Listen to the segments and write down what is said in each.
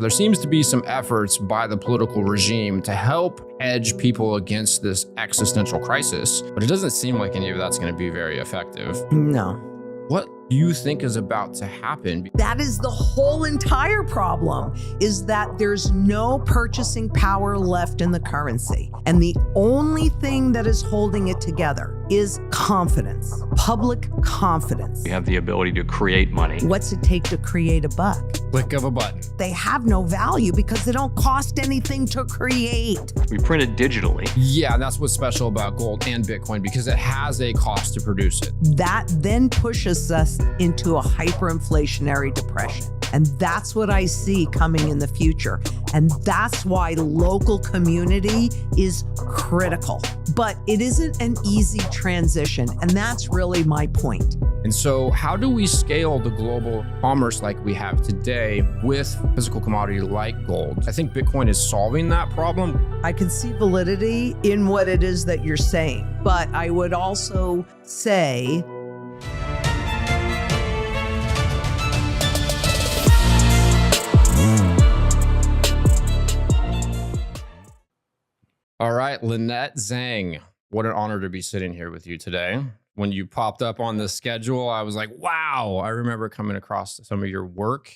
There seems to be some efforts by the political regime to help edge people against this existential crisis, but it doesn't seem like any of that's going to be very effective. No. What do you think is about to happen? That is the whole entire problem, is that there's no purchasing power left in the currency. And the only thing that is holding it together is confidence, public confidence. We have the ability to create money. What's it take to create a buck? Click of a button. They have no value because they don't cost anything to create. We print it digitally. Yeah, and that's what's special about gold and Bitcoin, because it has a cost to produce it. That then pushes us into a hyperinflationary depression. And that's what I see coming in the future. And that's why local community is critical. But it isn't an easy transition. And that's really my point. And so how do we scale the global commerce like we have today with physical commodity like gold? I think Bitcoin is solving that problem. I can see validity in what it is that you're saying. But I would also say, all right, Lynette Zhang, what an honor to be sitting here with you today. When you popped up on the schedule, I was like, wow. I remember coming across some of your work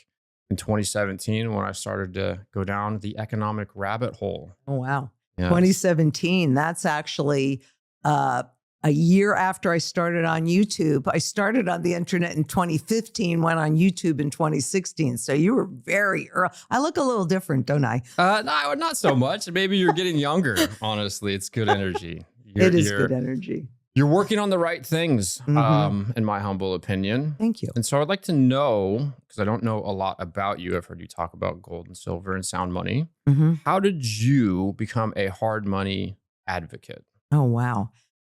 in 2017 when I started to go down the economic rabbit hole. oh, wow. Yes. 2017, that's actually a year after I started on YouTube. I started on the internet in 2015, went on YouTube in 2016. So you were very early. I look a little different, don't I? No, not so much. Maybe you're getting younger, honestly. It's good energy. It is good energy. You're working on the right things, in my humble opinion. Thank you. And so I'd like to know, because I don't know a lot about you. I've heard you talk about gold and silver and sound money. How did you become a hard money advocate? Oh, wow.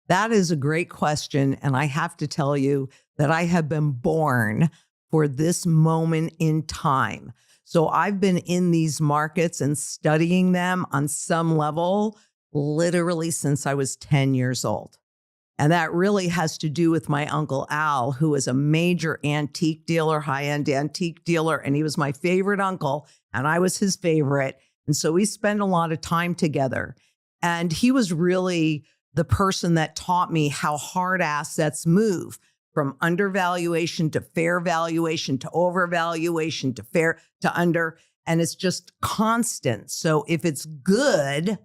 That is a great question. And I have to tell you that I have been born for this moment in time. So I've been in these markets and studying them on some level, literally since I was 10 years old. And that really has to do with my Uncle Al, who was a major antique dealer, high-end antique dealer. And he was my favorite uncle, and I was his favorite. And so we spent a lot of time together. And he was really the person that taught me how hard assets move, from undervaluation to fair valuation to overvaluation to fair to under. And it's just constant. So if it's good,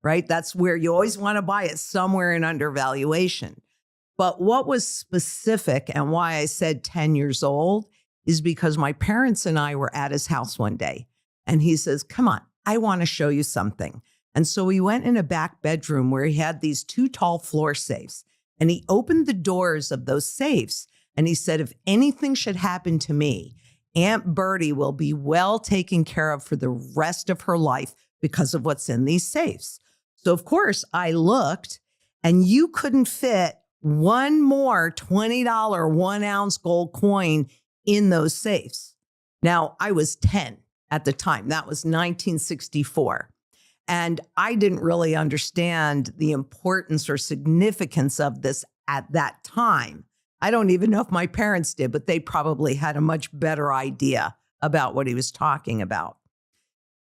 right, that's where you always want to buy it, somewhere in undervaluation. But what was specific and why I said 10 years old is because my parents and I were at his house one day, and he says, come on, I want to show you something. And so we went in a back bedroom where he had these 2 tall floor safes, and he opened the doors of those safes. And he said, if anything should happen to me, Aunt Bertie will be well taken care of for the rest of her life because of what's in these safes. So of course I looked, and you couldn't fit one more $20 1 ounce gold coin in those safes. Now I was 10 at the time. That was 1964. And I didn't really understand the importance or significance of this at that time. I don't even know if my parents did, but they probably had a much better idea about what he was talking about.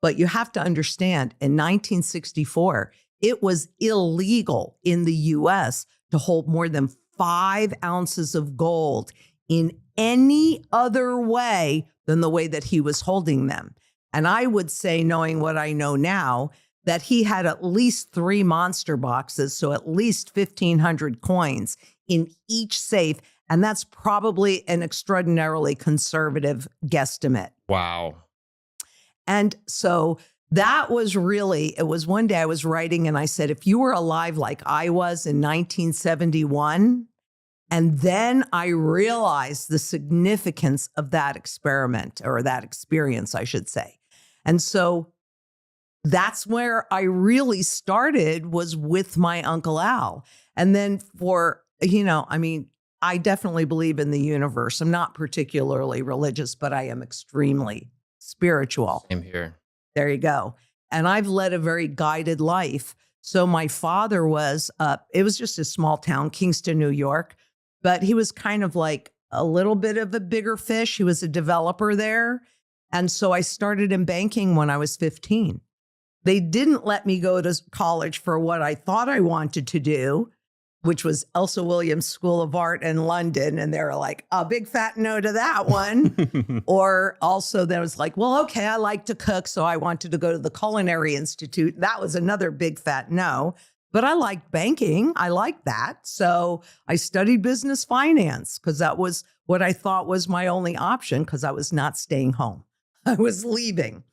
But you have to understand, in 1964, it was illegal in the US to hold more than 5 ounces of gold in any other way than the way that he was holding them. And I would say, knowing what I know now, that he had at least 3 monster boxes, so at least 1,500 coins in each safe. And that's probably an extraordinarily conservative guesstimate. Wow. And so that was really, it was one day I was writing and I said, if you were alive like I was in 1971, and then I realized the significance of that experiment, or that experience, I should say. And so that's where I really started, was with my Uncle Al. And then I definitely believe in the universe. I'm not particularly religious, but I am extremely spiritual. Same here. There you go. And I've led a very guided life. So my father was, it was just a small town, Kingston, New York, but he was kind of like a little bit of a bigger fish. He was a developer there. And so I started in banking when I was 15. They didn't let me go to college for what I thought I wanted to do, which was Elsa Williams School of Art in London. And they were like, a big fat no to that one. Or also there was like, well, okay, I like to cook, so I wanted to go to the Culinary Institute. That was another big fat no. But I liked banking. I liked that. So I studied business finance because that was what I thought was my only option because I was not staying home. I was leaving.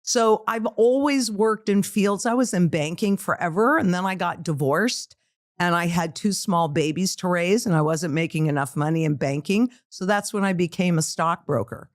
So I've always worked in fields. I was in banking forever, and then I got divorced, and I had 2 small babies to raise, and I wasn't making enough money in banking. So that's when I became a stockbroker.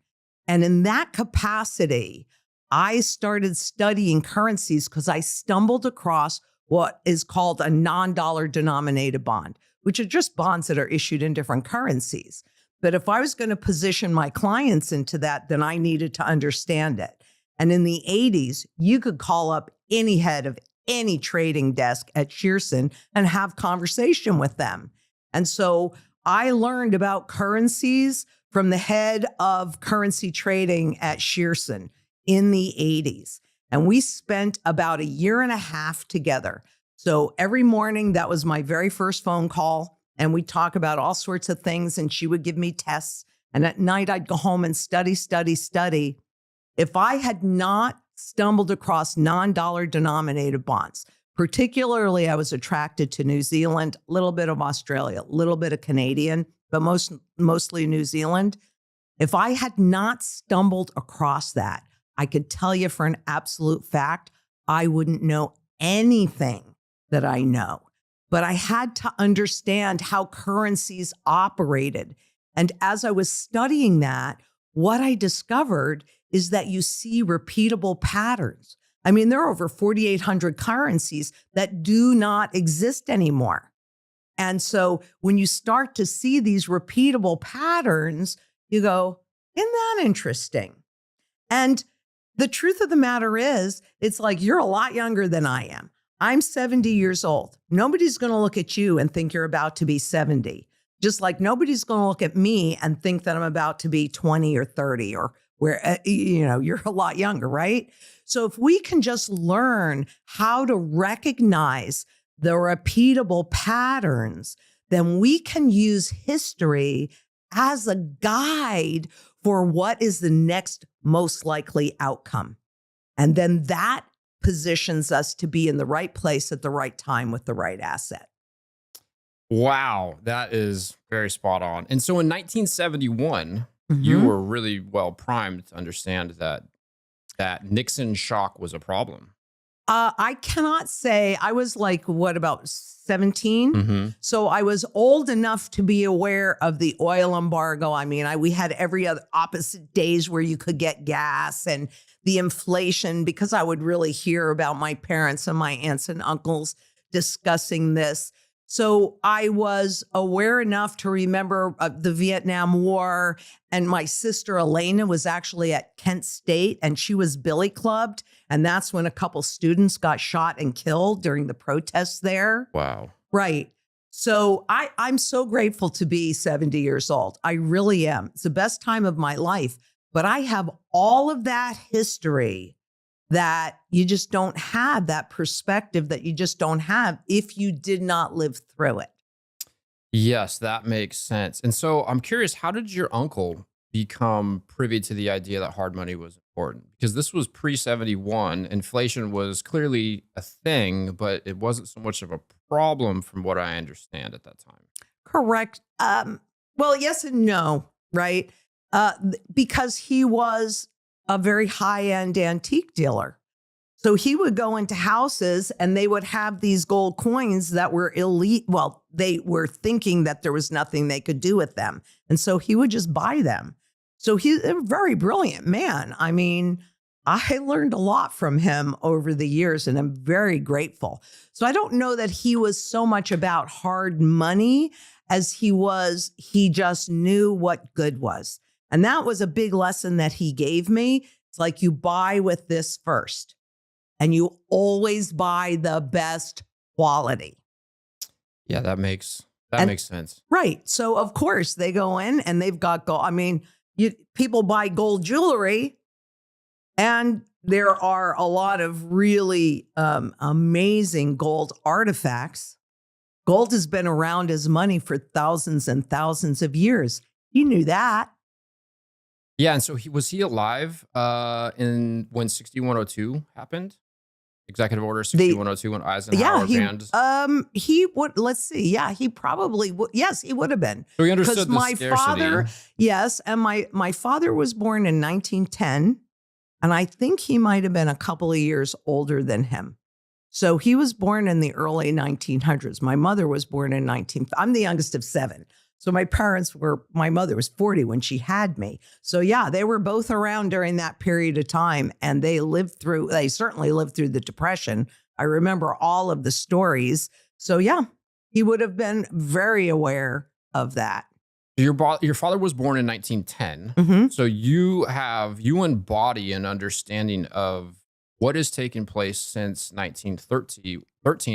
And in that capacity, I started studying currencies because I stumbled across what is called a non-dollar denominated bond, which are just bonds that are issued in different currencies. But if I was going to position my clients into that, then I needed to understand it. And in the 80s, you could call up any head of any trading desk at Shearson and have conversation with them. And so I learned about currencies from the head of currency trading at Shearson in the 80s. And we spent about a year and a half together. So every morning, that was my very first phone call. And we'd talk about all sorts of things. And she would give me tests. And at night, I'd go home and study. If I had not stumbled across non-dollar denominated bonds, particularly I was attracted to New Zealand, a little bit of Australia, a little bit of Canadian, but mostly New Zealand. If I had not stumbled across that, I could tell you for an absolute fact, I wouldn't know anything that I know. But I had to understand how currencies operated. And as I was studying that, what I discovered is that you see repeatable patterns. I mean, there are over 4,800 currencies that do not exist anymore. And so when you start to see these repeatable patterns, you go, isn't that interesting? And the truth of the matter is, it's like you're a lot younger than I am. I'm 70 years old. Nobody's going to look at you and think you're about to be 70. Just like nobody's going to look at me and think that I'm about to be 20 or 30 or where, you're a lot younger, right? So if we can just learn how to recognize the repeatable patterns, then we can use history as a guide for what is the next most likely outcome. And then that positions us to be in the right place at the right time with the right asset. Wow, that is very spot on. And so in 1971, you were really well primed to understand that Nixon shock was a problem. I cannot say. I was like, about 17? So I was old enough to be aware of the oil embargo. I mean, we had every other opposite days where you could get gas and the inflation, because I would really hear about my parents and my aunts and uncles discussing this. So I was aware enough to remember the Vietnam War, and my sister Elena was actually at Kent State, and she was billy clubbed. And that's when a couple students got shot and killed during the protests there. Wow. Right. So I'm so grateful to be 70 years old. I really am. It's the best time of my life. But I have all of that history that you just don't have, that perspective that you just don't have if you did not live through it. Yes, that makes sense. And so I'm curious, how did your uncle become privy to the idea that hard money was important? Because this was pre-71. Inflation was clearly a thing, but it wasn't so much of a problem from what I understand at that time. Correct. Well, yes and no, right? Because he was a very high-end antique dealer. So he would go into houses and they would have these gold coins that were elite. Well, they were thinking that there was nothing they could do with them. And so he would just buy them. So he's a very brilliant man. I mean, I learned a lot from him over the years, and I'm very grateful. So I don't know that he was so much about hard money as he just knew what good was. And that was a big lesson that he gave me. It's like, you buy with this first, and you always buy the best quality. Yeah, that makes sense. Right. So of course they go in and they've got gold. I mean, people buy gold jewelry And there are a lot of really amazing gold artifacts. Gold has been around as money for thousands and thousands of years. You knew that. Yeah, and so was he alive in when 6102 happened? Executive Order 6102 when Eisenhower banned. He would, let's see. Yeah, he probably would. Yes, he would have been. So he understood the my scarcity. father, yes, and my father was born in 1910, and I think he might have been a couple of years older than him. So he was born in the early 1900s. My mother was born in I'm the youngest of 7. So my mother was 40 when she had me. So yeah, they were both around during that period of time, and they certainly lived through the Depression. I remember all of the stories. So yeah, he would have been very aware of that. Your father was born in 1910. Mm-hmm. So you embody an understanding of what has taken place since 1913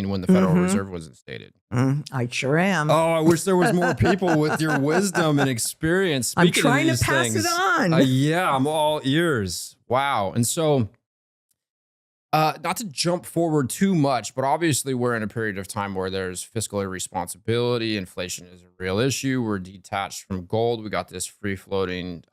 when the Federal Reserve was instated. I sure am. Oh, I wish there was more people with your wisdom and experience. I'm trying to pass it on. Yeah, I'm all ears. Wow. And so, not to jump forward too much, but obviously we're in a period of time where there's fiscal irresponsibility. Inflation is a real issue. We're detached from gold. We got this free-floating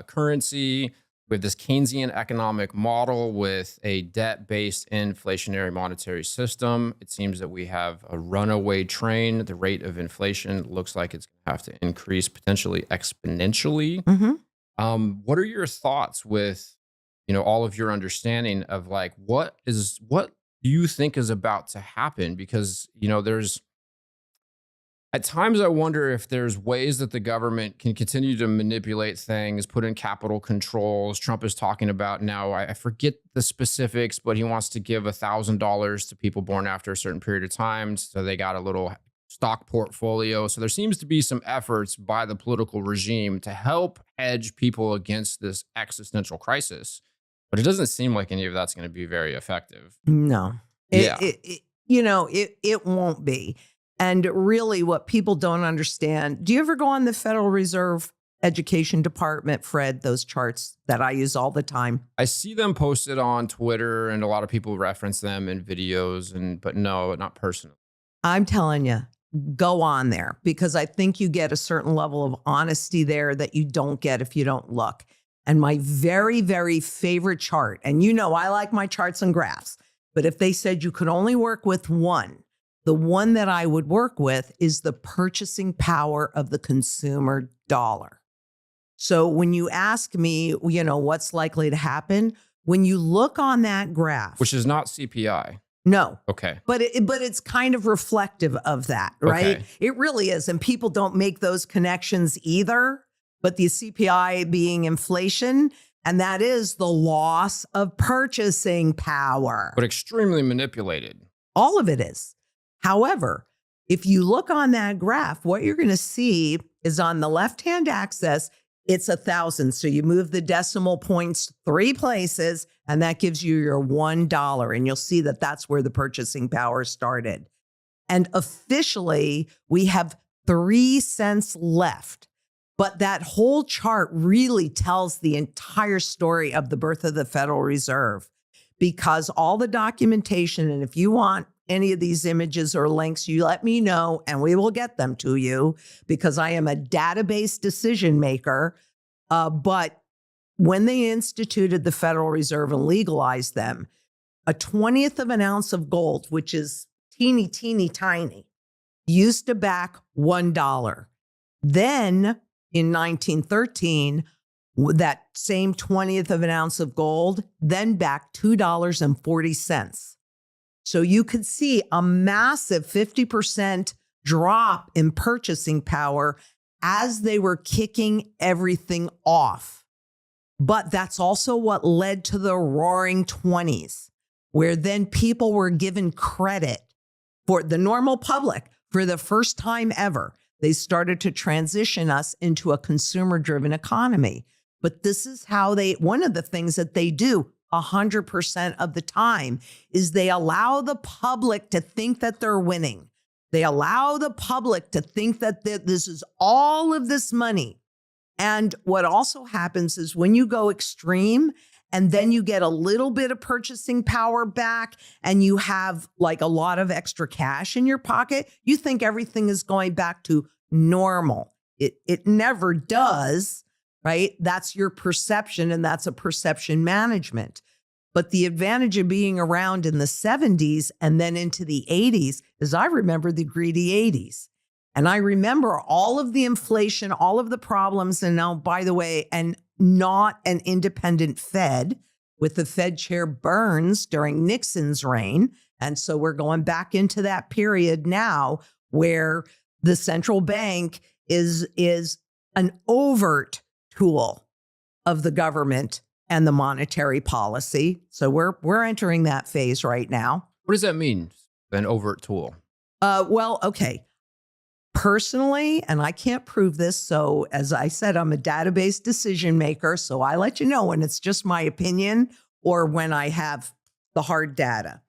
currency. We have this Keynesian economic model with a debt-based inflationary monetary system. It seems that we have a runaway train. The rate of inflation looks like it's going to have to increase potentially exponentially. Mm-hmm. What are your thoughts with, all of your understanding of like, what do you think is about to happen? Because, at times, I wonder if there's ways that the government can continue to manipulate things, put in capital controls. Trump is talking about now, I forget the specifics, but he wants to give $1,000 to people born after a certain period of time. So they got a little stock portfolio. So there seems to be some efforts by the political regime to help hedge people against this existential crisis. But it doesn't seem like any of that's going to be very effective. No. Yeah. It won't be. And really what people don't understand, do you ever go on the Federal Reserve Education Department, Fred, those charts that I use all the time? I see them posted on Twitter and a lot of people reference them in videos, but no, not personally. I'm telling you, go on there because I think you get a certain level of honesty there that you don't get if you don't look. And my very, very favorite chart, and I like my charts and graphs, but if they said you could only work with one, the one that I would work with is the purchasing power of the consumer dollar. So when you ask me, what's likely to happen, when you look on that graph, which is not CPI. No. Okay. But it's kind of reflective of that, right? Okay. It really is. And people don't make those connections either. But the CPI being inflation, and that is the loss of purchasing power. But extremely manipulated. All of it is. However, if you look on that graph, what you're going to see is on the left-hand axis, it's 1,000. So you move the decimal points 3 places, and that gives you your $1. And you'll see that that's where the purchasing power started. And officially, we have 3 cents left. But that whole chart really tells the entire story of the birth of the Federal Reserve, because all the documentation, and if you want any of these images or links, you let me know and we will get them to you because I am a database decision maker. But when they instituted the Federal Reserve and legalized them, a 20th of an ounce of gold, which is teeny, teeny, tiny, used to back $1. Then in 1913, that same 20th of an ounce of gold then backed $2.40. So you could see a massive 50% drop in purchasing power as they were kicking everything off. But that's also what led to the Roaring 20s, where then people were given credit for the normal public for the first time ever. They started to transition us into a consumer-driven economy. But this is how one of the things that they do 100% of the time is they allow the public to think that they're winning. They allow the public to think that this is all of this money. And what also happens is when you go extreme and then you get a little bit of purchasing power back and you have like a lot of extra cash in your pocket, you think everything is going back to normal. It never does, right? That's your perception, and that's a perception management. But the advantage of being around in the 70s and then into the 80s is I remember the greedy 80s. And I remember all of the inflation, all of the problems. And now, by the way, and not an independent Fed with the Fed chair Burns during Nixon's reign. And so we're going back into that period now where the central bank is an overt tool of the government and the monetary policy. So we're entering that phase right now. What does that mean, an overt tool? Well, okay. Personally, and I can't prove this, so as I said, I'm a database decision maker, so I let you know when it's just my opinion or when I have the hard data.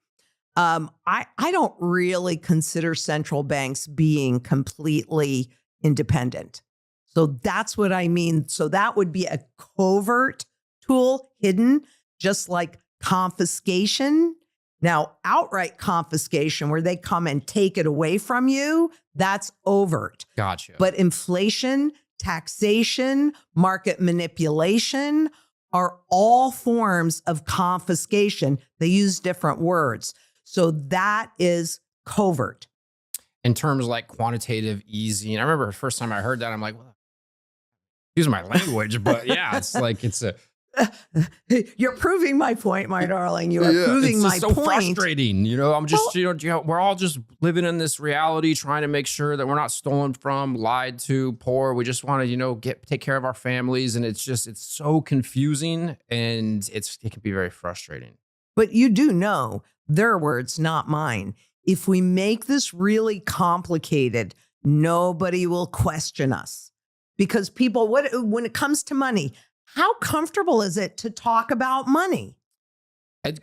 I don't really consider central banks being completely independent. So that's what I mean. So that would be a covert tool, hidden, just like confiscation. Now, outright confiscation, where they come and take it away from you, that's overt. Gotcha. But inflation, taxation, market manipulation are all forms of confiscation. They use different words. So that is covert. In terms of like quantitative easing, I remember the first time I heard that, I'm like, well, excuse my language, but yeah, it's like, it's a... You're proving my point, my darling. You are proving my it's so point. frustrating. You know, I'm just, we're all just living in this reality, trying to make sure that we're not stolen from, lied to, poor. We just want to, take care of our families. And it's so confusing, and it can be very frustrating. But you do know their words, not mine. If we make this really complicated, nobody will question us, because people, when it comes to money, how comfortable is it to talk about money? It's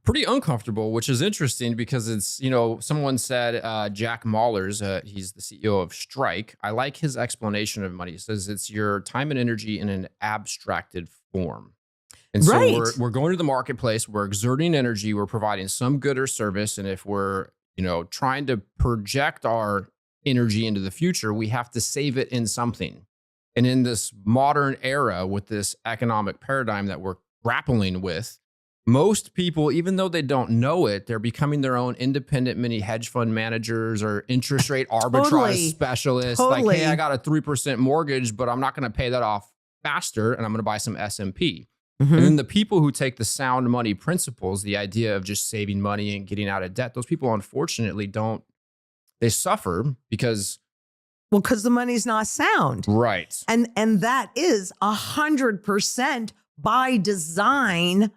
pretty uncomfortable, which is interesting because it's, someone said, Jack Mallers, he's the CEO of Strike. I like his explanation of money. He says it's your time and energy in an abstracted form. And so Right. we're going to the marketplace, we're exerting energy, we're providing some good or service. And if we're, trying to project our energy into the future, we have to save it in something. And in this modern era with this economic paradigm that we're grappling with, most people, even though they don't know it, they're becoming their own independent mini hedge fund managers or interest rate arbitrage specialists. Totally. Like, hey, I got a 3% mortgage, but I'm not going to pay that off faster, and I'm going to buy some S&P. Mm-hmm. And then the people who take the sound money principles, the idea of just saving money and getting out of debt, those people unfortunately they suffer because... Well, because the money's not sound. Right. And that is 100% by design.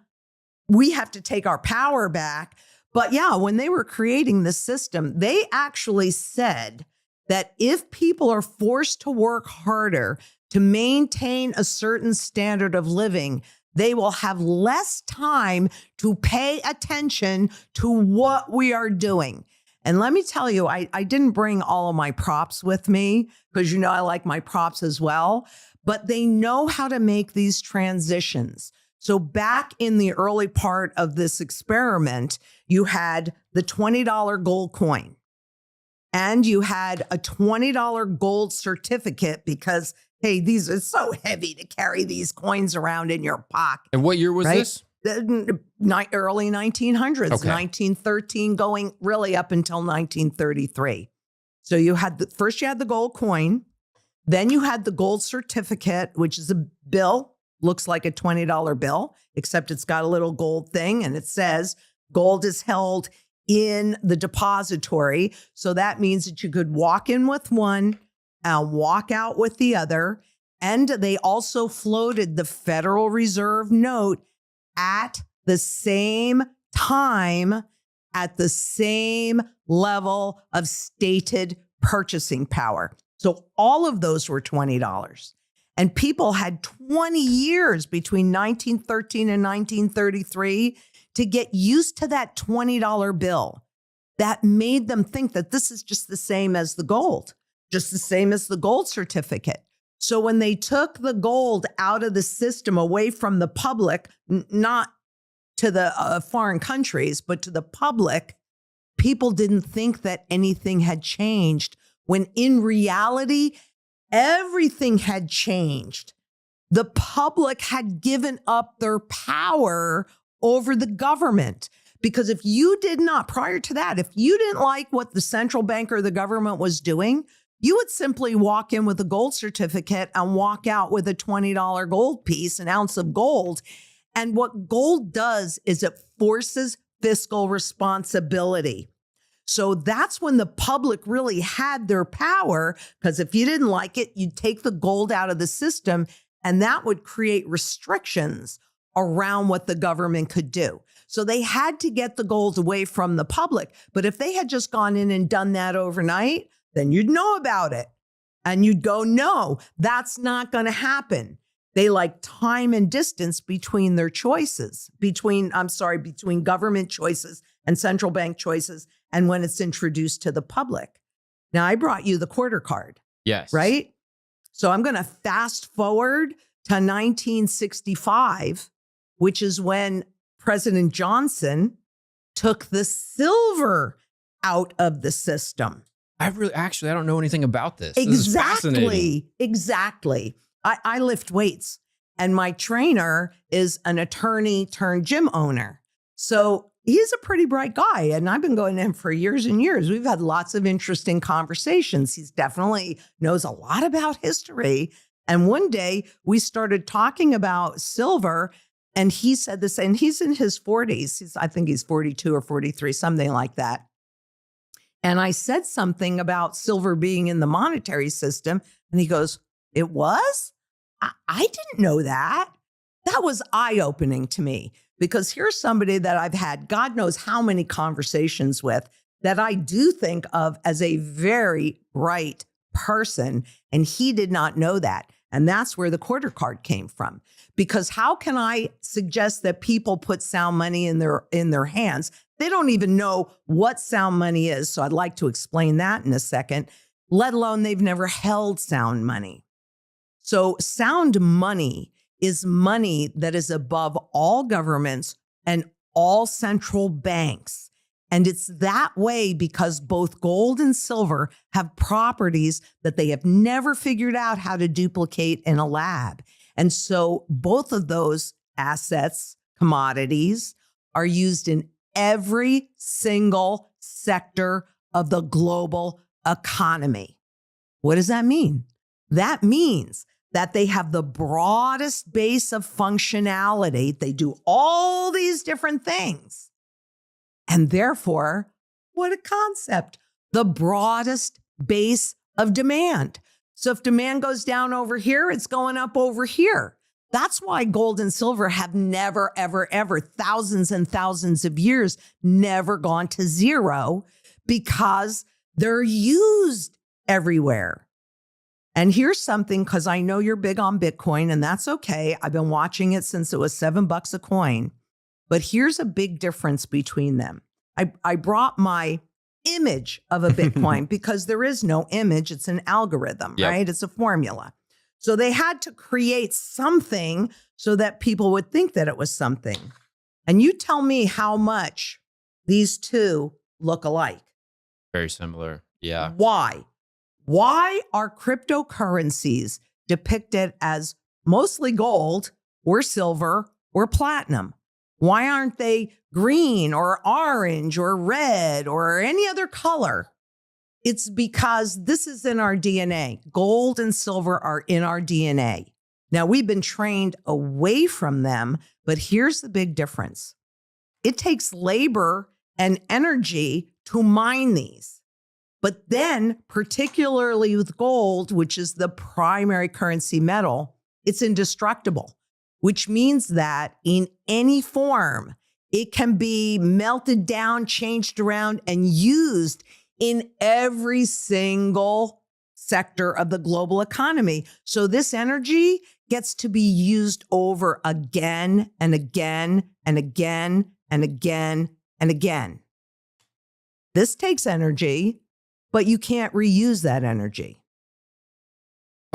We have to take our power back. But yeah, when they were creating the system, they actually said that if people are forced to work harder to maintain a certain standard of living, they will have less time to pay attention to what we are doing. And let me tell you, I didn't bring all of my props with me because, I like my props as well, but they know how to make these transitions. So back in the early part of this experiment, you had the $20 gold coin and you had a $20 gold certificate because, hey, these are so heavy to carry these coins around in your pocket. And what year was this? The early 1900s, okay. 1913 going really up until 1933. So you had first you had the gold coin, then you had the gold certificate, which is a bill, looks like a $20 bill, except it's got a little gold thing and it says gold is held in the depository. So that means that you could walk in with one and walk out with the other. And they also floated the Federal Reserve note at the same time, at the same level of stated purchasing power. So all of those were $20. And people had 20 years between 1913 and 1933 to get used to that $20 bill. That made them think that this is just the same as the gold, just the same as the gold certificate. So when they took the gold out of the system away from the public, not to the foreign countries, but to the public, people didn't think that anything had changed, when in reality, everything had changed. The public had given up their power over the government. Because if you did not, prior to that, if you didn't like what the central bank or the government was doing, you would simply walk in with a gold certificate and walk out with a $20 gold piece, an ounce of gold. And what gold does is it forces fiscal responsibility. So that's when the public really had their power, because if you didn't like it, you'd take the gold out of the system, and that would create restrictions around what the government could do. So they had to get the gold away from the public. But if they had just gone in and done that overnight, then you'd know about it. And you'd go, no, that's not going to happen. They like time and distance between their choices, between government choices and central bank choices, and when it's introduced to the public. Now, I brought you the quarter card. Yes. Right? So I'm going to fast forward to 1965, which is when President Johnson took the silver out of the system. I don't know anything about this. This is fascinating. Exactly. I lift weights, and my trainer is an attorney turned gym owner. So he's a pretty bright guy, and I've been going to him for years and years. We've had lots of interesting conversations. He's definitely knows a lot about history. And one day we started talking about silver, and he said this, and he's in his 40s. I think he's 42 or 43, something like that. And I said something about silver being in the monetary system, and he goes, "It was? I didn't know that." That was eye-opening to me, because here's somebody that I've had God knows how many conversations with that I do think of as a very bright person, and he did not know that. And that's where the quarter card came from. Because how can I suggest that people put sound money in their hands? They don't even know what sound money is. So I'd like to explain that in a second, let alone they've never held sound money. So sound money is money that is above all governments and all central banks. And it's that way because both gold and silver have properties that they have never figured out how to duplicate in a lab. And so both of those assets, commodities, are used in every single sector of the global economy. What does that mean? That means that they have the broadest base of functionality. They do all these different things. And therefore, what a concept, the broadest base of demand. So if demand goes down over here, it's going up over here. That's why gold and silver have never, ever, ever, thousands and thousands of years, never gone to zero, because they're used everywhere. And here's something, because I know you're big on Bitcoin, and that's okay. I've been watching it since it was $7 a coin. But here's a big difference between them. I brought my image of a Bitcoin because there is no image. It's an algorithm, right? It's a formula. So they had to create something so that people would think that it was something. And you tell me how much these two look alike. Very similar. Yeah. Why? Why are cryptocurrencies depicted as mostly gold or silver or platinum? Why aren't they green or orange or red or any other color? It's because this is in our DNA. Gold and silver are in our DNA. Now, we've been trained away from them, but here's the big difference. It takes labor and energy to mine these. But then, particularly with gold, which is the primary currency metal, it's indestructible, which means that in any form, it can be melted down, changed around, and used in every single sector of the global economy. So this energy gets to be used over again and again and again and again and again. This takes energy, but you can't reuse that energy.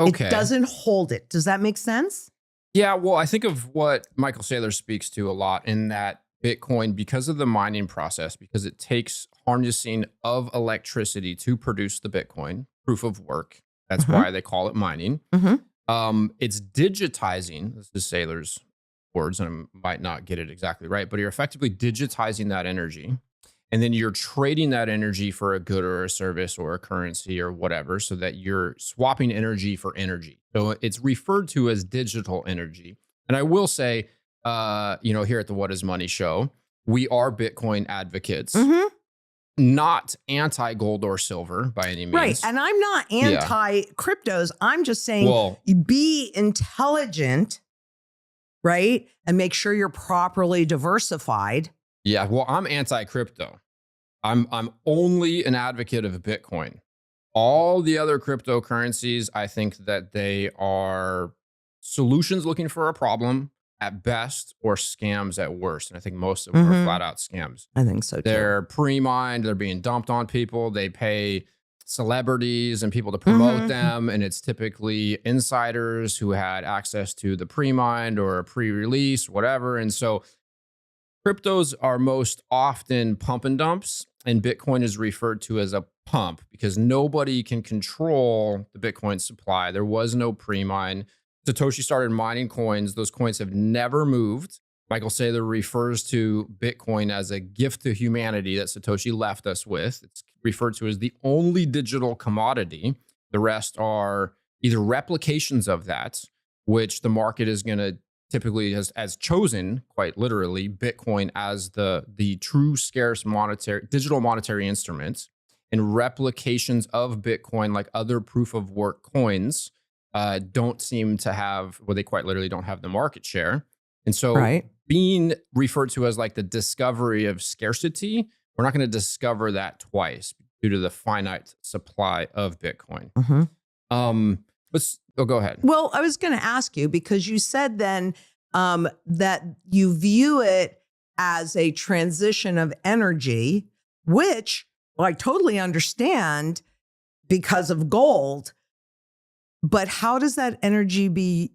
Okay. It doesn't hold it. Does that make sense? Yeah, well, I think of what Michael Saylor speaks to a lot in that Bitcoin, because of the mining process, because it takes harnessing of electricity to produce the Bitcoin, proof of work. That's Mm-hmm. why they call it mining. Mm-hmm. It's digitizing, this is Saylor's words, and I might not get it exactly right, but you're effectively digitizing that energy. And then you're trading that energy for a good or a service or a currency or whatever, so that you're swapping energy for energy. So it's referred to as digital energy. And I will say, here at the What is Money show, we are Bitcoin advocates, Mm-hmm. not anti gold or silver by any means. Right. And I'm not anti cryptos. I'm just saying Well, be intelligent, right? And make sure you're properly diversified. yeah, well, I'm anti crypto. I'm only an advocate of Bitcoin. All the other cryptocurrencies, I think that they are solutions looking for a problem at best or scams at worst. And I think most of them are flat out scams. I think so too. They're pre-mined, they're being dumped on people. They pay celebrities and people to promote them. And it's typically insiders who had access to the pre-mined or a pre-release, whatever. And so cryptos are most often pump and dumps, and Bitcoin is referred to as a pump because nobody can control the Bitcoin supply. There was no pre-mine. Satoshi started mining coins. Those coins have never moved. Michael Saylor refers to Bitcoin as a gift to humanity that Satoshi left us with. It's referred to as the only digital commodity. The rest are either replications of that, which the market is going to typically has chosen, quite literally, Bitcoin as the true scarce digital monetary instrument, and replications of Bitcoin, like other proof of work coins, don't seem to have, well, they quite literally don't have the market share. And so being referred to as like the discovery of scarcity, we're not going to discover that twice due to the finite supply of Bitcoin. Go ahead. Well, I was going to ask you because you said then that you view it as a transition of energy, which I totally understand because of gold. But how does that energy be?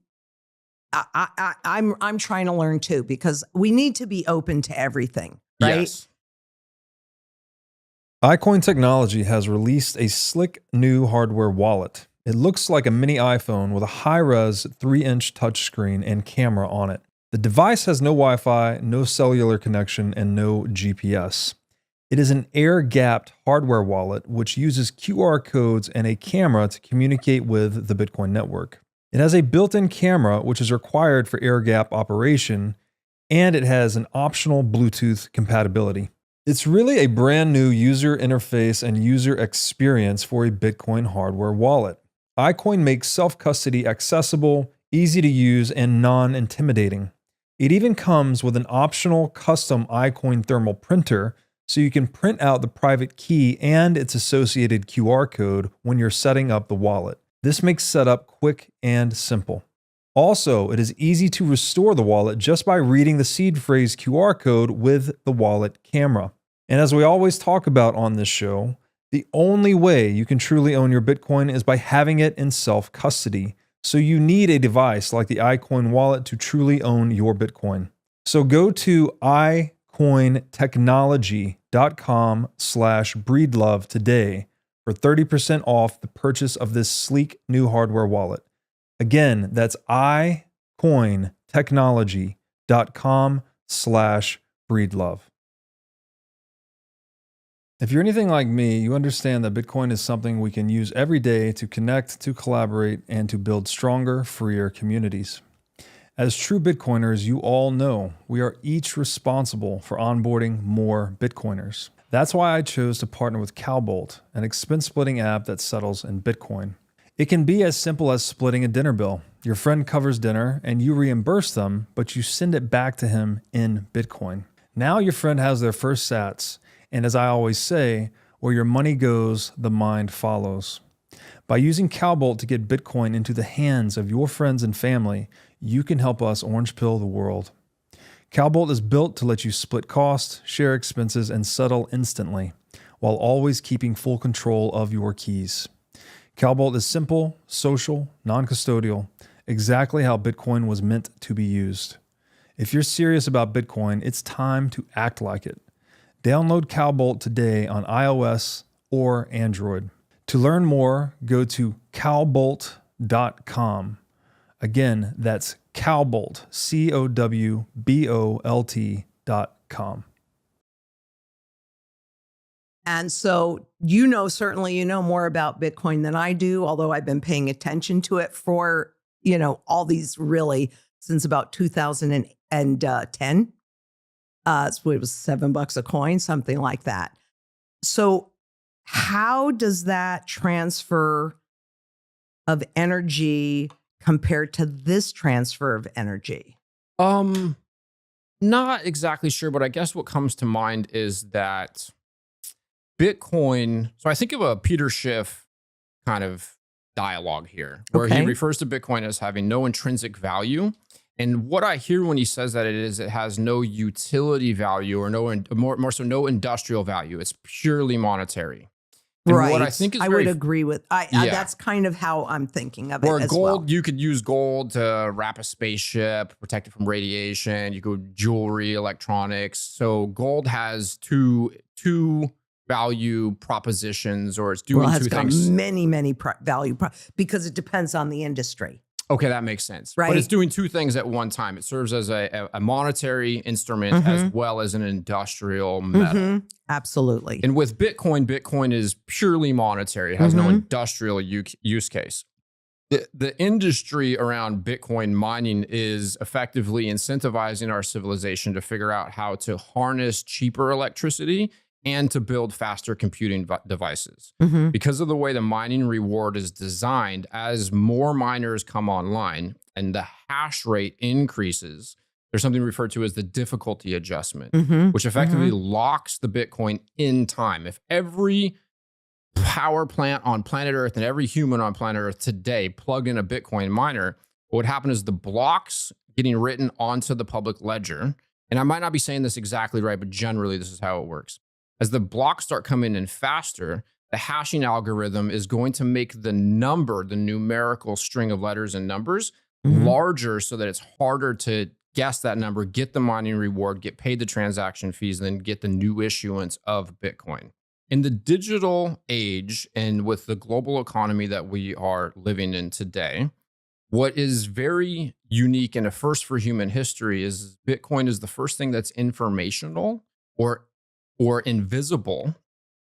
I'm trying to learn too, because we need to be open to everything, right? Yes. iCoin Technology has released a slick new hardware wallet. It looks like a mini iPhone with a high-res 3-inch touchscreen and camera on it. The device has no Wi-Fi, no cellular connection, and no GPS. It is an air-gapped hardware wallet which uses QR codes and a camera to communicate with the Bitcoin network. It has a built-in camera which is required for air-gap operation, and it has an optional Bluetooth compatibility. It's really a brand new user interface and user experience for a Bitcoin hardware wallet. iCoin makes self-custody accessible, easy to use, and non-intimidating. It even comes with an optional custom iCoin thermal printer so you can print out the private key and its associated QR code when you're setting up the wallet. This makes setup quick and simple. Also, it is easy to restore the wallet just by reading the seed phrase QR code with the wallet camera. And as we always talk about on this show, the only way you can truly own your Bitcoin is by having it in self-custody. So you need a device like the iCoin wallet to truly own your Bitcoin. So go to iCointechnology.com/breedlove today for 30% off the purchase of this sleek new hardware wallet. Again, that's iCointechnology.com/breedlove. If you're anything like me, you understand that Bitcoin is something we can use every day to connect, to collaborate, and to build stronger, freer communities. As true Bitcoiners, you all know we are each responsible for onboarding more Bitcoiners. That's why I chose to partner with Cowbolt, an expense splitting app that settles in Bitcoin. It can be as simple as splitting a dinner bill. Your friend covers dinner and you reimburse them, but you send it back to him in Bitcoin. Now your friend has their first sats. And as I always say, where your money goes, the mind follows. By using Cowbolt to get Bitcoin into the hands of your friends and family, you can help us orange pill the world. Cowbolt is built to let you split costs, share expenses, and settle instantly, while always keeping full control of your keys. CalBolt is simple, social, non-custodial, exactly how Bitcoin was meant to be used. If you're serious about Bitcoin, it's time to act like it. Download CalBolt today on iOS or Android. To learn more, go to calbolt.com. Again, that's CalBolt, COWBOLT.com. And so, certainly you know more about Bitcoin than I do, although I've been paying attention to it for, all these really since about 2010. So it was $7 a coin, something like that. So how does that transfer of energy compare to this transfer of energy? Not exactly sure, but I guess what comes to mind is that Bitcoin. So I think of a Peter Schiff kind of dialogue here, where he refers to Bitcoin as having no intrinsic value. And what I hear when he says that it has no utility value or more so no industrial value. It's purely monetary. And right. What I think is I would agree with. That's kind of how I'm thinking of it. Or as gold, well. You could use gold to wrap a spaceship, protect it from radiation. You could jewelry, electronics. So gold has two value propositions, or it's doing two things. Many value because it depends on the industry. Okay, that makes sense. Right. But it's doing two things at one time. It serves as a monetary instrument as well as an industrial metal. Absolutely. And with Bitcoin is purely monetary. It has no industrial use case. The industry around Bitcoin mining is effectively incentivizing our civilization to figure out how to harness cheaper electricity and to build faster computing devices. Because of the way the mining reward is designed, as more miners come online and the hash rate increases, there's something referred to as the difficulty adjustment, which effectively locks the Bitcoin in time. If every power plant on planet Earth and every human on planet Earth today plugged in a Bitcoin miner, what would happen is the blocks getting written onto the public ledger, and I might not be saying this exactly right, but generally this is how it works. As the blocks start coming in faster, the hashing algorithm is going to make the numerical string of letters and numbers larger so that it's harder to guess that number, get the mining reward, get paid the transaction fees, and then get the new issuance of Bitcoin. In the digital age and with the global economy that we are living in today, what is very unique and a first for human history is Bitcoin is the first thing that's informational or invisible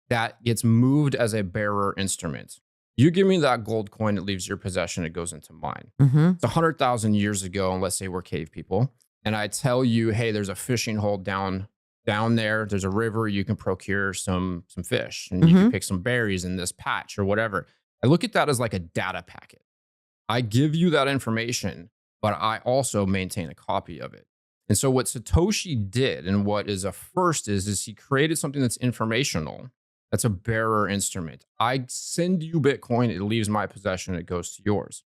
that gets moved as a bearer instrument. You give me that gold coin, it leaves your possession, it goes into mine. It's 100,000 years ago, and let's say we're cave people, and I tell you, hey, there's a fishing hole down there, there's a river, you can procure some fish, and you can pick some berries in this patch or whatever. I look at that as like a data packet. I give you that information, but I also maintain a copy of it. And so what Satoshi did, and what is a first is he created something that's informational, that's a bearer instrument. I send you Bitcoin, it leaves my possession, it goes to yours.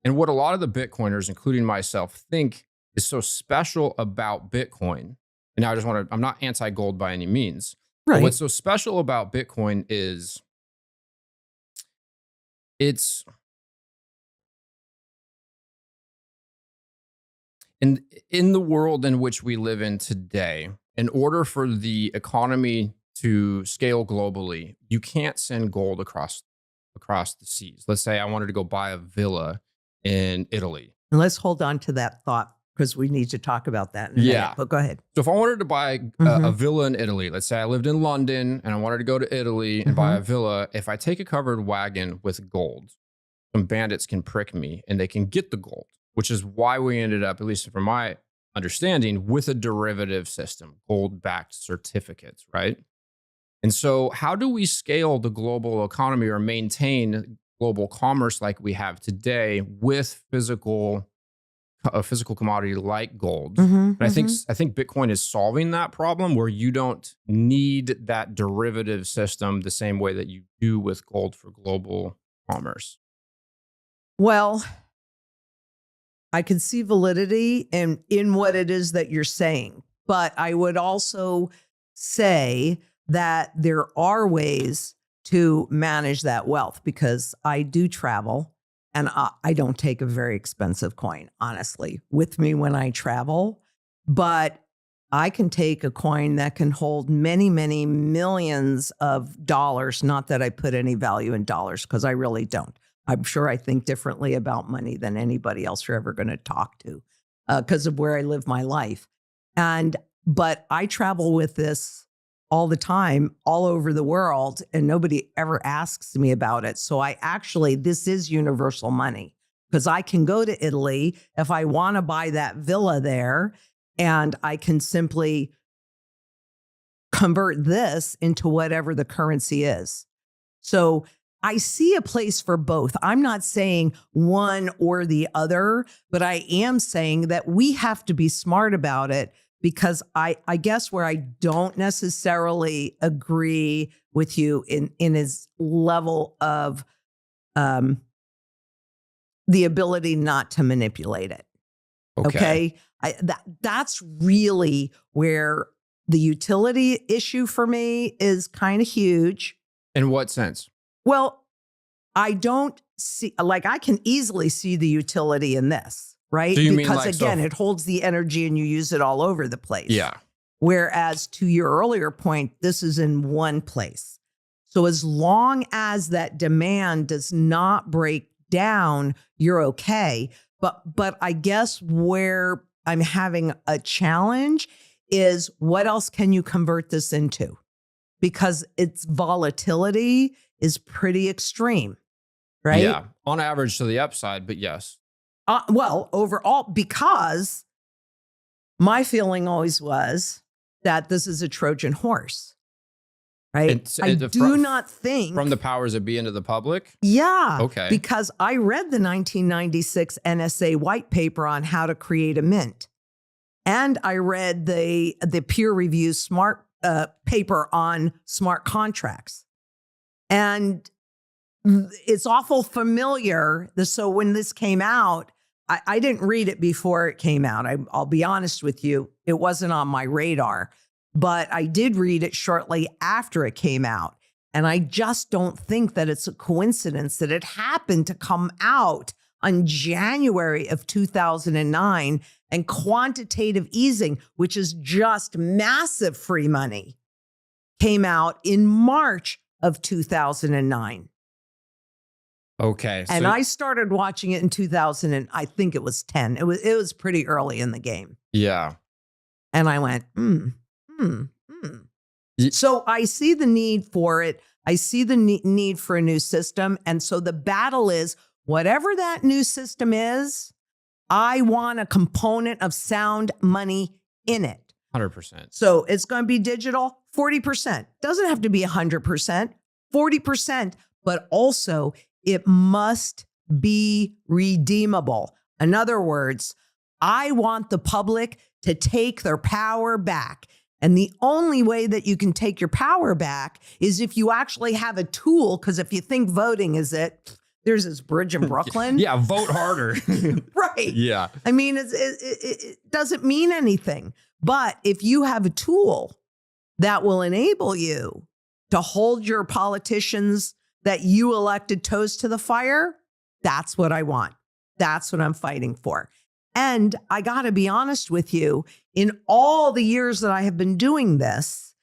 And what a lot of the Bitcoiners, including myself, think is so special about Bitcoin, and I'm not anti-gold by any means, right. But what's so special about Bitcoin is it's in the world in which we live in today, in order for the economy to scale globally, you can't send gold across the seas. Let's say I wanted to go buy a villa in Italy. And let's hold on to that thought because we need to talk about that in a minute. But go ahead. So if I wanted to buy a villa in Italy, let's say I lived in London and I wanted to go to Italy and buy a villa, if I take a covered wagon with gold, some bandits can prick me and they can get the gold, which is why we ended up, at least from my understanding, with a derivative system, gold-backed certificates, right? And so how do we scale the global economy or maintain global commerce like we have today with a physical commodity like gold? And I think Bitcoin is solving that problem, where you don't need that derivative system the same way that you do with gold for global commerce. Well, I can see validity in what it is that you're saying, but I would also say that there are ways to manage that wealth because I do travel and I don't take a very expensive coin, honestly, with me when I travel. But I can take a coin that can hold many, many millions of dollars. Not that I put any value in dollars because I really don't. I'm sure I think differently about money than anybody else you're ever going to talk to because of where I live my life. But I travel with this all the time, all over the world, and nobody ever asks me about it. So this is universal money because I can go to Italy if I want to buy that villa there, and I can simply convert this into whatever the currency is. So I see a place for both. I'm not saying one or the other, but I am saying that we have to be smart about it because I guess where I don't necessarily agree with you in his level of the ability not to manipulate it. Okay. That's really where the utility issue for me is kind of huge. In what sense? Well, I don't see, I can easily see the utility in this, right? So you mean because again, it holds the energy and you use it all over the place. Yeah. Whereas to your earlier point, this is in one place. So as long as that demand does not break down, you're okay. But I guess where I'm having a challenge is what else can you convert this into? Because its volatility is pretty extreme, right? Yeah. On average to the upside, but yes. Well, overall, because my feeling always was that this is a Trojan horse, right? I do not think from the powers that be into the public. Yeah. Okay. Because I read the 1996 NSA white paper on how to create a mint. And I read the peer review smart paper on smart contracts. And it's awful familiar. So when this came out, I didn't read it before it came out. I'll be honest with you. It wasn't on my radar, but I did read it shortly after it came out. And I just don't think that it's a coincidence that it happened to come out on January of 2009, and quantitative easing, which is just massive free money, came out in March of 2009. Okay. And I started watching it in 2000 and I think it was 10. It was pretty early in the game. Yeah. And I went, So I see the need for it. I see the need for a new system. And so the battle is whatever that new system is, I want a component of sound money in it. 100%. So it's going to be digital, 40%. Doesn't have to be 100%, 40%, but also it must be redeemable. In other words, I want the public to take their power back. And the only way that you can take your power back is if you actually have a tool, because if you think voting is it, there's this bridge in Brooklyn. Yeah, vote harder. Right. Yeah. I mean, it doesn't mean anything. But if you have a tool that will enable you to hold your politicians that you elected toes to the fire, that's what I want. That's what I'm fighting for. And I got to be honest with you, in all the years that I have been doing this,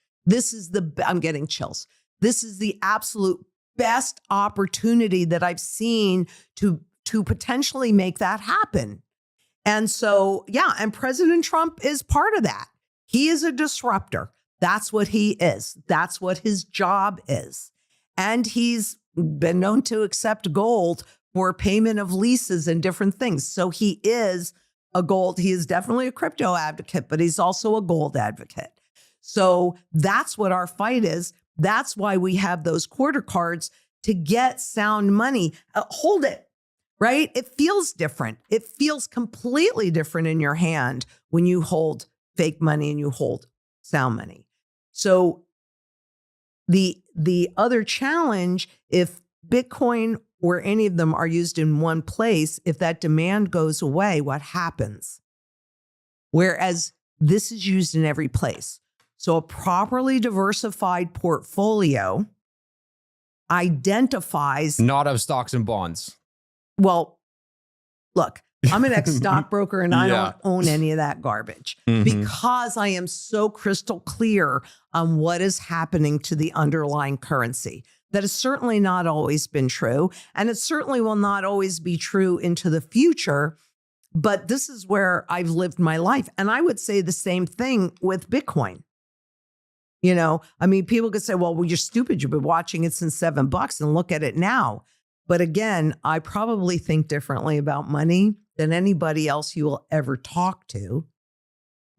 I'm getting chills. This is the absolute best opportunity that I've seen to potentially make that happen. And so, yeah, and President Trump is part of that. He is a disruptor. That's what he is. That's what his job is. And he's been known to accept gold for payment of leases and different things. So he is definitely a crypto advocate, but he's also a gold advocate. So that's what our fight is. That's why we have those quarter cards to get sound money. Hold it, right? It feels different. It feels completely different in your hand when you hold fake money and you hold sound money. So the other challenge, if Bitcoin or any of them are used in one place, if that demand goes away, what happens? Whereas this is used in every place. So a properly diversified portfolio identifies, Not of stocks and bonds. well, look, I'm an ex-stockbroker and I Yeah. don't own any of that garbage Mhm. because I am so crystal clear on what is happening to the underlying currency. That has certainly not always been true. And it certainly will not always be true into the future. But this is where I've lived my life. And I would say the same thing with Bitcoin. You know, I mean, people could say, well, you're stupid. You've been watching it since $7 and look at it now. But again, I probably think differently about money than anybody else you will ever talk to.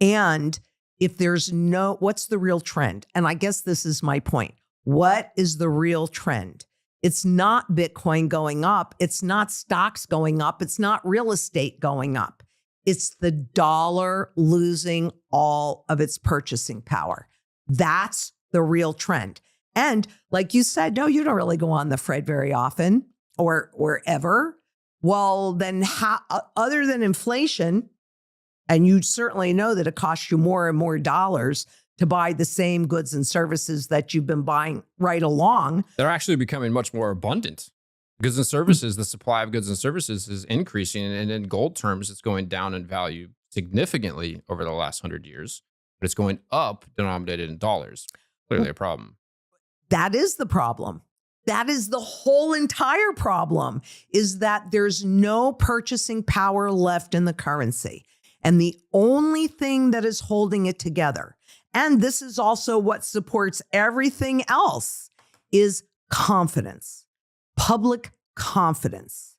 And if there's what's the real trend? And I guess this is my point. What is the real trend? It's not Bitcoin going up. It's not stocks going up. It's not real estate going up. It's the dollar losing all of its purchasing power. That's the real trend. And like you said, no, you don't really go on the Fred very often or ever. Well, then how, other than inflation, and you certainly know that it costs you more and more dollars to buy the same goods and services that you've been buying right along. They're actually becoming much more abundant. Goods and services, the supply of goods and services is increasing. And in gold terms, it's going down in value significantly over the last 100 years, but it's going up denominated in dollars. Clearly a problem. That is the problem. That is the whole entire problem, is that there's no purchasing power left in the currency. And the only thing that is holding it together, and this is also what supports everything else, is confidence, public confidence,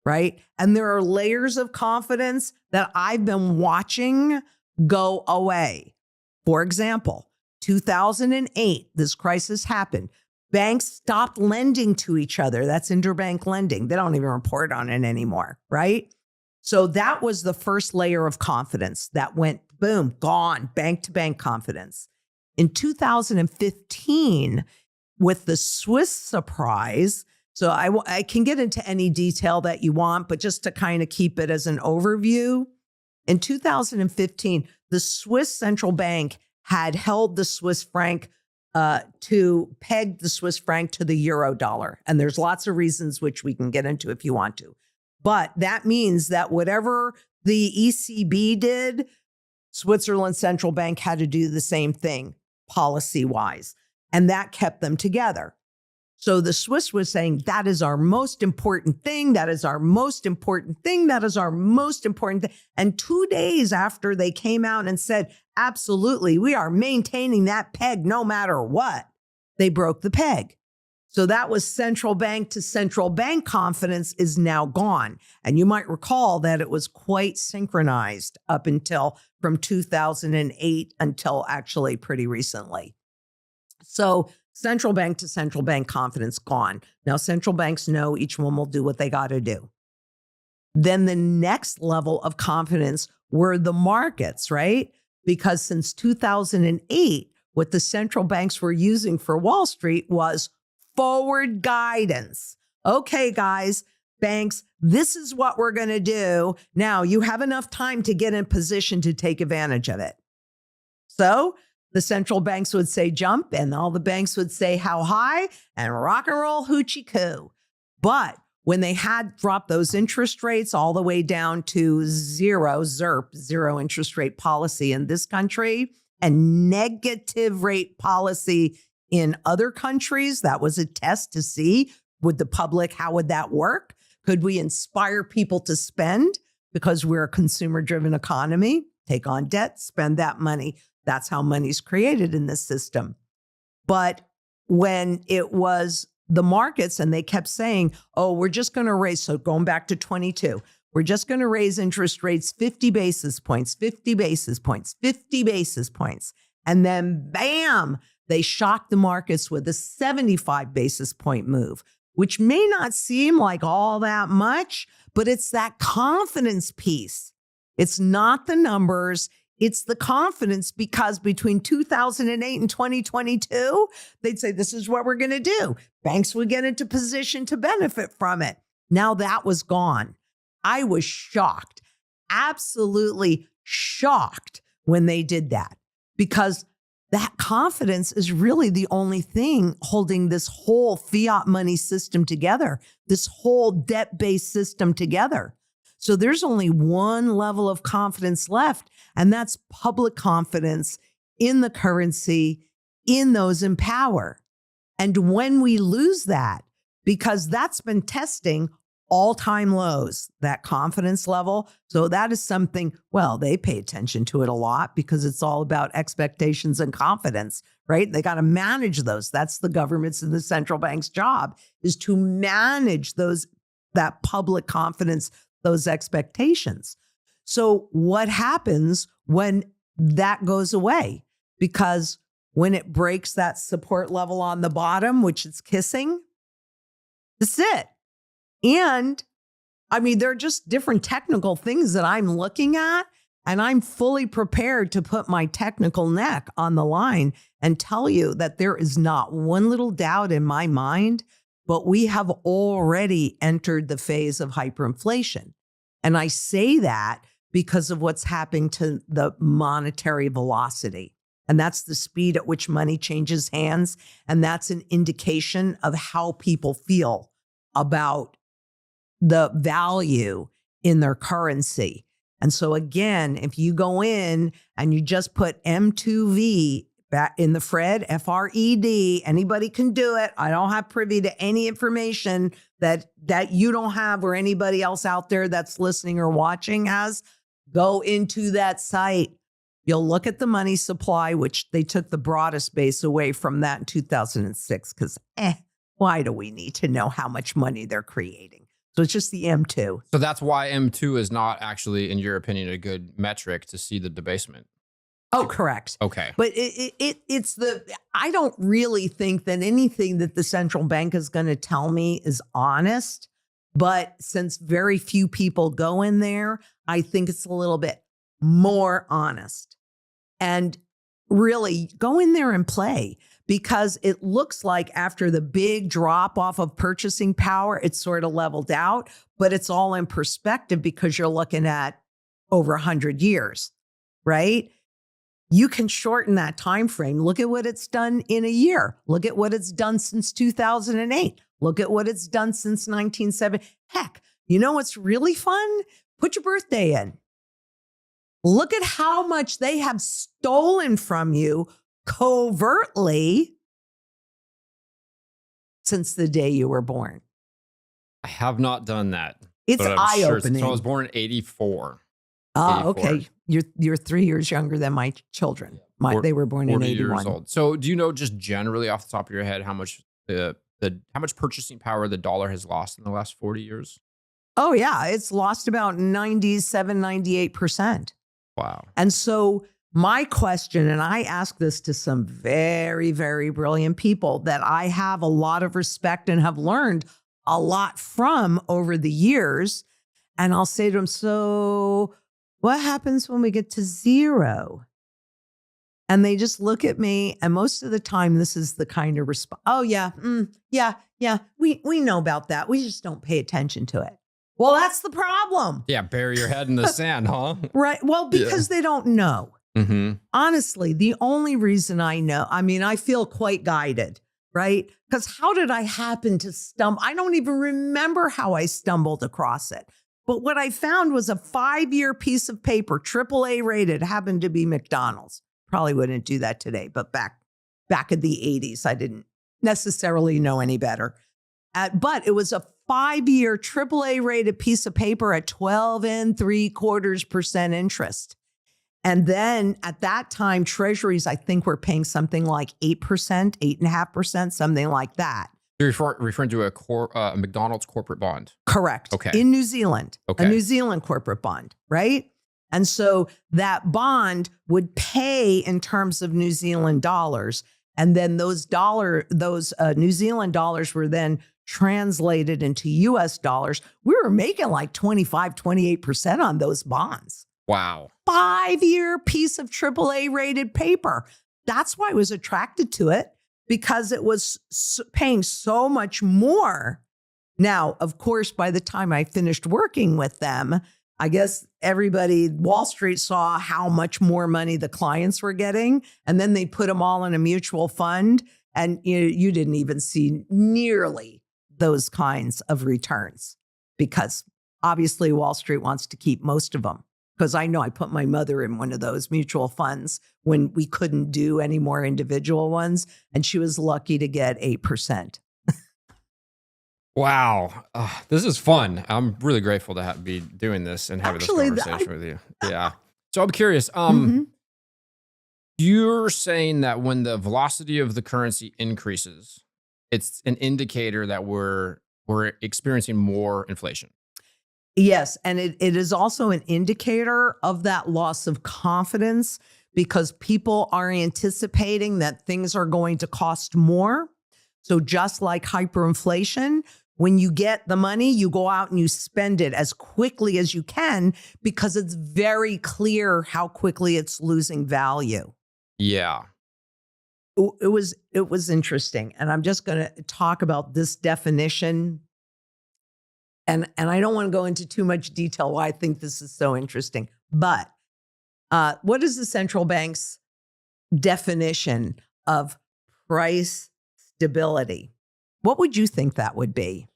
right? And there are layers of confidence that I've been watching go away. For example, 2008, this crisis happened. Banks stopped lending to each other. That's interbank lending. They don't even report on it anymore, right? So that was the first layer of confidence that went boom, gone, bank to bank confidence. In 2015, with the Swiss surprise, so I can get into any detail that you want, but just to kind of keep it as an overview, in 2015, the Swiss central bank had held the Swiss franc to peg the Swiss franc to the euro dollar. And there's lots of reasons which we can get into if you want to. But that means that whatever the ECB did, Switzerland Central Bank had to do the same thing policy-wise. And that kept them together. So the Swiss was saying, that is our most important thing. That is our most important thing. That is our most important thing. And 2 days after they came out and said, absolutely, we are maintaining that peg no matter what, they broke the peg. So that was central bank to central bank confidence is now gone. And you might recall that it was quite synchronized up until from 2008 until actually pretty recently. So central bank to central bank confidence gone. Now central banks know each one will do what they got to do. Then the next level of confidence were the markets, right? Because since 2008, what the central banks were using for Wall Street was forward guidance. Okay, guys, banks, this is what we're going to do. Now you have enough time to get in position to take advantage of it. So the central banks would say jump, and all the banks would say how high, and rock and roll hoochie coo. But when they had dropped those interest rates all the way down to zero, ZIRP, zero interest rate policy in this country, and negative rate policy in other countries, that was a test to see, would the public, how would that work? Could we inspire people to spend because we're a consumer-driven economy? Take on debt, spend that money. That's how money's created in this system. But when it was the markets and they kept saying, oh, we're just going to raise, so going back to 22, we're just going to raise interest rates 50 basis points, 50 basis points, 50 basis points. And then bam, they shocked the markets with a 75 basis point move, which may not seem like all that much, but it's that confidence piece. It's not the numbers. It's the confidence, because between 2008 and 2022, they'd say, this is what we're going to do. Banks would get into position to benefit from it. Now that was gone. I was shocked, absolutely shocked when they did that, because that confidence is really the only thing holding this whole fiat money system together, this whole debt-based system together. So there's only one level of confidence left, and that's public confidence in the currency, in those in power. And when we lose that, because that's been testing all-time lows, that confidence level. So that is something, well, they pay attention to it a lot because it's all about expectations and confidence, right? They got to manage those. That's the government's and the central bank's job, is to manage that public confidence, those expectations. So what happens when that goes away? Because when it breaks that support level on the bottom, which it's kissing, that's it. And I mean, there are just different technical things that I'm looking at, and I'm fully prepared to put my technical neck on the line and tell you that there is not one little doubt in my mind, but we have already entered the phase of hyperinflation. And I say that because of what's happening to the monetary velocity. And that's the speed at which money changes hands. And that's an indication of how people feel about the value in their currency. And so again, if you go in and you just put M2V back in the Fred, FRED, anybody can do it. I don't have privy to any information that you don't have or anybody else out there that's listening or watching has. Go into that site. You'll look at the money supply, which they took the broadest base away from that in 2006 because why do we need to know how much money they're creating? So it's just the M2. So that's why M2 is not actually, in your opinion, a good metric to see the debasement. Oh, correct. Okay. But it's I don't really think that anything that the central bank is going to tell me is honest. But since very few people go in there, I think it's a little bit more honest. And really go in there and play, because it looks like after the big drop off of purchasing power, it's sort of leveled out, but it's all in perspective because you're looking at over 100 years, right? You can shorten that time frame. Look at what it's done in a year. Look at what it's done since 2008. Look at what it's done since 1970. Heck, you know what's really fun? Put your birthday in. Look at how much they have stolen from you covertly since the day you were born. I have not done that. It's eye-opening. So I was born in 84. Okay. You're 3 years younger than my children. They were born in 81. Years old. So do you know, just generally off the top of your head, how much how much purchasing power the dollar has lost in the last 40 years? Oh yeah, it's lost about 97, 98%. Wow. And so my question, and I ask this to some very, very brilliant people that I have a lot of respect and have learned a lot from over the years. And I'll say to them, so what happens when we get to zero? And they just look at me. And most of the time, this is the kind of response. Oh, yeah. Yeah. We know about that. We just don't pay attention to it. Well, that's the problem. Yeah, bury your head in the sand, huh? Right. Well, because they don't know. Mm-hmm. Honestly, the only reason I know, I mean, I feel quite guided, right? Because how did I happen to stumble? I don't even remember how I stumbled across it. But what I found was a 5-year piece of paper, AAA rated, happened to be McDonald's. Probably wouldn't do that today, but back in the 80s, I didn't necessarily know any better. But it was a 5-year AAA rated piece of paper at 12.75% interest. And then at that time, treasuries, I think, were paying something like 8%, 8.5%, something like that. You're referring to a McDonald's corporate bond. Correct. Okay. In New Zealand. Okay. A New Zealand corporate bond, right? And so that bond would pay in terms of New Zealand dollars. And then those New Zealand dollars were then translated into US dollars. We were making like 25, 28% on those bonds. Wow. 5-year piece of AAA rated paper. That's why I was attracted to it, because it was paying so much more. Now, of course, by the time I finished working with them, I guess Wall Street saw how much more money the clients were getting, and then they put them all in a mutual fund, and you didn't even see nearly those kinds of returns because obviously Wall Street wants to keep most of them. Because I know I put my mother in one of those mutual funds when we couldn't do any more individual ones, and she was lucky to get 8%. Wow. This is fun. I'm really grateful to be doing this and having Actually, this conversation with you. Yeah. So I'm curious. Mhm. You're saying that when the velocity of the currency increases, it's an indicator that we're experiencing more inflation. Yes, and it is also an indicator of that loss of confidence because people are anticipating that things are going to cost more. So just like hyperinflation, when you get the money, you go out and you spend it as quickly as you can because it's very clear how quickly it's losing value. Yeah. It was interesting. And I'm just going to talk about this definition. And I don't want to go into too much detail why I think this is so interesting. But what is the central bank's definition of price stability? What would you think that would be?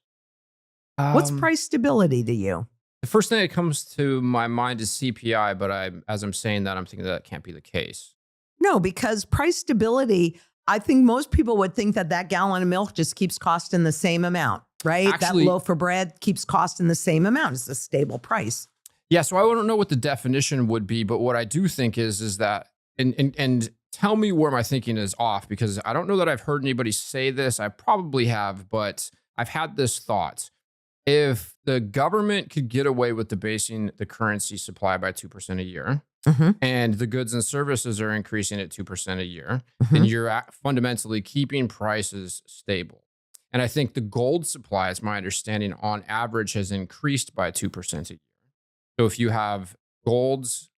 What's price stability to you? The first thing that comes to my mind is CPI, but as I'm saying that, I'm thinking that can't be the case. No, because price stability, I think most people would think that gallon of milk just keeps costing the same amount, right? Actually, that loaf of bread keeps costing the same amount. It's a stable price. Yeah, so I don't know what the definition would be, but what I do think is that, and tell me where my thinking is off, because I don't know that I've heard anybody say this. I probably have, but I've had this thought. If the government could get away with debasing the currency supply by 2% a year, and the goods and services are increasing at 2% a year, then you're fundamentally keeping prices stable. And I think the gold supply, as my understanding, on average has increased by 2% a year. So if you have gold's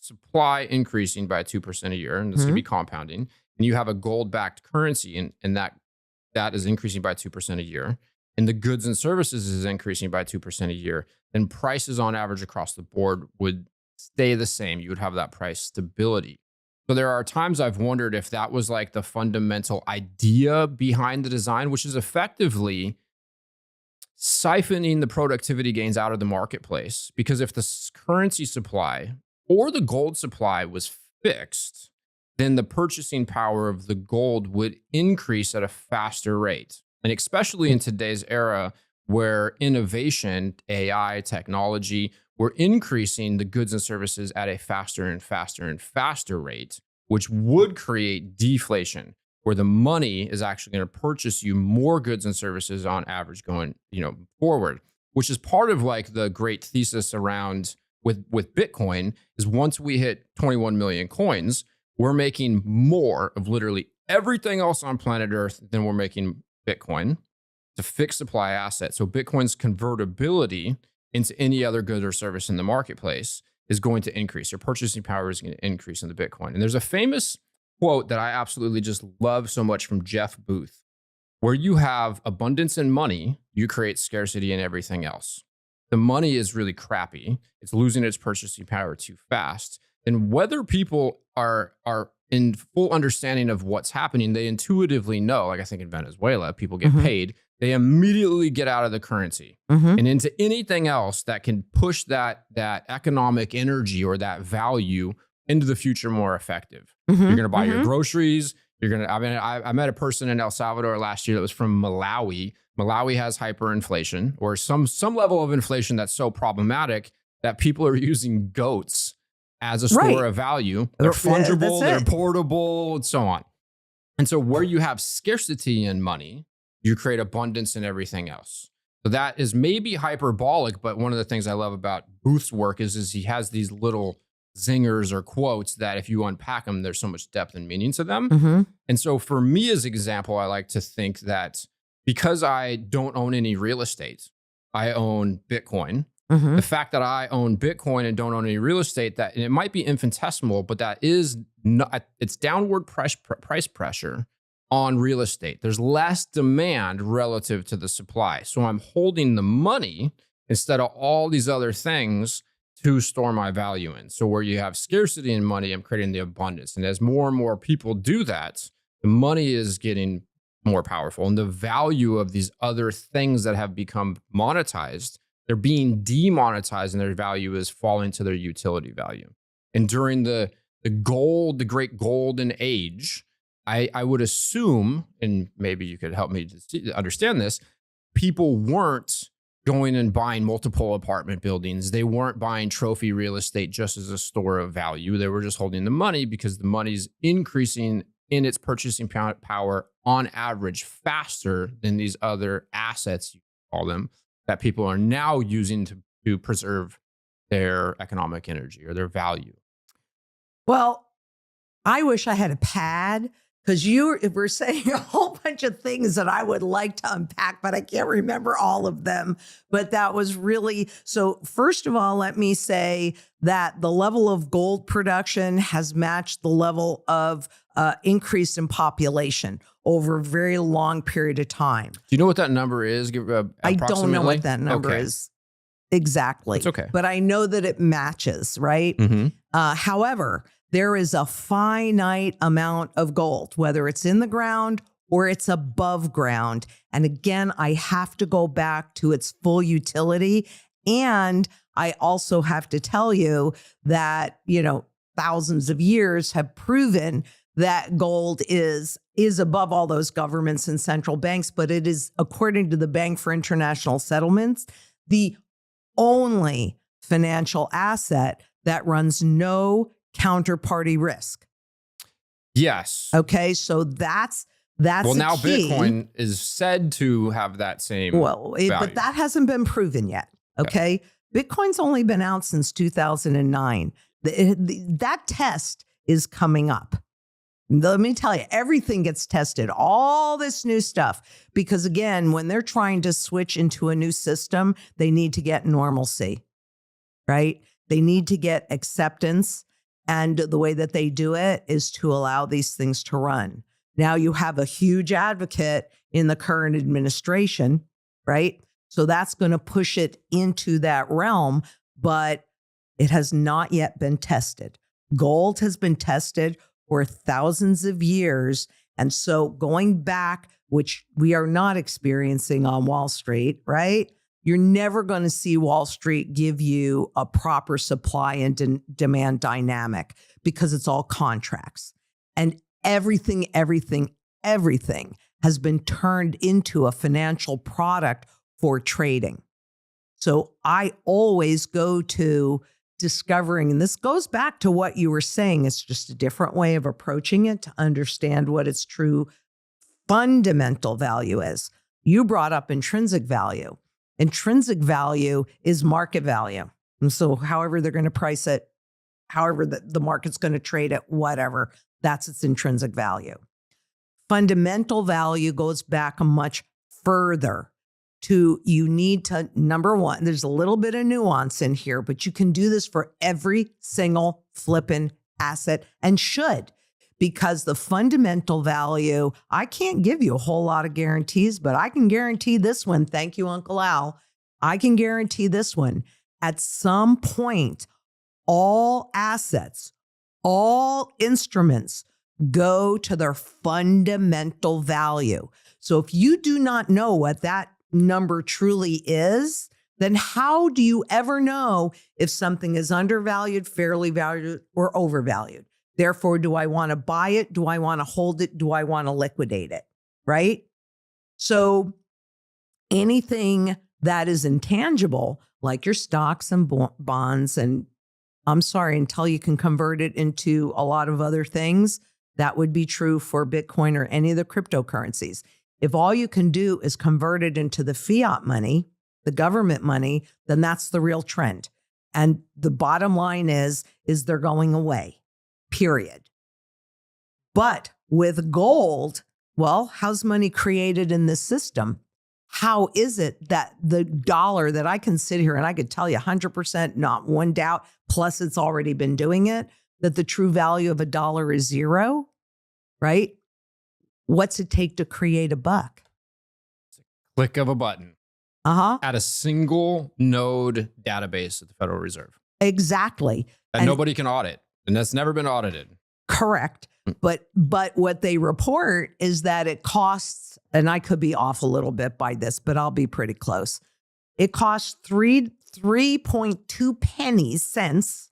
supply increasing by 2% a year, and this is going to be compounding, and you have a gold-backed currency, and that is increasing by 2% a year, and the goods and services is increasing by 2% a year, then prices on average across the board would stay the same. You would have that price stability. So there are times I've wondered if that was like the fundamental idea behind the design, which is effectively siphoning the productivity gains out of the marketplace. Because if the currency supply or the gold supply was fixed, then the purchasing power of the gold would increase at a faster rate. And especially in today's era where innovation, AI, technology, we're increasing the goods and services at a faster and faster and faster rate, which would create deflation, where the money is actually going to purchase you more goods and services on average going, forward, which is part of like the great thesis around with Bitcoin is once we hit 21 million coins, we're making more of literally everything else on planet Earth than we're making Bitcoin. It's a fixed supply asset. So Bitcoin's convertibility into any other good or service in the marketplace is going to increase. Your purchasing power is going to increase in the Bitcoin. And there's a famous quote that I absolutely just love so much from Jeff Booth, where you have abundance in money, you create scarcity in everything else. The money is really crappy. It's losing its purchasing power too fast. And whether people are in full understanding of what's happening, they intuitively know, like I think in Venezuela, people get paid, they immediately get out of the currency and into anything else that can push that economic energy or that value into the future more effective. You're going to buy your groceries. I met a person in El Salvador last year that was from Malawi. Malawi has hyperinflation or some level of inflation that's so problematic that people are using goats as a store of value. They're fungible, they're portable, and so on. And so where you have scarcity in money, you create abundance in everything else. So that is maybe hyperbolic, but one of the things I love about Booth's work is he has these little zingers or quotes that if you unpack them, there's so much depth and meaning to them. And so for me as example, I like to think that because I don't own any real estate, I own Bitcoin. The fact that I own Bitcoin and don't own any real estate, and it might be infinitesimal, but that is not, it's downward price pressure on real estate. There's less demand relative to the supply. So I'm holding the money instead of all these other things to store my value in. So where you have scarcity in money, I'm creating the abundance. And as more and more people do that, the money is getting more powerful. And the value of these other things that have become monetized, they're being demonetized and their value is falling to their utility value. And during the great golden age, I would assume, and maybe you could help me to understand this, people weren't going and buying multiple apartment buildings. They weren't buying trophy real estate just as a store of value. They were just holding the money because the money's increasing in its purchasing power on average faster than these other assets, you call them, that people are now using to preserve their economic energy or their value. Well, I wish I had a pad because you were saying a whole bunch of things that I would like to unpack, but I can't remember all of them. But that was really, so first of all, let me say that the level of gold production has matched the level of increase in population over a very long period of time. Do you know what that number is? I don't know what that number is exactly. It's okay. But I know that it matches, right? Mm-hmm. However, there is a finite amount of gold, whether it's in the ground or it's above ground. And again, I have to go back to its full utility. And I also have to tell you that, thousands of years have proven that gold is above all those governments and central banks, but it is, according to the Bank for International Settlements, the only financial asset that runs no counterparty risk. Yes. Okay, so that's well, now key. Bitcoin is said to have that same value. But that hasn't been proven yet. Okay, Bitcoin's only been out since 2009. That test is coming up. Let me tell you, everything gets tested, all this new stuff, because again, when they're trying to switch into a new system, they need to get normalcy, right? They need to get acceptance. And the way that they do it is to allow these things to run. Now you have a huge advocate in the current administration, right? So that's going to push it into that realm, but it has not yet been tested. Gold has been tested for thousands of years. And so going back, which we are not experiencing on Wall Street, right? You're never going to see Wall Street give you a proper supply and demand dynamic because it's all contracts. And everything has been turned into a financial product for trading. So I always go to discovering, and this goes back to what you were saying, it's just a different way of approaching it to understand what its true fundamental value is. You brought up intrinsic value. Intrinsic value is market value. And so however they're going to price it, however the market's going to trade it, whatever, that's its intrinsic value. Fundamental value goes back much further to, you need to, number one, there's a little bit of nuance in here, but you can do this for every single flipping asset and should, because the fundamental value, I can't give you a whole lot of guarantees, but I can guarantee this one. Thank you, Uncle Al. I can guarantee this one. At some point, all assets, all instruments go to their fundamental value. So if you do not know what that number truly is, then how do you ever know if something is undervalued, fairly valued, or overvalued? Therefore, do I want to buy it? Do I want to hold it? Do I want to liquidate it? Right? So anything that is intangible, like your stocks and bonds, and I'm sorry, until you can convert it into a lot of other things, that would be true for Bitcoin or any of the cryptocurrencies. If all you can do is convert it into the fiat money, the government money, then that's the real trend. And the bottom line is they're going away, period. But with gold, well, how's money created in this system? How is it that the dollar that I can sit here and I could tell you 100%, not one doubt, plus it's already been doing it, that the true value of a dollar is zero, right? What's it take to create a buck? Click of a button. At a single node database at the Federal Reserve. Exactly. And nobody can audit. And that's never been audited. Correct. But what they report is that it costs, and I could be off a little bit by this, but I'll be pretty close. It costs 3.2 cents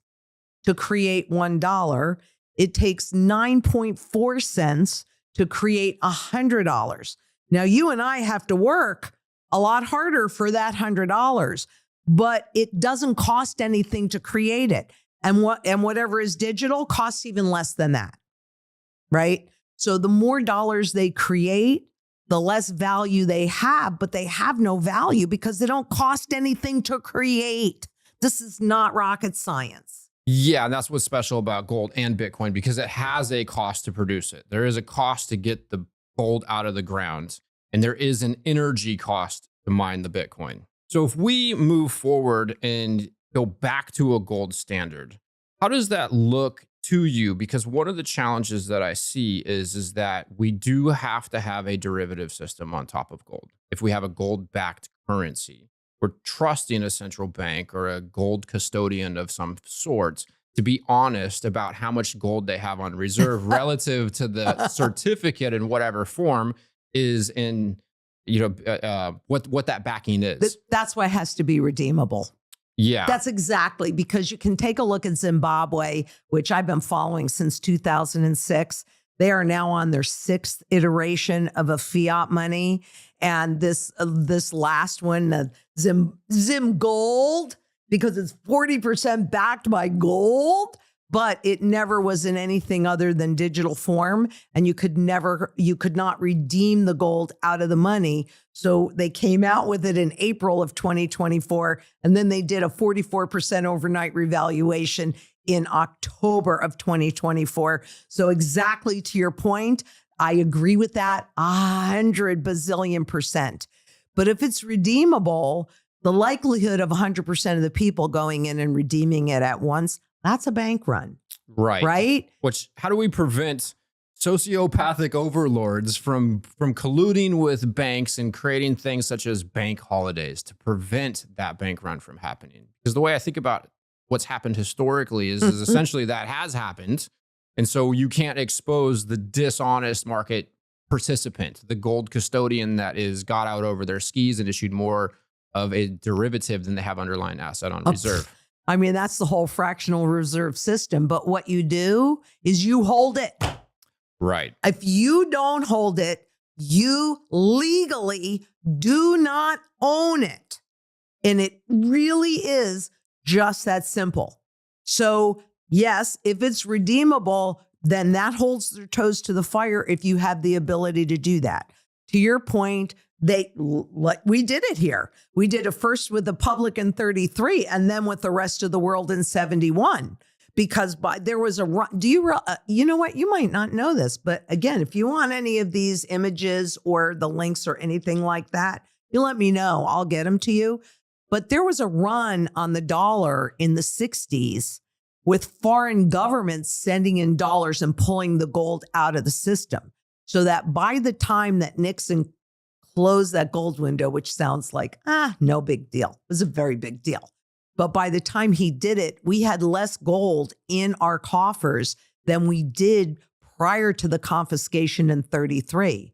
to create $1. It takes 9.4 cents to create $100. Now you and I have to work a lot harder for that $100, but it doesn't cost anything to create it. And whatever is digital costs even less than that. Right? So the more dollars they create, the less value they have, but they have no value because they don't cost anything to create. This is not rocket science. Yeah, and that's what's special about gold and Bitcoin, because it has a cost to produce it. There is a cost to get the gold out of the ground, and there is an energy cost to mine the Bitcoin. So if we move forward and go back to a gold standard, how does that look to you? Because one of the challenges that I see is that we do have to have a derivative system on top of gold. If we have a gold-backed currency, we're trusting a central bank or a gold custodian of some sort to be honest about how much gold they have on reserve relative to the certificate in whatever form is in, what that backing is. That's why it has to be redeemable. Yeah. That's exactly, because you can take a look at Zimbabwe, which I've been following since 2006. They are now on their 6th iteration of a fiat money. And this last one, Zim Gold, because it's 40% backed by gold, but it never was in anything other than digital form. And you could not redeem the gold out of the money. So they came out with it in April of 2024. And then they did a 44% overnight revaluation in October of 2024. So exactly to your point, I agree with that 100 bazillion %. But if it's redeemable, the likelihood of 100% of the people going in and redeeming it at once, that's a bank run. Right. Right? How do we prevent sociopathic overlords from colluding with banks and creating things such as bank holidays to prevent that bank run from happening? Because the way I think about what's happened historically is essentially that has happened. And so you can't expose the dishonest market participant, the gold custodian that is got out over their skis and issued more of a derivative than they have underlying asset on reserve. I mean, that's the whole fractional reserve system. But what you do is you hold it. Right. If you don't hold it, you legally do not own it. And it really is just that simple. So yes, if it's redeemable, then that holds their toes to the fire if you have the ability to do that. To your point, we did it here. We did it first with the public in 33 and then with the rest of the world in 71. Because there was a run. You know what? You might not know this, but again, if you want any of these images or the links or anything like that, you let me know. I'll get them to you. But there was a run on the dollar in the 60s with foreign governments sending in dollars and pulling the gold out of the system. So that by the time that Nixon closed that gold window, which sounds like, no big deal. It was a very big deal. But by the time he did it, we had less gold in our coffers than we did prior to the confiscation in 33.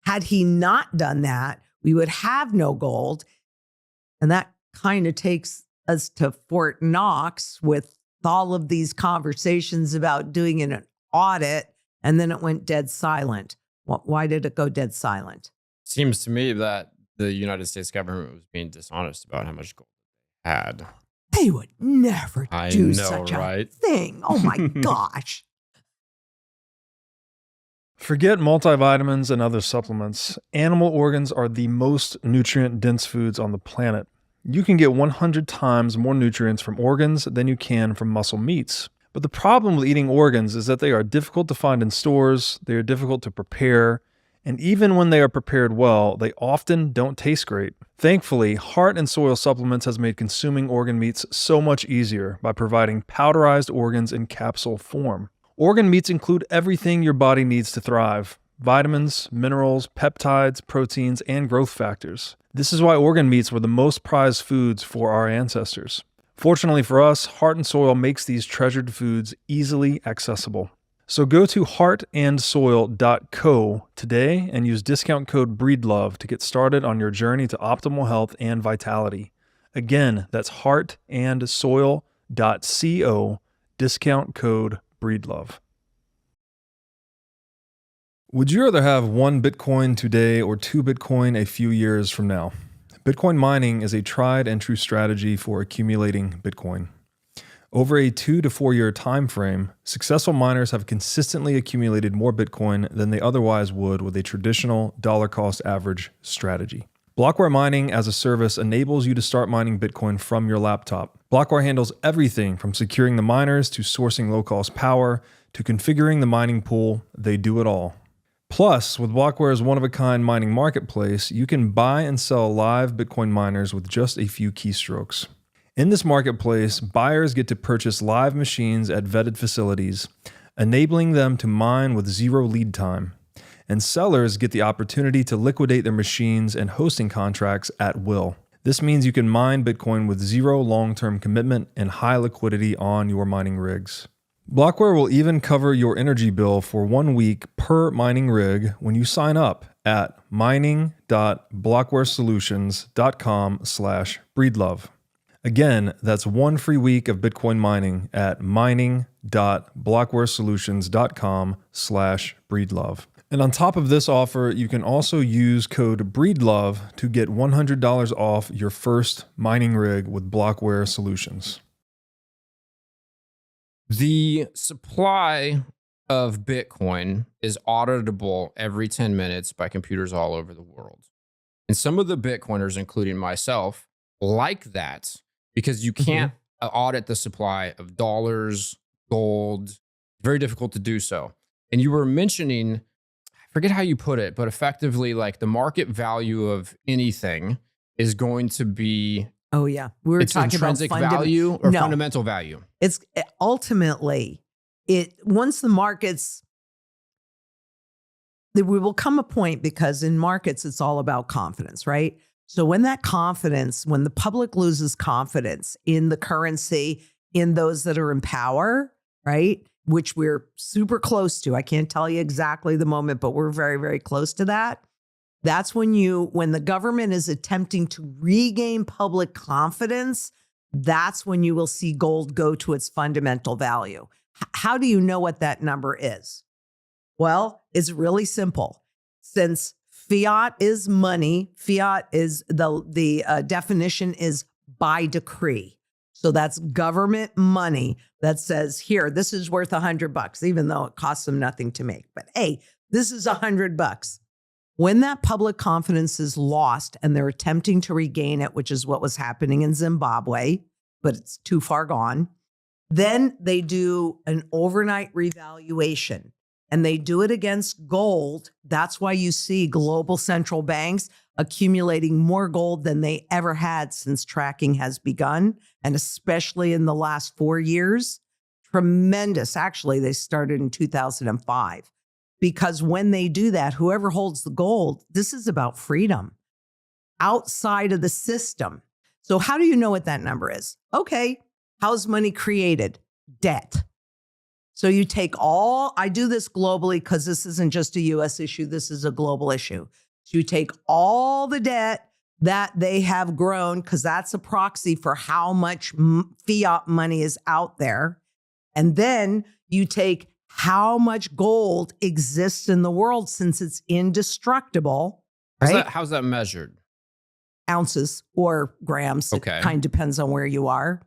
Had he not done that, we would have no gold. And that kind of takes us to Fort Knox with all of these conversations about doing an audit, and then it went dead silent. Why did it go dead silent? Seems to me that the United States government was being dishonest about how much gold they had. They would never do such a thing. Oh my gosh. Forget multivitamins and other supplements. Animal organs are the most nutrient-dense foods on the planet. You can get 100 times more nutrients from organs than you can from muscle meats. But the problem with eating organs is that they are difficult to find in stores, they are difficult to prepare, and even when they are prepared well, they often don't taste great. Thankfully, Heart and Soil Supplements has made consuming organ meats so much easier by providing powderized organs in capsule form. Organ meats include everything your body needs to thrive: vitamins, minerals, peptides, proteins, and growth factors. This is why organ meats were the most prized foods for our ancestors. Fortunately for us, Heart and Soil makes these treasured foods easily accessible. So go to heartandsoil.co today and use discount code BREEDLOVE to get started on your journey to optimal health and vitality. Again, that's heartandsoil.co, discount code BREEDLOVE. Would you rather have 1 Bitcoin today or 2 Bitcoin a few years from now? Bitcoin mining is a tried and true strategy for accumulating Bitcoin. Over a 2 to 4 year time frame, successful miners have consistently accumulated more Bitcoin than they otherwise would with a traditional dollar cost average strategy. Blockware mining as a service enables you to start mining Bitcoin from your laptop. Blockware handles everything from securing the miners to sourcing low-cost power to configuring the mining pool. They do it all. Plus, with Blockware's one-of-a-kind mining marketplace, you can buy and sell live Bitcoin miners with just a few keystrokes. In this marketplace, buyers get to purchase live machines at vetted facilities, enabling them to mine with zero lead time. And sellers get the opportunity to liquidate their machines and hosting contracts at will. This means you can mine Bitcoin with zero long-term commitment and high liquidity on your mining rigs. Blockware will even cover your energy bill for 1 week per mining rig when you sign up at mining.blockwaresolutions.com/breedlove. Again, that's 1 free week of Bitcoin mining at mining.blockwaresolutions.com/breedlove. And on top of this offer, you can also use code BREEDLOVE to get $100 off your first mining rig with Blockware Solutions. The supply of Bitcoin is auditable every 10 minutes by computers all over the world. And some of the Bitcoiners, including myself, like that because you can't audit the supply of dollars, gold. Very difficult to do so. And you were mentioning, I forget how you put it, but effectively like the market value of anything is going to be Oh, yeah. We were it's talking about intrinsic value or No. fundamental value. It's ultimately once the markets, there will come a point because in markets, it's all about confidence, right? So when the public loses confidence in the currency, in those that are in power, right? Which we're super close to. I can't tell you exactly the moment, but we're very, very close to that. That's when the government is attempting to regain public confidence, that's when you will see gold go to its fundamental value. How do you know what that number is? Well, it's really simple. Since fiat is money, fiat is the definition is by decree. So that's government money that says, here, this is worth $100, even though it costs them nothing to make. But hey, this is $100. When that public confidence is lost and they're attempting to regain it, which is what was happening in Zimbabwe, but it's too far gone, then they do an overnight revaluation and they do it against gold. That's why you see global central banks accumulating more gold than they ever had since tracking has begun, and especially in the last 4 years. Tremendous. Actually, they started in 2005. Because when they do that, whoever holds the gold, this is about freedom outside of the system. So how do you know what that number is? Okay, how's money created? Debt. So you take I do this globally because this isn't just a US issue, this is a global issue. So you take all the debt that they have grown, because that's a proxy for how much fiat money is out there. And then you take how much gold exists in the world since it's indestructible, right? How's that measured? Ounces or grams. Okay. It kind of depends on where you are.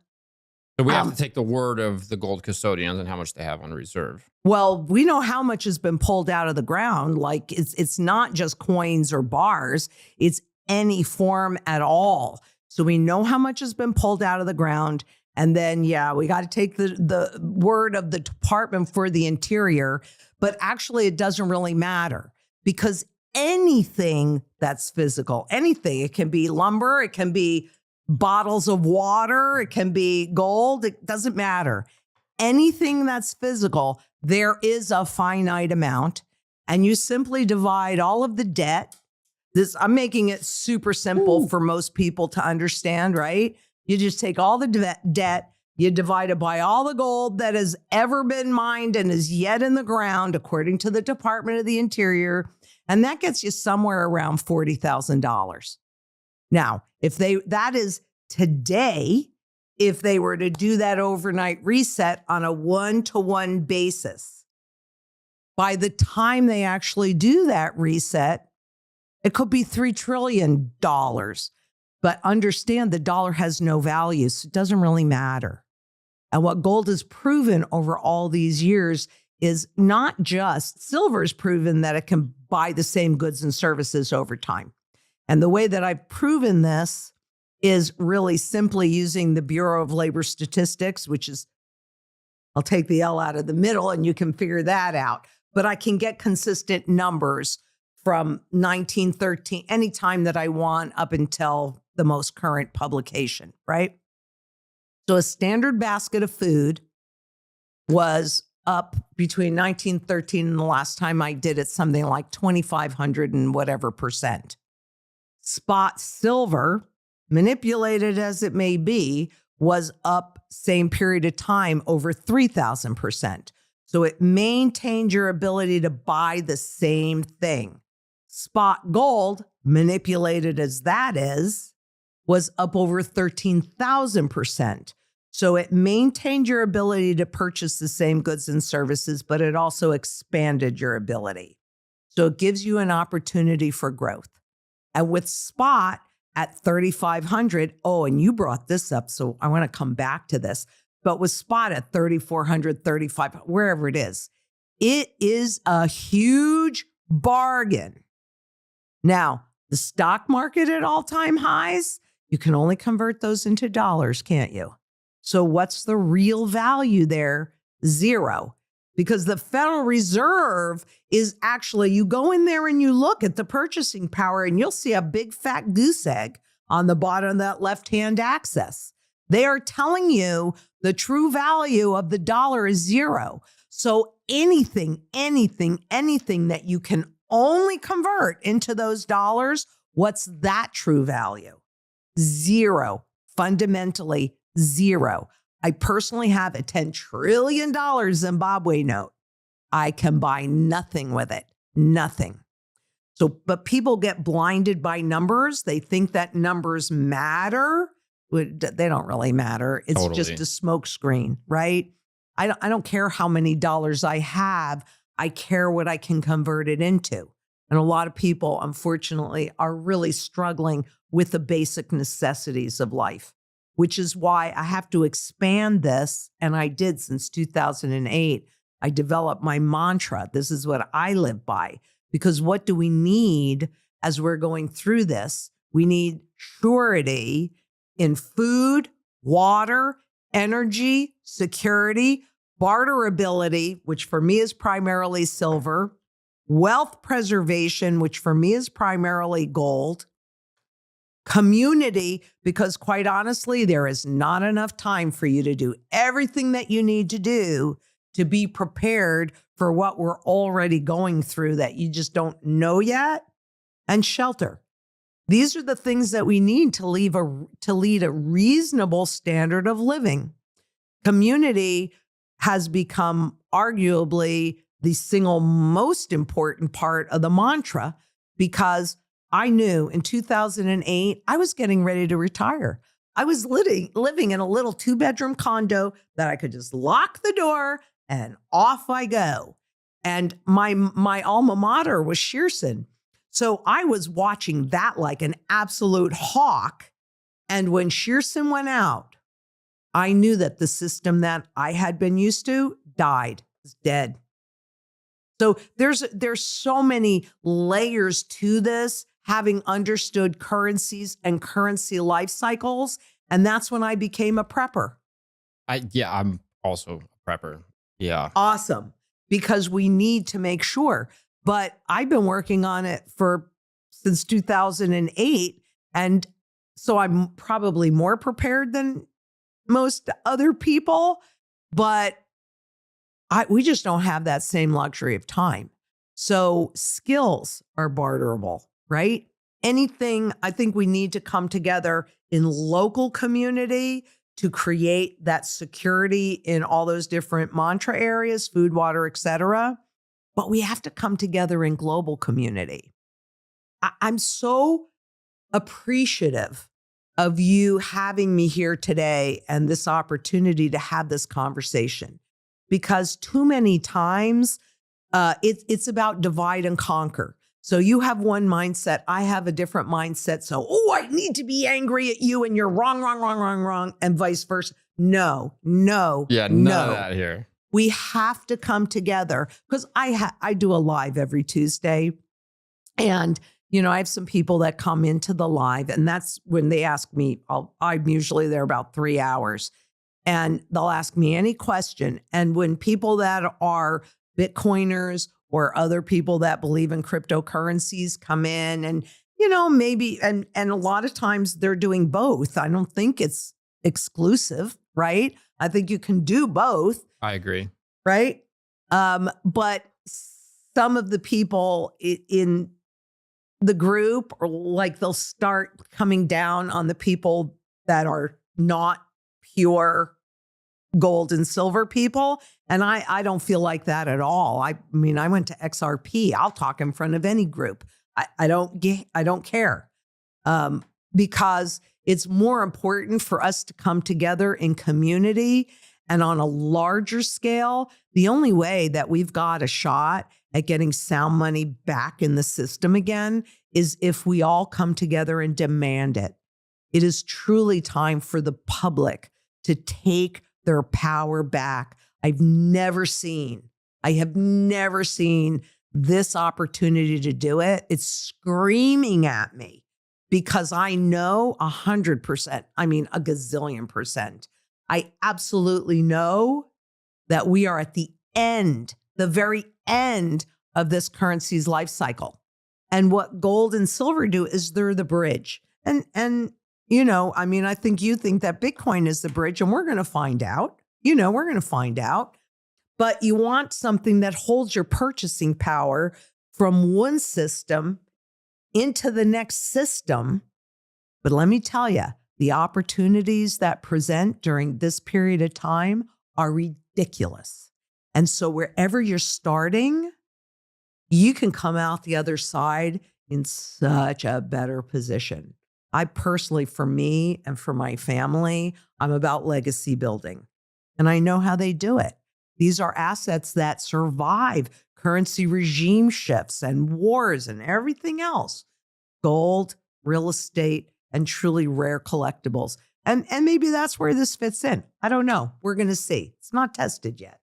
So we have to take the word of the gold custodians and how much they have on reserve. Well, we know how much has been pulled out of the ground. Like it's not just coins or bars. It's any form at all. So we know how much has been pulled out of the ground. And then, yeah, we got to take the word of the Department for the Interior. But actually, it doesn't really matter because anything that's physical, anything, it can be lumber, it can be bottles of water, it can be gold, it doesn't matter. Anything that's physical, there is a finite amount. And you simply divide all of the debt. I'm making it super simple for most people to understand, right? You just take all the debt, you divide it by all the gold that has ever been mined and is yet in the ground, according to the Department of the Interior, and that gets you somewhere around $40,000. Now, that is today, if they were to do that overnight reset on a 1-to-1 basis. By the time they actually do that reset, it could be $3 trillion. But understand the dollar has no value, so it doesn't really matter. And what gold has proven over all these years is not just silver's proven that it can buy the same goods and services over time. And the way that I've proven this is really simply using the Bureau of Labor Statistics, which is, I'll take the L out of the middle and you can figure that out. But I can get consistent numbers from 1913, anytime that I want up until the most current publication, right? So a standard basket of food was up between 1913 and the last time I did it, something like 2,500 and whatever percent. Spot silver, manipulated as it may be, was up same period of time over 3,000%. So it maintained your ability to buy the same thing. Spot gold, manipulated as that is, was up over 13,000%. So it maintained your ability to purchase the same goods and services, but it also expanded your ability. So it gives you an opportunity for growth. And with spot at 3,500, and you brought this up, so I want to come back to this, but with spot at 3,400, 3,500, wherever it is a huge bargain. Now, the stock market at all-time highs, you can only convert those into dollars, can't you? So what's the real value there? Zero. Because the Federal Reserve is actually, you go in there and you look at the purchasing power and you'll see a big fat goose egg on the bottom of that left-hand axis. They are telling you the true value of the dollar is zero. So anything that you can only convert into those dollars, what's that true value? Zero. Fundamentally zero. I personally have a $10 trillion Zimbabwe note. I can buy nothing with it. Nothing. So, but people get blinded by numbers. They think that numbers matter. They don't really matter. It's Totally. just a smoke screen, right? I don't care how many dollars I have. I care what I can convert it into. And a lot of people, unfortunately, are really struggling with the basic necessities of life, which is why I have to expand this. And I did since 2008. I developed my mantra. This is what I live by. Because what do we need as we're going through this? We need surety in food, water, energy, security, barterability, which for me is primarily silver, wealth preservation, which for me is primarily gold, community, because quite honestly, there is not enough time for you to do everything that you need to do to be prepared for what we're already going through that you just don't know yet, and shelter. These are the things that we need to lead a reasonable standard of living. Community has become arguably the single most important part of the mantra, because I knew in 2008, I was getting ready to retire. I was living in a little 2-bedroom condo that I could just lock the door and off I go. And my alma mater was Shearson. So I was watching that like an absolute hawk. And when Shearson went out, I knew that the system that I had been used to died, was dead. So there's so many layers to this, having understood currencies and currency life cycles. And that's when I became a prepper. I'm also a prepper. Yeah. Awesome. Because we need to make sure. But I've been working on it since 2008. And so I'm probably more prepared than most other people. But we just don't have that same luxury of time. So skills are barterable, right? anything, I think we need to come together in local community to create that security in all those different mantra areas, food, water, et cetera. But we have to come together in global community. I'm so appreciative of you having me here today and this opportunity to have this conversation, because too many times it's about divide and conquer. So you have one mindset, I have a different mindset. So, I need to be angry at you and you're wrong, and vice versa. No. Yeah, none of that here. We have to come together, because I do a live every Tuesday. And, I have some people that come into the live, and that's when they ask me, I'm usually there about 3 hours, and they'll ask me any question. And when people that are Bitcoiners or other people that believe in cryptocurrencies come in, and, maybe, and a lot of times they're doing both. I don't think it's exclusive, right? I think you can do both. I agree. Right? But some of the people in the group, or like, they'll start coming down on the people that are not pure gold and silver people. And I don't feel like that at all. I mean, I went to XRP. I'll talk in front of any group. I don't care, because it's more important for us to come together in community. And on a larger scale, the only way that we've got a shot at getting sound money back in the system again is if we all come together and demand it. It is truly time for the public to take their power back. I have never seen this opportunity to do it. It's screaming at me, because I know 100%, I mean, a gazillion %. I absolutely know that we are at the very end of this currency's life cycle. And what gold and silver do is they're the bridge. And I mean, I think you think that Bitcoin is the bridge, and we're going to find out. We're going to find out. But you want something that holds your purchasing power from one system into the next system. But let me tell you, the opportunities that present during this period of time are ridiculous. And so wherever you're starting, you can come out the other side in such a better position. I personally, for me and for my family, I'm about legacy building. And I know how they do it. These are assets that survive currency regime shifts and wars and everything else. Gold, real estate, and truly rare collectibles. And maybe that's where this fits in. I don't know. We're going to see. It's not tested yet.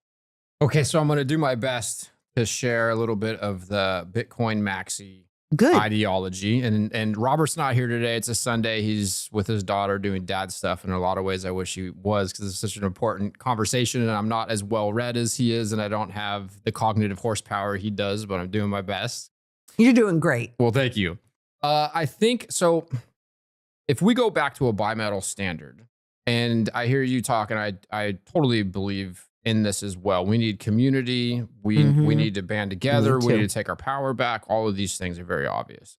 Okay, so I'm going to do my best to share a little bit of the Bitcoin maxi Good ideology. And Robert's not here today. It's a Sunday. He's with his daughter doing dad stuff. In a lot of ways, I wish he was, because it's such an important conversation, and I'm not as well read as he is, and I don't have the cognitive horsepower he does, but I'm doing my best. You're doing great. Well, thank you. I think so. If we go back to a bimetal standard, and I hear you talking, I totally believe in this as well. We need community. We need to band together. We need to take our power back. All of these things are very obvious.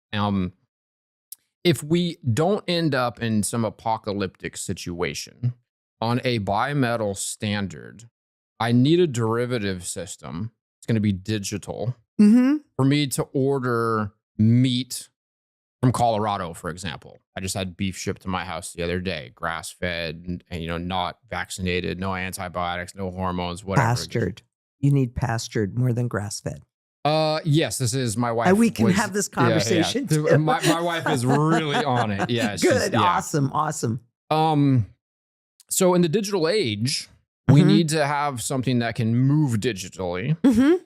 If we don't end up in some apocalyptic situation on a bimetal standard, I need a derivative system. It's going to be digital for me to order meat from Colorado, for example. I just had beef shipped to my house the other day, grass-fed, and not vaccinated, no antibiotics, no hormones, whatever. Pastured. You need pastured more than grass-fed. Yes, this is my wife. We can have this conversation too. My wife is really on it. Yeah. Good. Awesome. So in the digital age, we need to have something that can move digitally.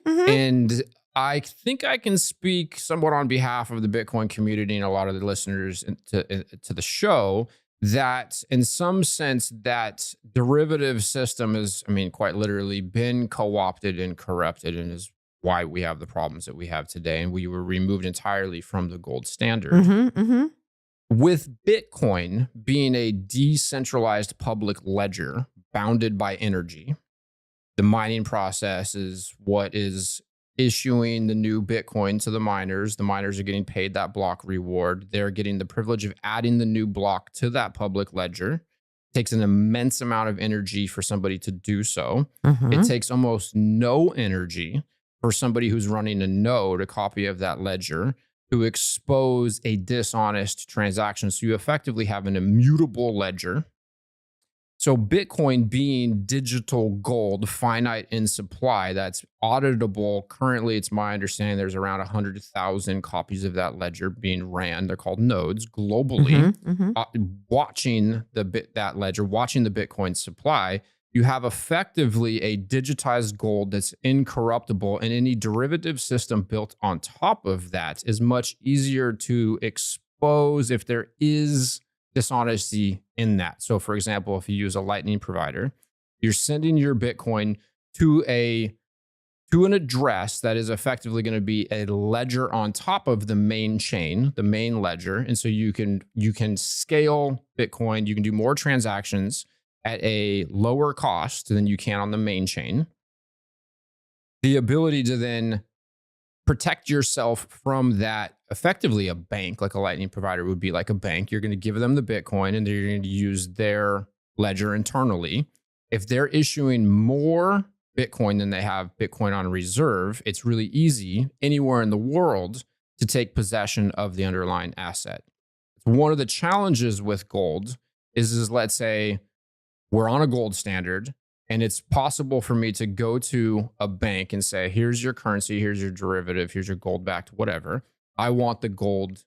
And I think I can speak somewhat on behalf of the Bitcoin community and a lot of the listeners to the show that in some sense that derivative system is, quite literally been co-opted and corrupted, and is why we have the problems that we have today. And we were removed entirely from the gold standard. With Bitcoin being a decentralized public ledger bounded by energy, the mining process is what is issuing the new Bitcoin to the miners. The miners are getting paid that block reward. They're getting the privilege of adding the new block to that public ledger. It takes an immense amount of energy for somebody to do so. It takes almost no energy for somebody who's running a node, a copy of that ledger, to expose a dishonest transaction. So you effectively have an immutable ledger. So Bitcoin being digital gold, finite in supply, that's auditable. Currently, it's my understanding there's around 100,000 copies of that ledger being ran. They're called nodes globally. Watching that ledger, watching the Bitcoin supply, you have effectively a digitized gold that's incorruptible, and any derivative system built on top of that is much easier to expose if there is dishonesty in that. So for example, if you use a Lightning provider, you're sending your Bitcoin to an address that is effectively going to be a ledger on top of the main chain, the main ledger. And so you can scale Bitcoin, you can do more transactions at a lower cost than you can on the main chain. The ability to then protect yourself from that, effectively a bank, like a Lightning provider would be like a bank. You're going to give them the Bitcoin and they're going to use their ledger internally. If they're issuing more Bitcoin than they have Bitcoin on reserve, it's really easy anywhere in the world to take possession of the underlying asset. One of the challenges with gold is let's say we're on a gold standard, and it's possible for me to go to a bank and say, here's your currency, here's your derivative, here's your gold backed whatever. I want the gold,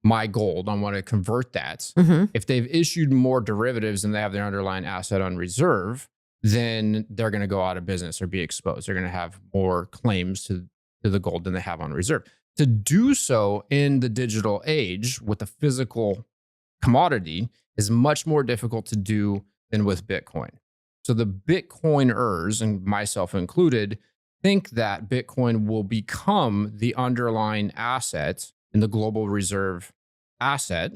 my gold. I want to convert that. If they've issued more derivatives and they have their underlying asset on reserve, then they're going to go out of business or be exposed. They're going to have more claims to the gold than they have on reserve. To do so in the digital age with a physical commodity is much more difficult to do than with Bitcoin. So the Bitcoiners, and myself included, think that Bitcoin will become the underlying asset in the global reserve asset,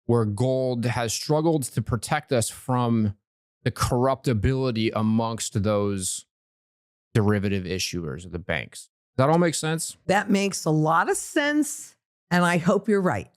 where gold has struggled to protect us from the corruptibility amongst those derivative issuers of the banks. Does that all make sense? That makes a lot of sense, and I hope you're right.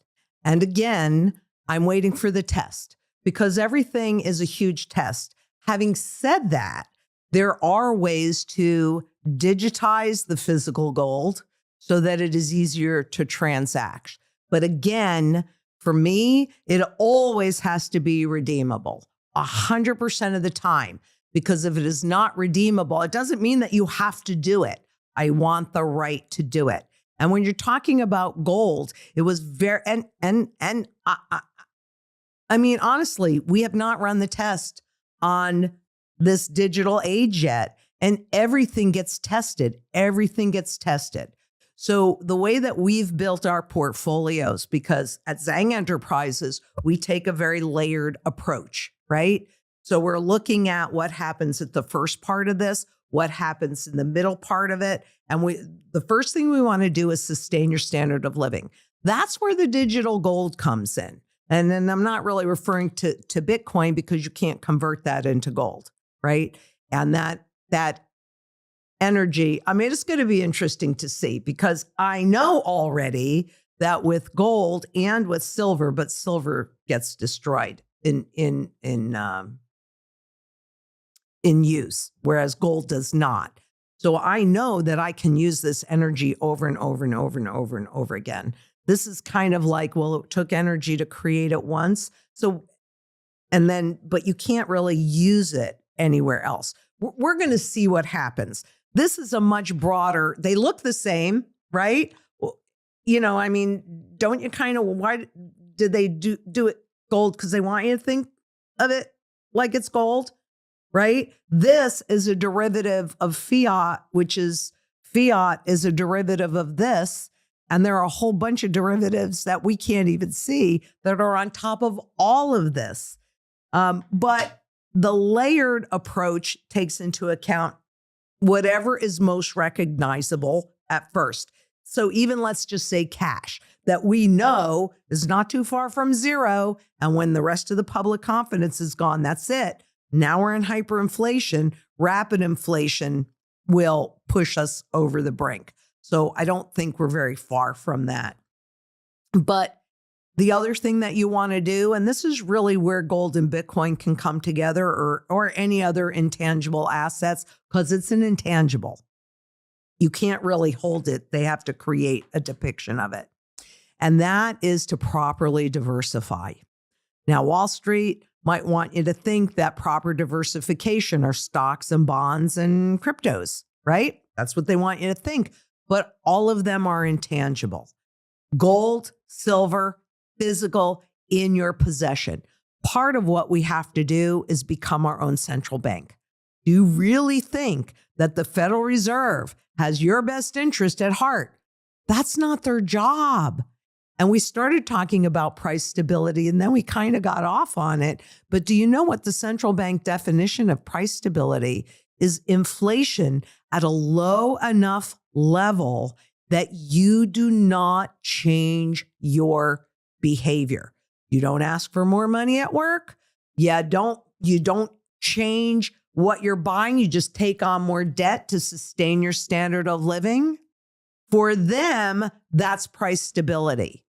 And again, I'm waiting for the test because everything is a huge test. Having said that, there are ways to digitize the physical gold so that it is easier to transact. But again, for me, it always has to be redeemable 100% of the time, because if it is not redeemable, it doesn't mean that you have to do it. I want the right to do it. And when you're talking about gold, it was very, I mean, honestly, we have not run the test on this digital age yet, and everything gets tested. Everything gets tested. So the way that we've built our portfolios, because at Zhang Enterprises, we take a very layered approach, right? So we're looking at what happens at the first part of this, what happens in the middle part of it. And the first thing we want to do is sustain your standard of living. That's where the digital gold comes in. And then I'm not really referring to Bitcoin because you can't convert that into gold, right? And that energy, I mean, it's going to be interesting to see, because I know already that with gold and with silver, but silver gets destroyed in use, whereas gold does not. So I know that I can use this energy over and over and over and over and over again. This is kind of like, well, it took energy to create it once. So, but you can't really use it anywhere else. We're going to see what happens. This is a much broader, they look the same, right? You know, I mean, don't you kind of, why did they do it gold? Because they want you to think of it like it's gold, right? This is a derivative of fiat, fiat is a derivative of this. And there are a whole bunch of derivatives that we can't even see that are on top of all of this. But the layered approach takes into account whatever is most recognizable at first. So even let's just say cash, that we know is not too far from zero. And when the rest of the public confidence is gone, that's it. Now we're in hyperinflation, rapid inflation. will push us over the brink. So I don't think we're very far from that. But the other thing that you want to do, and this is really where gold and Bitcoin can come together, or any other intangible assets, because it's an intangible. You can't really hold it. They have to create a depiction of it. And that is to properly diversify. Now, Wall Street might want you to think that proper diversification are stocks and bonds and cryptos, right? That's what they want you to think. But all of them are intangible. Gold, silver, physical, in your possession. Part of what we have to do is become our own central bank. Do you really think that the Federal Reserve has your best interest at heart? That's not their job. And we started talking about price stability, and then we kind of got off on it. But do you know what the central bank definition of price stability is? Inflation at a low enough level that you do not change your behavior. You don't ask for more money at work. You don't change what you're buying. You just take on more debt to sustain your standard of living. For them, that's price stability.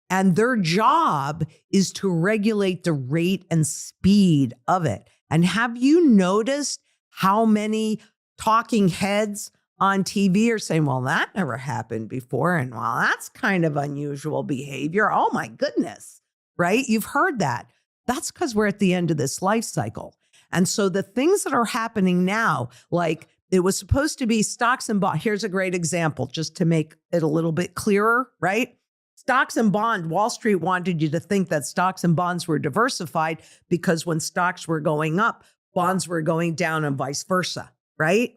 And their job is to regulate the rate and speed of it. And have you noticed how many talking heads on TV are saying, well, that never happened before. And well, that's kind of unusual behavior. Oh my goodness, right? You've heard that. That's because we're at the end of this life cycle. And so the things that are happening now, like it was supposed to be stocks and bonds. Here's a great example, just to make it a little bit clearer, right? Stocks and bonds, Wall Street wanted you to think that stocks and bonds were diversified because when stocks were going up, bonds were going down and vice versa, right?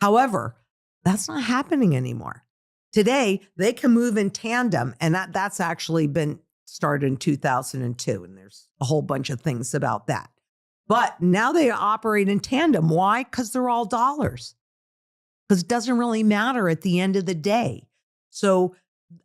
However, that's not happening anymore. Today, they can move in tandem, and that's actually been started in 2002, and there's a whole bunch of things about that. But now they operate in tandem. Why? Because they're all dollars. Because it doesn't really matter at the end of the day. So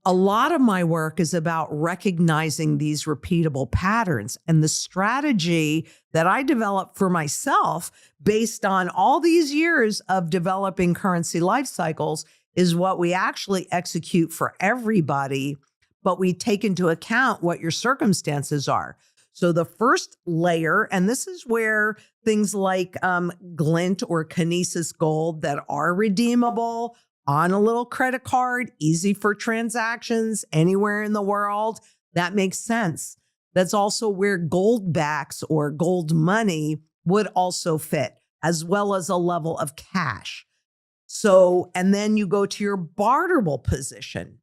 a lot of my work is about recognizing these repeatable patterns, and the strategy that I developed for myself based on all these years of developing currency life cycles is what we actually execute for everybody, but we take into account what your circumstances are. So the first layer, and this is where things like glint or kinesis gold that are redeemable on a little credit card, easy for transactions anywhere in the world, that makes sense. That's also where gold backs or gold money would also fit, as well as a level of cash. So, and then you go to your barterable position,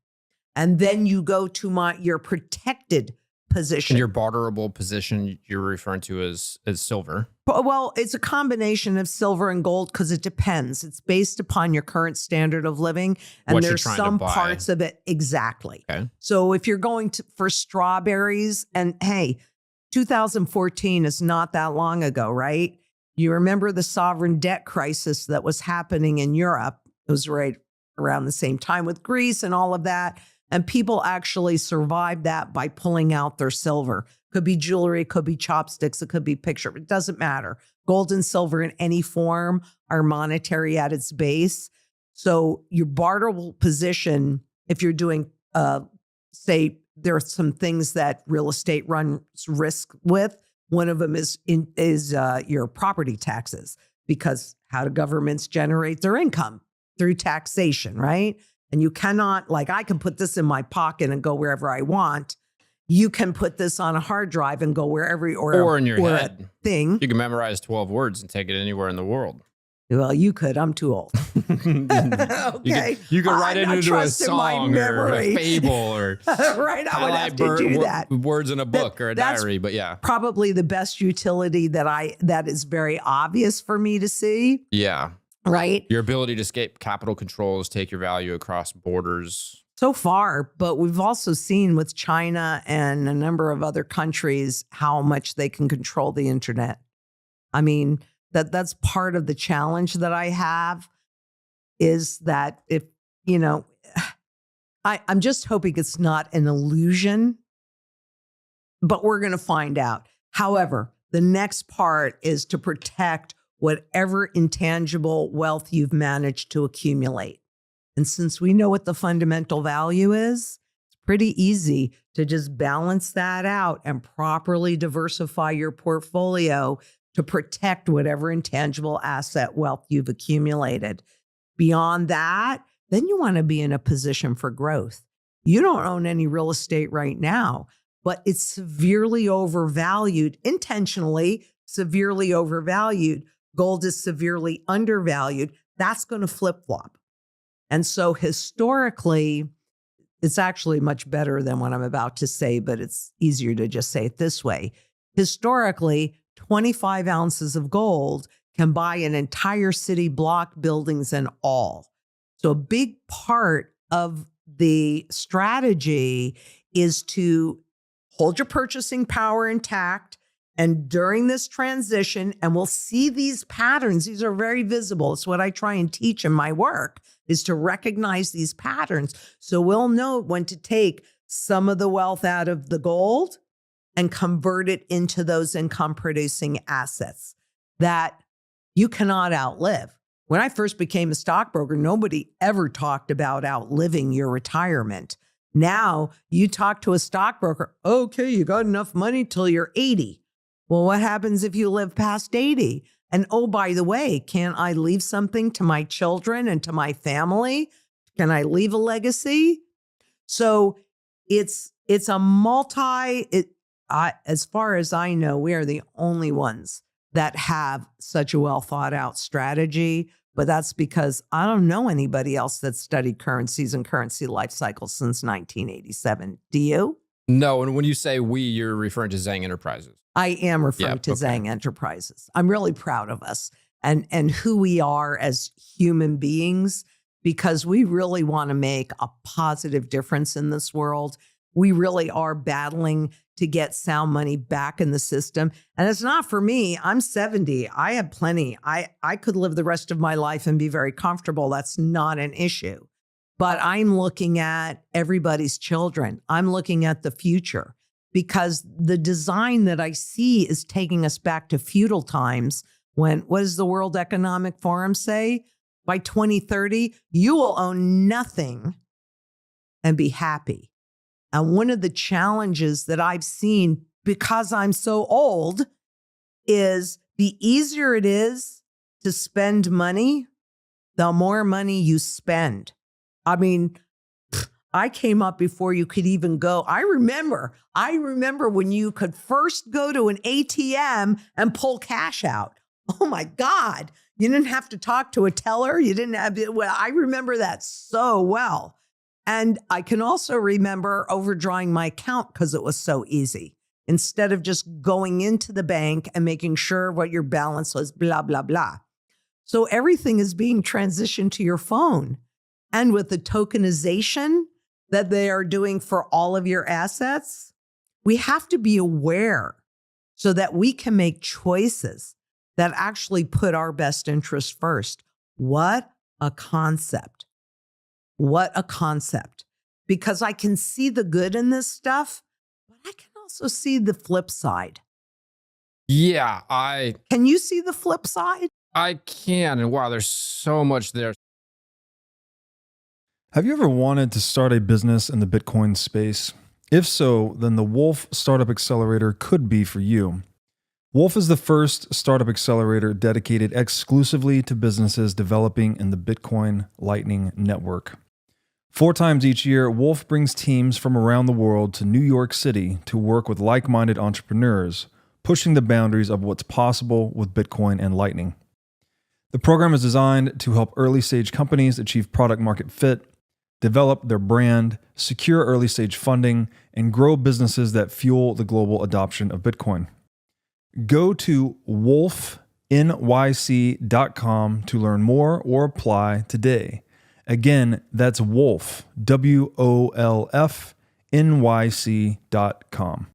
and then you go to your protected position. And your barterable position you're referring to as silver. Well, it's a combination of silver and gold because it depends. It's based upon your current standard of living. And What you're there's trying to some buy. parts of it. Exactly. Okay. So if you're going for strawberries, and hey, 2014 is not that long ago, right? You remember the sovereign debt crisis that was happening in Europe. It was right around the same time with Greece and all of that. And people actually survived that by pulling out their silver. Could be jewelry, could be chopsticks, it could be picture. It doesn't matter. Gold and silver in any form are monetary at its base. So your barterable position, if you're doing, say, there are some things that real estate runs risk with. One of them is your property taxes, because how do governments generate their income? Through taxation, right? And you cannot, like, I can put this in my pocket and go wherever I want. You can put this on a hard drive and go wherever, Or in your or head. a thing. You can memorize 12 words and take it anywhere in the world. Well, you could. I'm too old. Okay. You could write I'm it not into a trusting my song or a memory. fable or Right. I would have to do that. words in a book or a That's diary, but yeah. Probably the best utility that is very obvious for me to see. Yeah. Right. Your ability to escape capital controls, take your value across borders. So far, but we've also seen with China and a number of other countries how much they can control the internet. I mean, that's part of the challenge that I have, is that if, I'm just hoping it's not an illusion, but we're going to find out. However, the next part is to protect whatever intangible wealth you've managed to accumulate. And since we know what the fundamental value is, it's pretty easy to just balance that out and properly diversify your portfolio to protect whatever intangible asset wealth you've accumulated. Beyond that, then you want to be in a position for growth. You don't own any real estate right now, but it's severely overvalued, intentionally severely overvalued. Gold is severely undervalued. That's going to flip-flop. And so historically, it's actually much better than what I'm about to say, but it's easier to just say it this way. Historically, 25 ounces of gold can buy an entire city block, buildings and all. So a big part of the strategy is to hold your purchasing power intact. And during this transition, and we'll see these patterns, these are very visible. It's what I try and teach in my work, is to recognize these patterns. So we'll know when to take some of the wealth out of the gold and convert it into those income producing assets that you cannot outlive. When I first became a stockbroker, nobody ever talked about outliving your retirement. Now you talk to a stockbroker, okay, you got enough money till you're 80. Well, what happens if you live past 80? And oh, by the way, can I leave something to my children and to my family? Can I leave a legacy? So it's a as far as I know, we are the only ones that have such a well thought out strategy. But that's because I don't know anybody else that's studied currencies and currency life cycles since 1987. Do you? No, and when you say we, you're referring to Zhang Enterprises. I am referring to Zhang Enterprises. I'm really proud of us and who we are as human beings, because we really want to make a positive difference in this world. We really are battling to get sound money back in the system. And it's not for me. I'm 70. I have plenty. I could live the rest of my life and be very comfortable. That's not an issue. But I'm looking at everybody's children. I'm looking at the future, because the design that I see is taking us back to feudal times when, what does the World Economic Forum say? By 2030, you will own nothing and be happy. And one of the challenges that I've seen, because I'm so old, is the easier it is to spend money, the more money you spend. I mean, I came up before you could even go. I remember when you could first go to an ATM and pull cash out. Oh my God. You didn't have to talk to a teller. You didn't have, well, I remember that so well. And I can also remember overdrawing my account because it was so easy. Instead of just going into the bank and making sure what your balance was, blah, blah, blah. So everything is being transitioned to your phone. And with the tokenization that they are doing for all of your assets, we have to be aware so that we can make choices that actually put our best interest first. What a concept. What a concept. Because I can see the good in this stuff, but I can also see the flip side. Yeah, Can you see the flip side? I can. And wow, there's so much there. Have you ever wanted to start a business in the Bitcoin space? If so, then the Wolf Startup Accelerator could be for you. Wolf is the first startup accelerator dedicated exclusively to businesses developing in the Bitcoin Lightning Network. 4 times each year, Wolf brings teams from around the world to New York City to work with like-minded entrepreneurs, pushing the boundaries of what's possible with Bitcoin and Lightning. The program is designed to help early-stage companies achieve product-market fit, develop their brand, secure early-stage funding, and grow businesses that fuel the global adoption of Bitcoin. Go to wolfnyc.com to learn more or apply today. Again, that's Wolf, WOLF, NYC.com.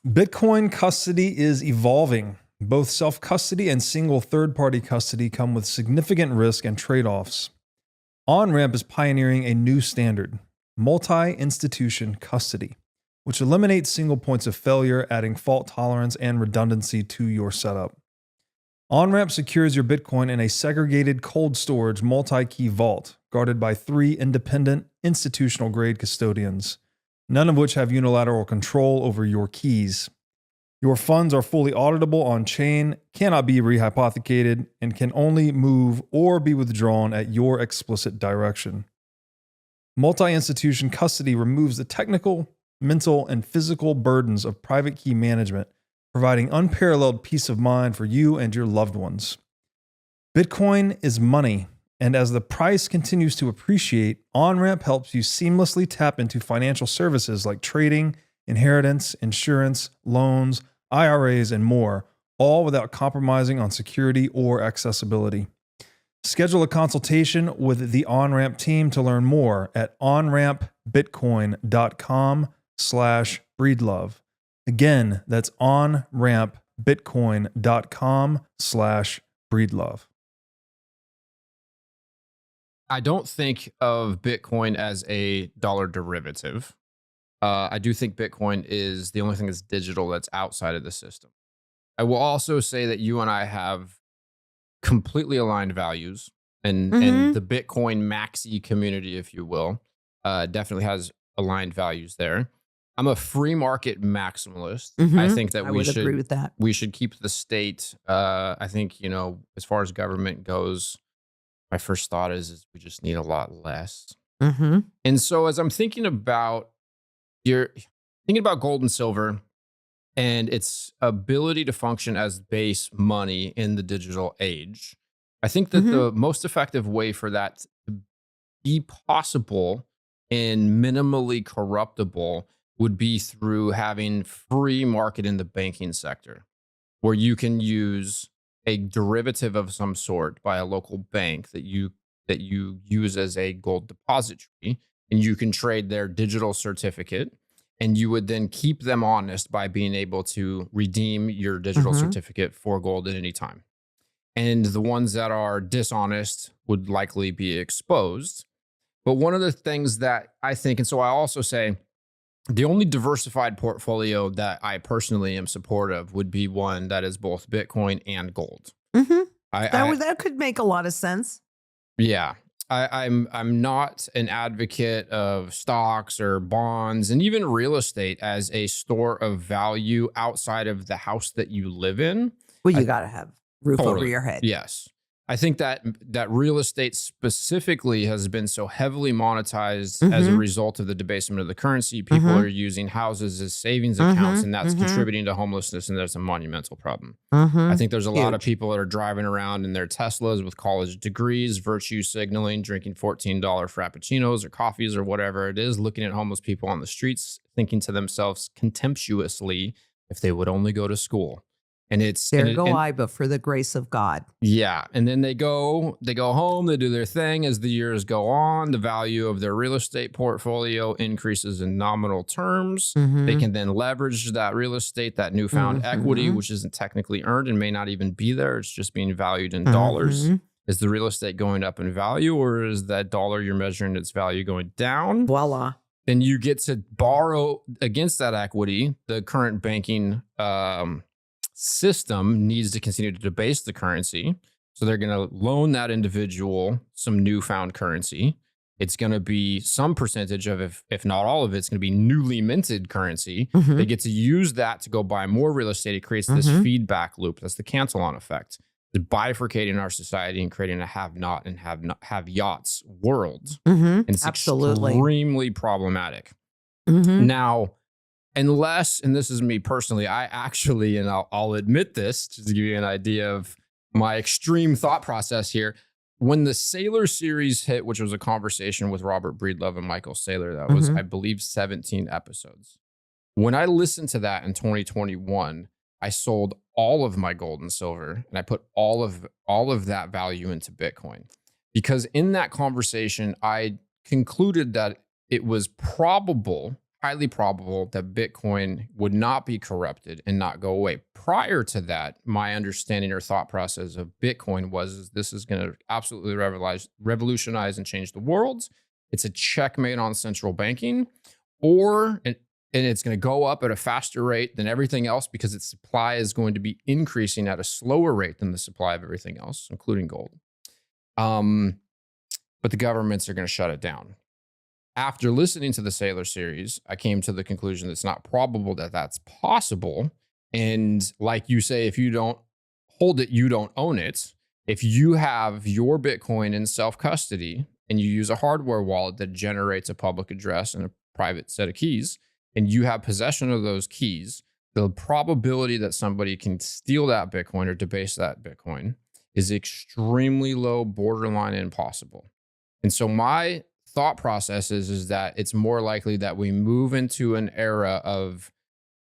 Bitcoin custody is evolving. Both self-custody and single third-party custody come with significant risk and trade-offs. OnRamp is pioneering a new standard, multi-institution custody, which eliminates single points of failure, adding fault tolerance and redundancy to your setup. OnRamp secures your Bitcoin in a segregated cold storage multi-key vault guarded by 3 independent institutional-grade custodians, none of which have unilateral control over your keys. Your funds are fully auditable on-chain, cannot be rehypothecated, and can only move or be withdrawn at your explicit direction. Multi-institution custody removes the technical, mental, and physical burdens of private key management, providing unparalleled peace of mind for you and your loved ones. Bitcoin is money, and as the price continues to appreciate, OnRamp helps you seamlessly tap into financial services like trading, inheritance, insurance, loans, IRAs, and more, all without compromising on security or accessibility. Schedule a consultation with the OnRamp team to learn more at onrampbitcoin.com/breedlove. Again, that's onrampbitcoin.com/breedlove. I don't think of Bitcoin as a dollar derivative. I do think Bitcoin is the only thing that's digital that's outside of the system. I will also say that you and I have completely aligned values, and the Bitcoin maxi community, if you will, definitely has aligned values there. I'm a free market maximalist. I think that I would agree with that. we should keep the state. I think, as far as government goes, my first thought is we just need a lot less. And so as I'm thinking about gold and silver and its ability to function as base money in the digital age, I think that the most effective way for that to be possible and minimally corruptible would be through having free market in the banking sector, where you can use a derivative of some sort by a local bank that you use as a gold depository, and you can trade their digital certificate, and you would then keep them honest by being able to redeem your digital certificate for gold at any time. And the ones that are dishonest would likely be exposed. But one of the things that I think, and so I also say, the only diversified portfolio that I personally am supportive would be one that is both Bitcoin and gold. That could make a lot of sense. Yeah. I'm not an advocate of stocks or bonds and even real estate as a store of value outside of the house that you live in. Well, you got to have roof over Totally. your head. Yes. I think that real estate specifically has been so heavily monetized as a result of the debasement of the currency. People are using houses as savings accounts, and that's contributing to homelessness, and that's a monumental problem. I think there's a lot of people that are driving around in their Teslas with college degrees, virtue signaling, drinking $14 frappuccinos or coffees or whatever it is, looking at homeless people on the streets, thinking to themselves contemptuously, if they would only go to school. And it's but for the grace of God. Yeah. And then they go home, they do their thing. As the years go on, the value of their real estate portfolio increases in nominal terms. They can then leverage that real estate, that newfound equity, which isn't technically earned and may not even be there. It's just being valued in dollars. Is the real estate going up in value, or is that dollar you're measuring its value going down? Voila. Then you get to borrow against that equity. The current banking system needs to continue to debase the currency. So they're going to loan that individual some newfound currency. It's going to be some percentage of, if not all of it, it's going to be newly minted currency. They get to use that to go buy more real estate. It creates this feedback loop. That's the cancel-on effect. It's bifurcating our society and creating a have-not and have-yachts world. And it's extremely problematic. Now, unless, and this is me personally, I actually, and I'll admit this, just to give you an idea of my extreme thought process here. When the Saylor series hit, which was a conversation with Robert Breedlove and Michael Saylor, that was, I believe, 17 episodes. When I listened to that in 2021, I sold all of my gold and silver, and I put all of that value into Bitcoin. Because in that conversation, I concluded that it was highly probable that Bitcoin would not be corrupted and not go away. Prior to that, my understanding or thought process of Bitcoin was this is going to absolutely revolutionize and change the world. It's a checkmate on central banking, or and it's going to go up at a faster rate than everything else because its supply is going to be increasing at a slower rate than the supply of everything else, including gold. But the governments are going to shut it down. After listening to the Sailor series, I came to the conclusion that it's not probable that that's possible. And like you say, if you don't hold it, you don't own it. If you have your Bitcoin in self-custody and you use a hardware wallet that generates a public address and a private set of keys, and you have possession of those keys, the probability that somebody can steal that Bitcoin or debase that Bitcoin is extremely low, borderline impossible. And so my thought process is that it's more likely that we move into an era of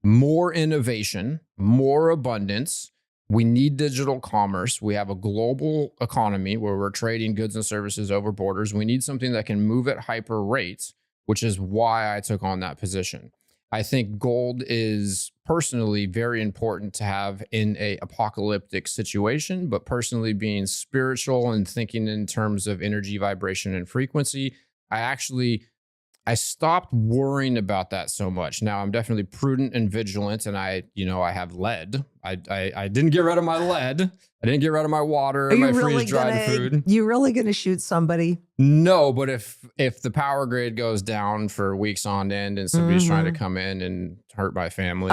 more innovation, more abundance. We need digital commerce. We have a global economy where we're trading goods and services over borders. We need something that can move at hyper rates, which is why I took on that position. I think gold is personally very important to have in a apocalyptic situation, but personally being spiritual and thinking in terms of energy, vibration, and frequency, I stopped worrying about that so much. Now I'm definitely prudent and vigilant, and I have lead. I didn't get rid of my lead. I didn't get rid of my water, my freeze-dried food. You really gonna shoot somebody? No, but if the power grid goes down for weeks on end and somebody's trying to come in and hurt my family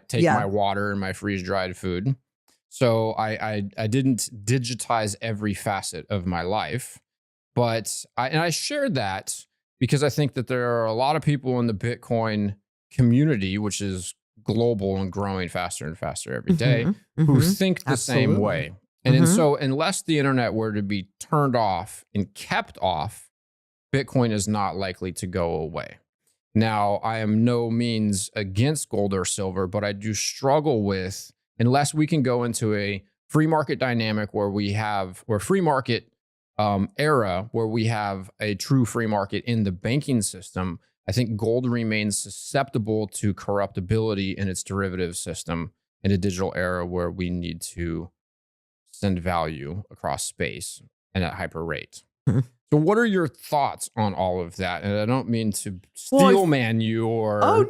take my water and my freeze-dried food. So I didn't digitize every facet of my life, but I shared that because I think that there are a lot of people in the Bitcoin community, which is global and growing faster and faster every day, who think the same way. And so unless the internet were to be turned off and kept off, Bitcoin is not likely to go away. Now, I am no means against gold or silver, but I do struggle with, unless we can go into a free market dynamic where free market era where we have a true free market in the banking system, I think gold remains susceptible to corruptibility in its derivative system in a digital era where we need to send value across space and at hyper rate. So what are your thoughts on all of that? And I don't mean to steel man you or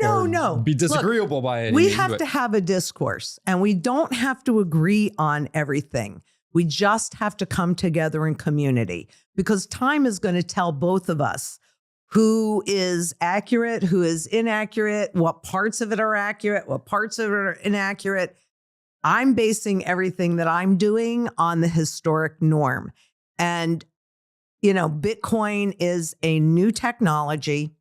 be disagreeable by any means. We have to have a discourse, and we don't have to agree on everything. We just have to come together in community, because time is going to tell both of us who is accurate, who is inaccurate, what parts of it are accurate, what parts of it are inaccurate. I'm basing everything that I'm doing on the historic norm. And, Bitcoin is a new technology,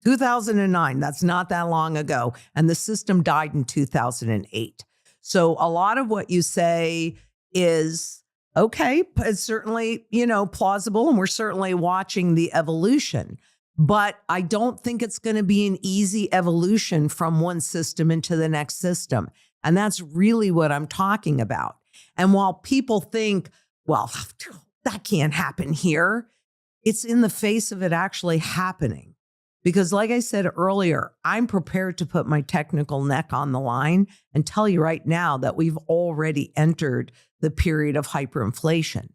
2009, that's not that long ago. And the system died in 2008. So a lot of what you say is okay. It's certainly, plausible, and we're certainly watching the evolution. But I don't think it's going to be an easy evolution from one system into the next system. And that's really what I'm talking about. And while people think, well, that can't happen here, it's in the face of it actually happening. Because like I said earlier, I'm prepared to put my technical neck on the line and tell you right now that we've already entered the period of hyperinflation.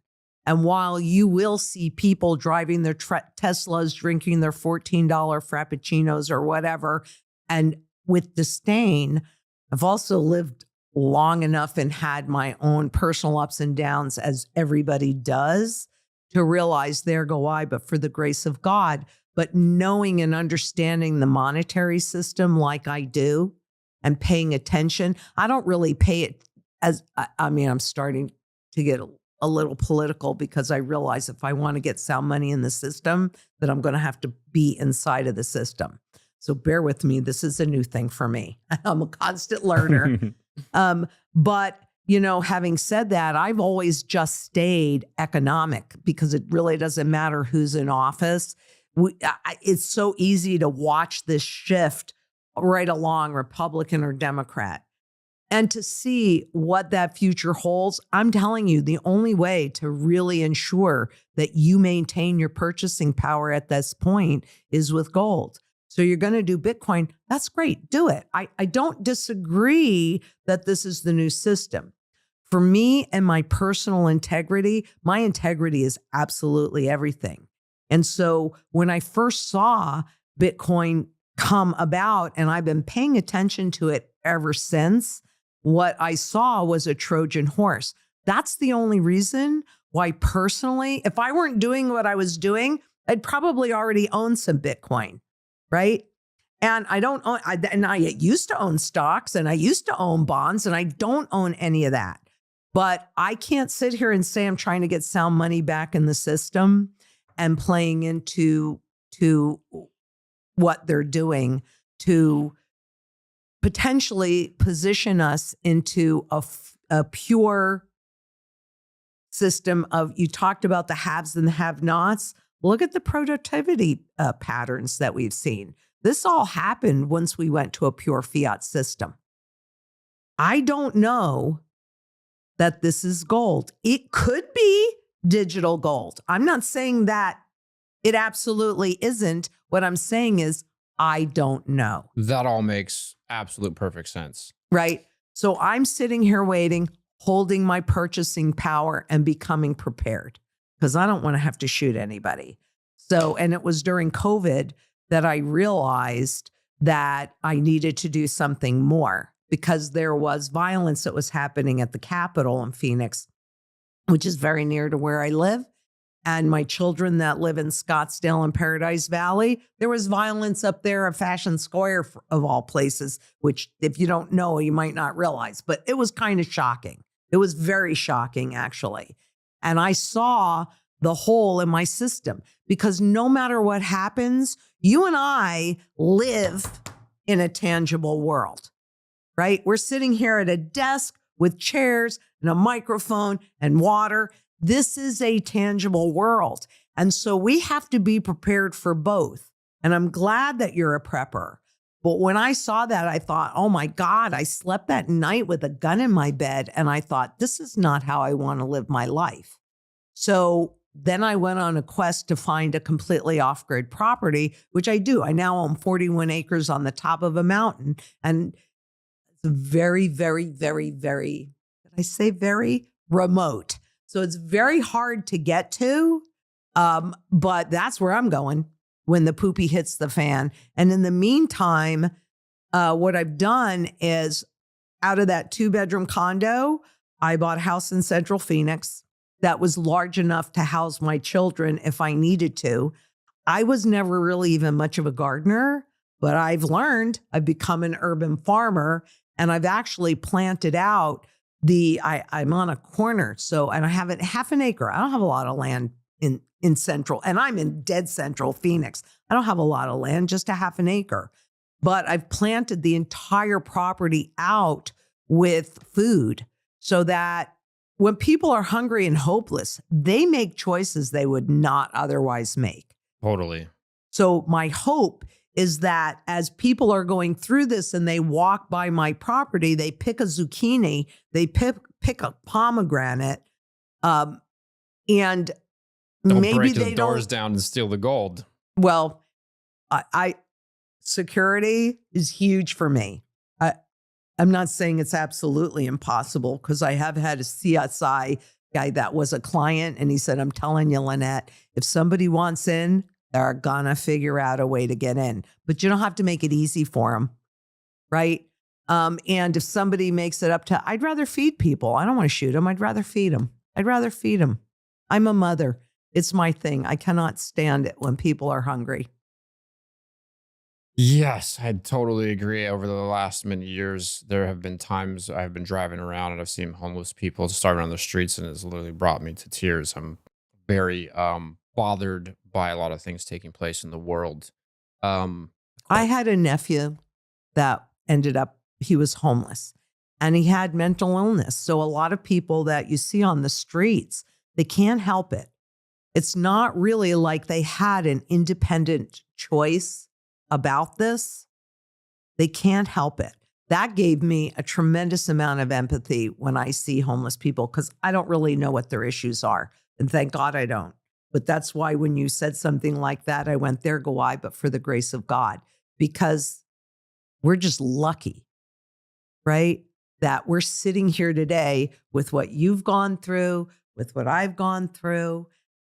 And while you will see people driving their Teslas, drinking their $14 Frappuccinos or whatever, and with disdain, I've also lived long enough and had my own personal ups and downs, as everybody does, to realize there go I, but for the grace of God. But knowing and understanding the monetary system like I do and paying attention, I don't really pay it as, I'm starting to get a little political, because I realize if I want to get sound money in the system, that I'm going to have to be inside of the system. So bear with me. This is a new thing for me. I'm a constant learner. But, having said that, I've always just stayed economic, because it really doesn't matter who's in office. It's so easy to watch this shift right along, Republican or Democrat. And to see what that future holds, I'm telling you, the only way to really ensure that you maintain your purchasing power at this point is with gold. So you're going to do Bitcoin. That's great. Do it. I don't disagree that this is the new system. For me and my personal integrity, my integrity is absolutely everything. And so when I first saw Bitcoin come about, and I've been paying attention to it ever since. What I saw was a Trojan horse. That's the only reason why personally, if I weren't doing what I was doing, I'd probably already own some Bitcoin, right? And I don't own, and I used to own stocks and I used to own bonds, and I don't own any of that. But I can't sit here and say I'm trying to get sound money back in the system and playing into what they're doing to potentially position us into a pure system of, you talked about the haves and the have-nots. Look at the productivity patterns that we've seen. This all happened once we went to a pure fiat system. I don't know that this is gold. It could be digital gold. I'm not saying that it absolutely isn't. What I'm saying is I don't know. That all makes absolute perfect sense. Right? So I'm sitting here waiting, holding my purchasing power and becoming prepared because I don't want to have to shoot anybody. So, and it was during COVID that I realized that I needed to do something more because there was violence that was happening at the Capitol in Phoenix, which is very near to where I live. And my children that live in Scottsdale and Paradise Valley, there was violence up there at Fashion Square of all places, which if you don't know, you might not realize, but it was kind of shocking. It was very shocking, actually. And I saw the hole in my system because no matter what happens, you and I live in a tangible world, right? We're sitting here at a desk with chairs and a microphone and water. This is a tangible world. And so we have to be prepared for both. And I'm glad that you're a prepper. But when I saw that, I thought, oh my God, I slept that night with a gun in my bed. And I thought, this is not how I want to live my life. So then I went on a quest to find a completely off-grid property, which I do. I now own 41 acres on the top of a mountain. And it's very, very, very, very, did I say very remote? So it's very hard to get to, but that's where I'm going when the poopy hits the fan. And in the meantime, what I've done is out of that 2-bedroom condo, I bought a house in Central Phoenix that was large enough to house my children if I needed to. I was never really even much of a gardener, but I've learned. I've become an urban farmer, and I've actually planted out I'm on a corner. So, and I have half an acre. I don't have a lot of land in central, and I'm in dead central Phoenix. I don't have a lot of land, just a half an acre, but I've planted the entire property out with food so that when people are hungry and hopeless, they make choices they would not otherwise make. Totally. So my hope is that as people are going through this and they walk by my property, they pick a zucchini, they pick a pomegranate, and Don't maybe break they the doors down and steal the gold. Well, security is huge for me. I'm not saying it's absolutely impossible because I have had a CSI guy that was a client, and he said, "I'm telling you, Lynette, if somebody wants in, they're gonna figure out a way to get in, but you don't have to make it easy for them, right? And if somebody makes it up to, I'd rather feed people. I don't want to shoot them. I'd rather feed them. I'm a mother. It's my thing. I cannot stand it when people are hungry." Yes, I totally agree. Over the last many years, there have been times I've been driving around and I've seen homeless people starving on the streets, and it's literally brought me to tears. I'm very bothered by a lot of things taking place in the world. I had a nephew that ended up, he was homeless and he had mental illness. So a lot of people that you see on the streets, they can't help it. It's not really like they had an independent choice about this. They can't help it. That gave me a tremendous amount of empathy when I see homeless people because I don't really know what their issues are. And thank God I don't. But that's why when you said something like that, I went, there go I, but for the grace of God, because we're just lucky, right? That we're sitting here today with what you've gone through, with what I've gone through.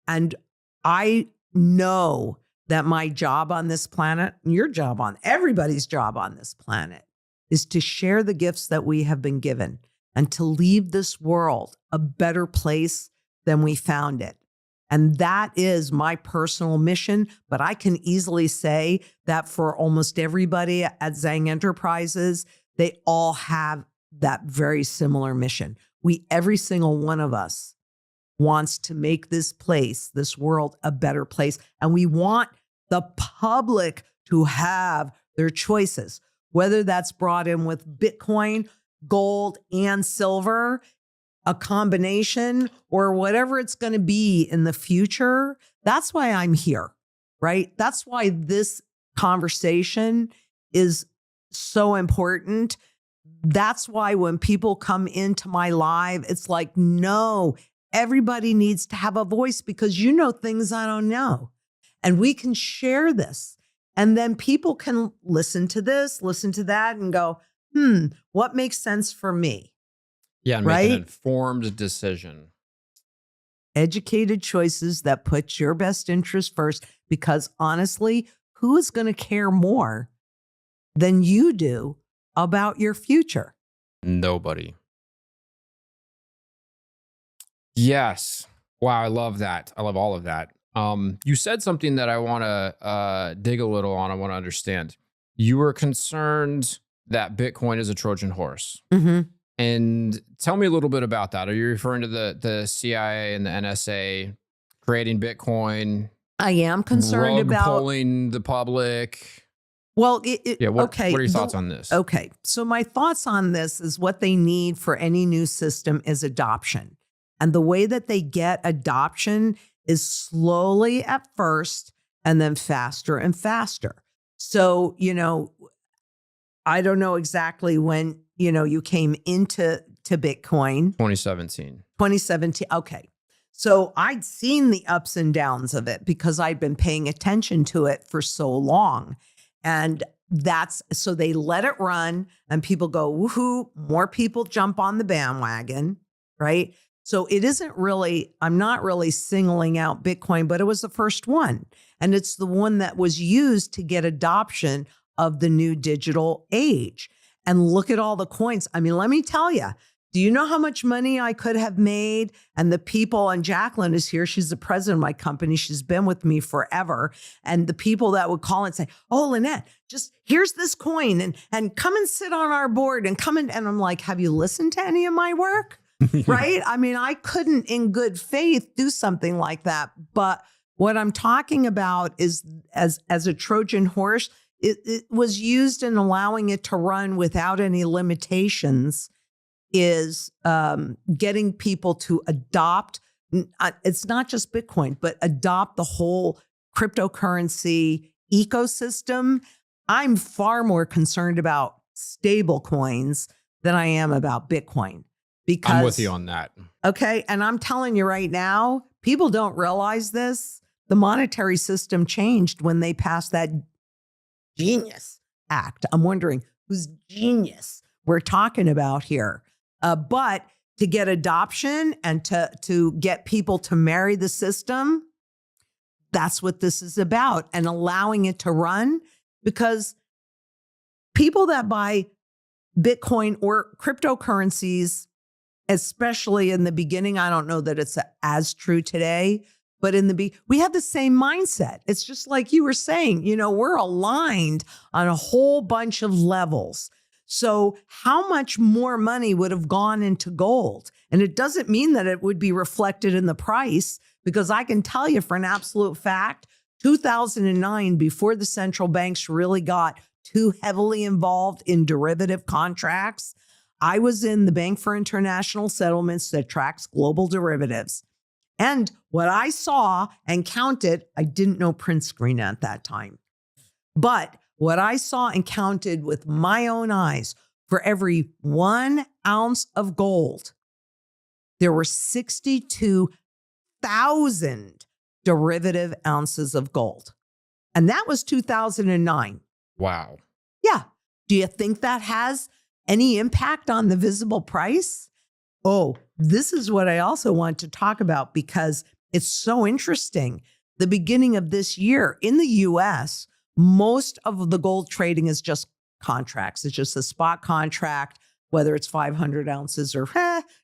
And I know that my job on this planet, and your job on everybody's job on this planet, is to share the gifts that we have been given and to leave this world a better place than we found it. And that is my personal mission. But I can easily say that for almost everybody at Zhang Enterprises, they all have that very similar mission. Every single one of us wants to make this place, this world, a better place. And we want the public to have their choices, whether that's brought in with Bitcoin, gold, and silver, a combination, or whatever it's going to be in the future. That's why I'm here, right? That's why this conversation is so important. That's why when people come into my live, it's like, no, everybody needs to have a voice because you know things I don't know. And we can share this. And then people can listen to this, listen to that, and go, what makes sense for me? Yeah, and right? make an informed decision. Educated choices that put your best interest first, because honestly, who is going to care more than you do about your future? Nobody. Yes. Wow, I love that. I love all of that. You said something that I want to dig a little on. I want to understand. You were concerned that Bitcoin is a Trojan horse. Mm-hmm. And tell me a little bit about that. Are you referring to the CIA and the NSA creating Bitcoin? I am concerned about pulling the public. Well, okay. What are your thoughts on this? Okay. So my thoughts on this is what they need for any new system is adoption. And the way that they get adoption is slowly at first and then faster and faster. So, I don't know exactly when, you came into Bitcoin. 2017. 2017. Okay. So I'd seen the ups and downs of it because I'd been paying attention to it for so long. And so they let it run and people go, woohoo, more people jump on the bandwagon, right? So it isn't really, I'm not really singling out Bitcoin, but it was the first one. And it's the one that was used to get adoption of the new digital age. And look at all the coins. I mean, let me tell you, do you know how much money I could have made? And the people, and Jacqueline is here. She's the president of my company. She's been with me forever. And the people that would call and say, oh, Lynette, just here's this coin and come and sit on our board and come in. And I'm like, have you listened to any of my work? Right? I mean, I couldn't in good faith do something like that. But what I'm talking about is as a Trojan horse, it was used in allowing it to run without any limitations, is getting people to adopt. It's not just Bitcoin, but adopt the whole cryptocurrency ecosystem. I'm far more concerned about stable coins than I am about Bitcoin. Because, I'm with you on that. Okay. And I'm telling you right now, people don't realize this. The monetary system changed when they passed that Genius Act. I'm wondering whose genius we're talking about here. But to get adoption and to get people to marry the system, that's what this is about, and allowing it to run, because people that buy Bitcoin or cryptocurrencies, especially in the beginning, I don't know that it's as true today, but we have the same mindset. It's just like you were saying, we're aligned on a whole bunch of levels. So how much more money would have gone into gold? And it doesn't mean that it would be reflected in the price, because I can tell you for an absolute fact, 2009, before the central banks really got too heavily involved in derivative contracts, I was in the Bank for International Settlements that tracks global derivatives. And what I saw and counted, I didn't know print screen at that time, but what I saw and counted with my own eyes, for every 1 ounce of gold, there were 62,000 derivative ounces of gold. And that was 2009. Wow. Yeah. Do you think that has any impact on the visible price? Oh, this is what I also want to talk about, because it's so interesting. the beginning of this year in the US, most of the gold trading is just contracts. It's just a spot contract, whether it's 500 ounces or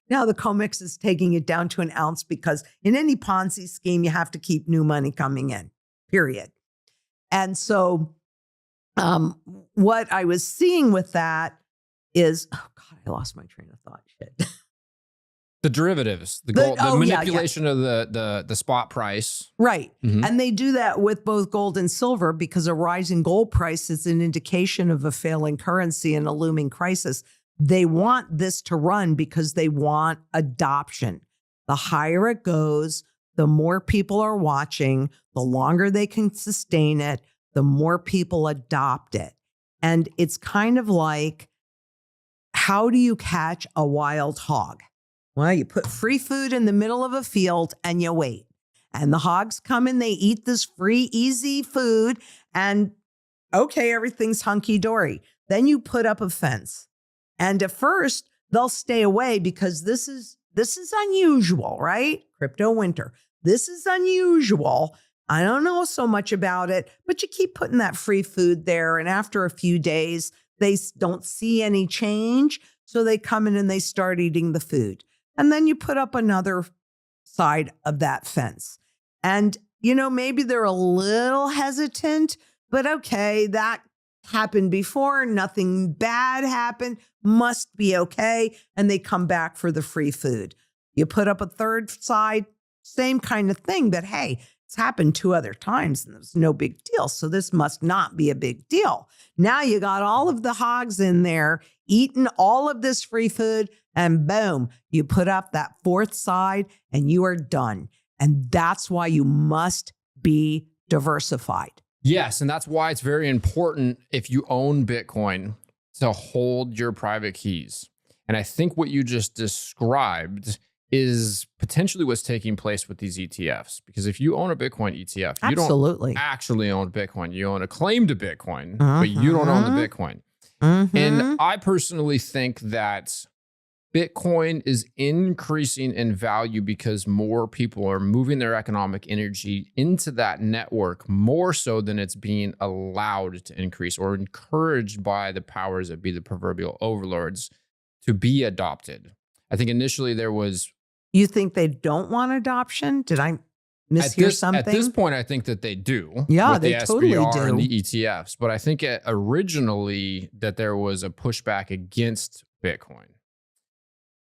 now the COMEX is taking it down to an ounce because in any Ponzi scheme, you have to keep new money coming in, period. And so what I was seeing with that is, oh God, I lost my train of thought. Shit. The derivatives, the manipulation of the spot price. Right. And they do that with both gold and silver because a rising gold price is an indication of a failing currency and a looming crisis. They want this to run because they want adoption. The higher it goes, the more people are watching, the longer they can sustain it, the more people adopt it. And it's kind of like, how do you catch a wild hog? Well, you put free food in the middle of a field and you wait. And the hogs come and they eat this free, easy food. And okay, everything's hunky-dory. Then you put up a fence. And at first, they'll stay away because this is unusual, right? Crypto winter. This is unusual. I don't know so much about it, but you keep putting that free food there. And after a few days, they don't see any change. So they come in and they start eating the food. And then you put up another side of that fence. And, maybe they're a little hesitant, but okay, that happened before. Nothing bad happened. Must be okay. And they come back for the free food. You put up a third side, same kind of thing. But hey, it's happened 2 other times and there's no big deal. So this must not be a big deal. Now you got all of the hogs in there eating all of this free food and boom, you put up that fourth side and you are done. And that's why you must be diversified. Yes. And that's why it's very important if you own Bitcoin to hold your private keys. And I think what you just described is potentially what's taking place with these ETFs. Because if you own a Bitcoin ETF, you don't actually own Bitcoin. You own a claim to Bitcoin, but you don't own the Bitcoin. And I personally think that Bitcoin is increasing in value because more people are moving their economic energy into that network more so than it's being allowed to increase or encouraged by the powers that be, the proverbial overlords, to be adopted. I think initially there was... You think they don't want adoption? Did I mishear something? At this point, I think that they do. Yeah, with they the totally SBR do. And the ETFs. But I think originally that there was a pushback against Bitcoin.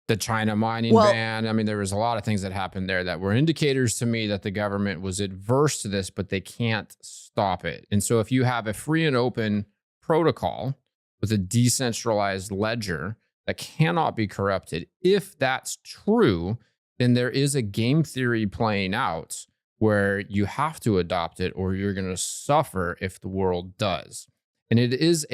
The China mining ban. I mean, there was a lot of things that happened there that were indicators to me that the government was adverse to this, but they can't stop it. And so if you have a free and open protocol with a decentralized ledger that cannot be corrupted, if that's true, then there is a game theory playing out where you have to adopt it or you're going to suffer if the world does. And it is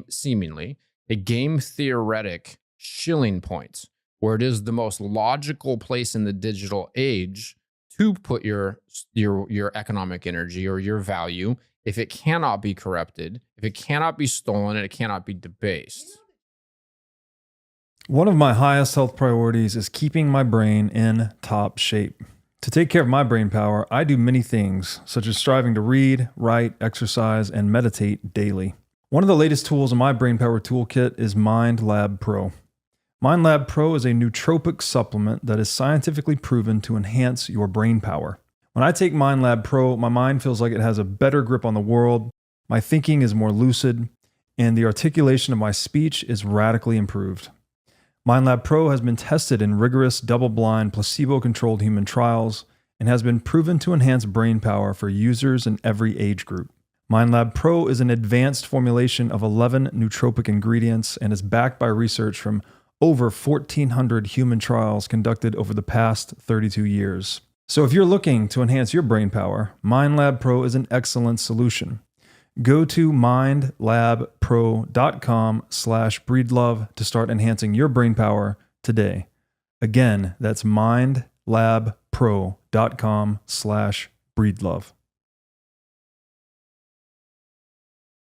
seemingly a game theoretic shilling point, where it is the most logical place in the digital age to put your economic energy or your value if it cannot be corrupted, if it cannot be stolen, and it cannot be debased. One of my highest health priorities is keeping my brain in top shape. To take care of my brain power, I do many things, such as striving to read, write, exercise, and meditate daily. One of the latest tools in my brain power toolkit is MindLab Pro. MindLab Pro is a nootropic supplement that is scientifically proven to enhance your brain power. When I take MindLab Pro, my mind feels like it has a better grip on the world, my thinking is more lucid, and the articulation of my speech is radically improved. MindLab Pro has been tested in rigorous, double-blind, placebo-controlled human trials and has been proven to enhance brain power for users in every age group. MindLab Pro is an advanced formulation of 11 nootropic ingredients and is backed by research from over 1,400 human trials conducted over the past 32 years. So if you're looking to enhance your brain power, MindLab Pro is an excellent solution. Go to mindlabpro.com/breedlove to start enhancing your brain power today. Again, that's mindlabpro.com/breedlove.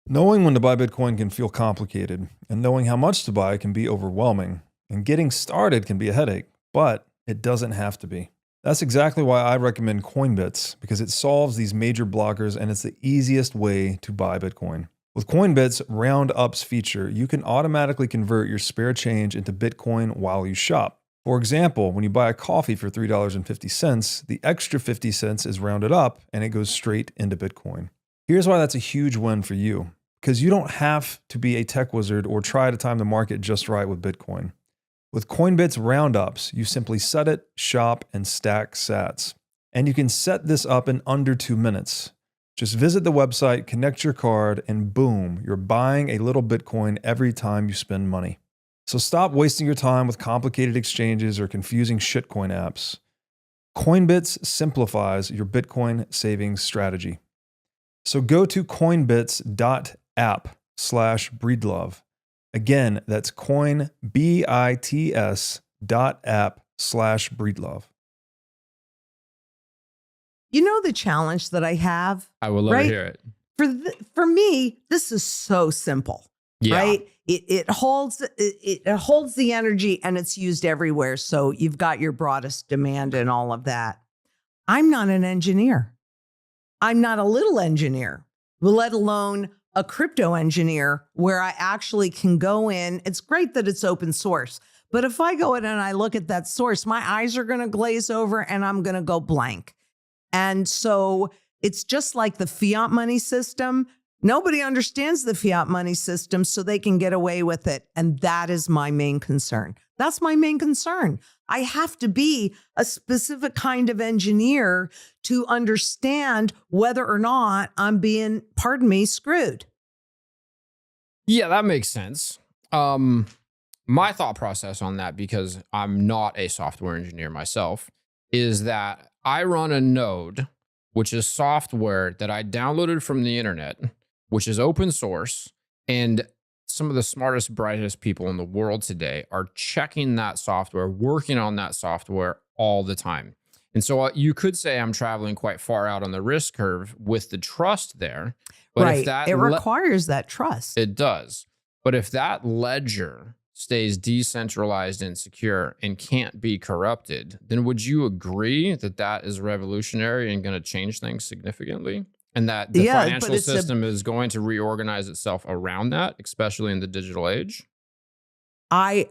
Knowing when to buy Bitcoin can feel complicated, and knowing how much to buy can be overwhelming, and getting started can be a headache, but it doesn't have to be. That's exactly why I recommend Coinbits, because it solves these major blockers and it's the easiest way to buy Bitcoin. With Coinbits' Round Ups feature, you can automatically convert your spare change into Bitcoin while you shop. For example, when you buy a coffee for $3.50, the extra 50 cents is rounded up and it goes straight into Bitcoin. Here's why that's a huge win for you, because you don't have to be a tech wizard or try to time the market just right with Bitcoin. With Coinbits Roundups, you simply set it, shop, and stack sats. And you can set this up in under 2 minutes. Just visit the website, connect your card, and boom, you're buying a little Bitcoin every time you spend money. So stop wasting your time with complicated exchanges or confusing shitcoin apps. Coinbits simplifies your Bitcoin savings strategy. So go to coinbits.app/breedlove. Again, that's coinbits.app/breedlove. You know the challenge that I have? I would love to hear it. For me, this is so simple, right? It holds the energy and it's used everywhere. So you've got your broadest demand and all of that. I'm not an engineer. I'm not a little engineer, let alone a crypto engineer where I actually can go in. It's great that it's open source, but if I go in and I look at that source, my eyes are going to glaze over and I'm going to go blank. And so it's just like the fiat money system. Nobody understands the fiat money system, so they can get away with it. And that is my main concern. That's my main concern. I have to be a specific kind of engineer to understand whether or not I'm being, pardon me, screwed. Yeah, that makes sense. My thought process on that, because I'm not a software engineer myself, is that I run a node, which is software that I downloaded from the internet, which is open source, and some of the smartest, brightest people in the world today are checking that software, working on that software all the time. And so you could say I'm traveling quite far out on the risk curve with the trust there. But right. If that it requires that trust. It does. But if that ledger stays decentralized and secure and can't be corrupted, then would you agree that that is revolutionary and going to change things significantly? And that the financial system is going to reorganize itself around that, especially in the digital age? I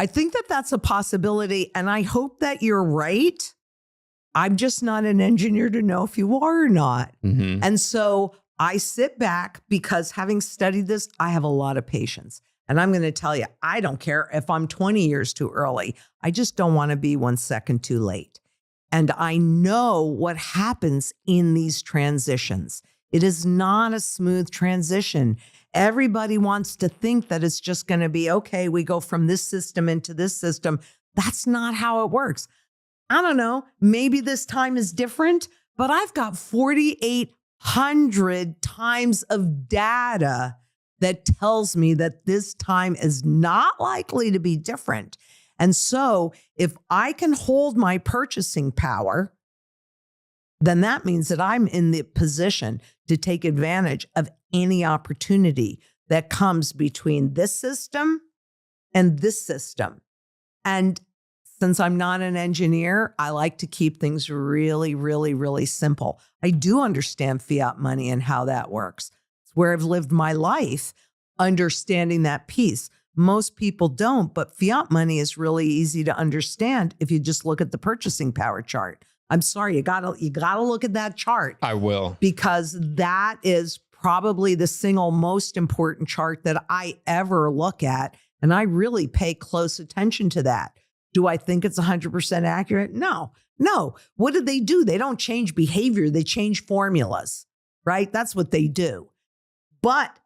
think that that's a possibility, and I hope that you're right. I'm just not an engineer to know if you are or not. Mm-hmm. And so I sit back because, having studied this, I have a lot of patience. And I'm going to tell you, I don't care if I'm 20 years too early. I just don't want to be 1 second too late. And I know what happens in these transitions. It is not a smooth transition. Everybody wants to think that it's just going to be, okay, we go from this system into this system. That's not how it works. I don't know. Maybe this time is different, but I've got 4,800 times of data that tells me that this time is not likely to be different. And so if I can hold my purchasing power, then that means that I'm in the position to take advantage of any opportunity that comes between this system and this system. And since I'm not an engineer, I like to keep things really, really, really simple. I do understand fiat money and how that works. It's where I've lived my life, understanding that piece. Most people don't, but fiat money is really easy to understand if you just look at the purchasing power chart. I'm sorry, you gotta look at that chart. I will. Because that is probably the single most important chart that I ever look at. And I really pay close attention to that. Do I think it's 100% accurate? No. What do? They don't change behavior. They change formulas, right? That's what they do. But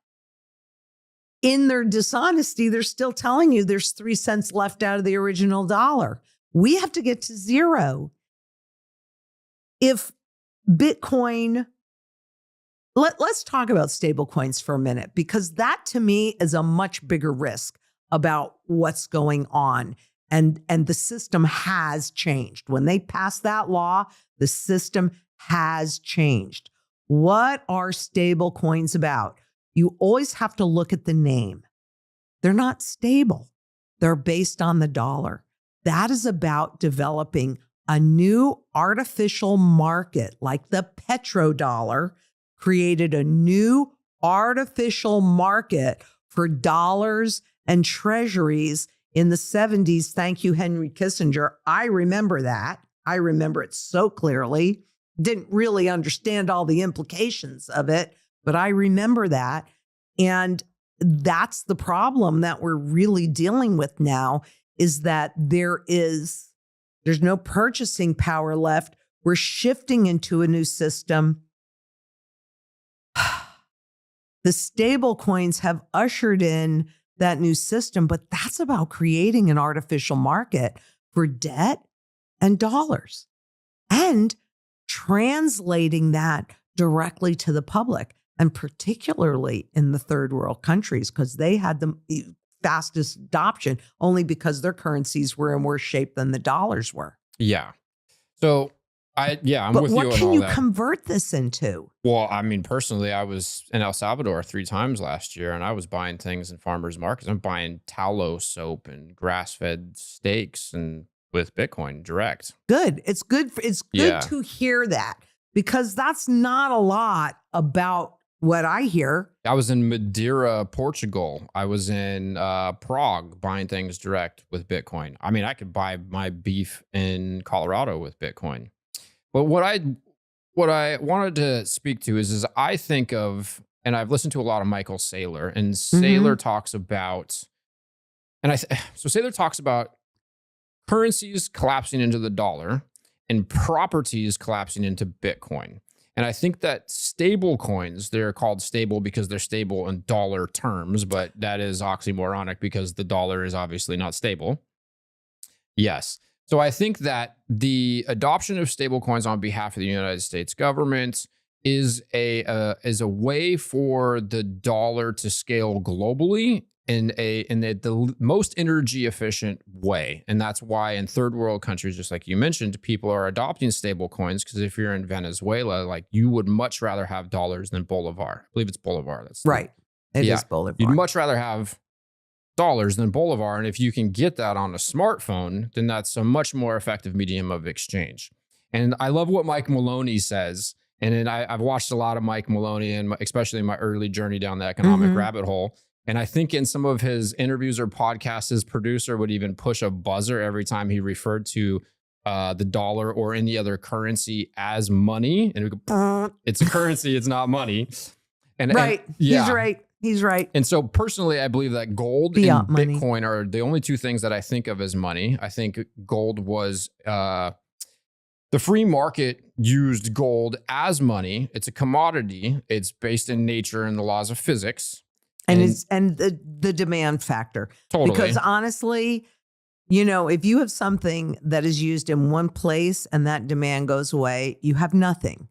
in their dishonesty, they're still telling you there's 3 cents left out of the original dollar. We have to get to zero. If Bitcoin, let's talk about stable coins for a minute, because that to me is a much bigger risk about what's going on. And the system has changed. When they passed that law, the system has changed. What are stable coins about? You always have to look at the name. They're not stable. They're based on the dollar. That is about developing a new artificial market like the petrodollar created a new artificial market for dollars and treasuries in the 70s. Thank you, Henry Kissinger. I remember that. I remember it so clearly. Didn't really understand all the implications of it, but I remember that. And that's the problem that we're really dealing with now, is that there's no purchasing power left. We're shifting into a new system. The stable coins have ushered in that new system, but that's about creating an artificial market for debt and dollars and translating that directly to the public, and particularly in the third world countries, because they had the fastest adoption only because their currencies were in worse shape than the dollars were. Yeah. So I'm with you on all that. But what can you convert this into? Well, I mean, personally, I was in El Salvador 3 times last year, and I was buying things in farmers markets. I'm buying tallow soap and grass-fed steaks and with Bitcoin direct. Good. It's good. It's good to hear that, because that's not a lot about what I hear. I was in Madeira, Portugal. I was in Prague buying things direct with Bitcoin. I mean, I could buy my beef in Colorado with Bitcoin. But what I wanted to speak to is I think of, and I've listened to a lot of Michael Saylor, and Saylor talks about, so Saylor talks about currencies collapsing into the dollar and properties collapsing into Bitcoin. And I think that stable coins, they're called stable because they're stable in dollar terms, but that is oxymoronic because the dollar is obviously not stable. Yes. So I think that the adoption of stable coins on behalf of the United States government is a way for the dollar to scale globally in the most energy efficient way. And that's why in third world countries, just like you mentioned, people are adopting stable coins, because if you're in Venezuela, like, you would much rather have dollars than Bolivar. I believe it's Bolivar. That's right. It is Bolivar. You'd much rather have dollars than Bolivar. And if you can get that on a smartphone, then that's a much more effective medium of exchange. And I love what Mike Maloney says. And then I've watched a lot of Mike Maloney, and especially in my early journey down the economic rabbit hole. And I think in some of his interviews or podcasts, his producer would even push a buzzer every time he referred to the dollar or any other currency as money. And it would go, it's a currency, it's not money. And He's right. He's right. And so personally, I believe that gold and Bitcoin are the only two things that I think of as money. I think gold was the free market used gold as money. It's a commodity. It's based in nature and the laws of physics. And the demand factor. Totally. Because honestly, if you have something that is used in one place and that demand goes away, you have nothing.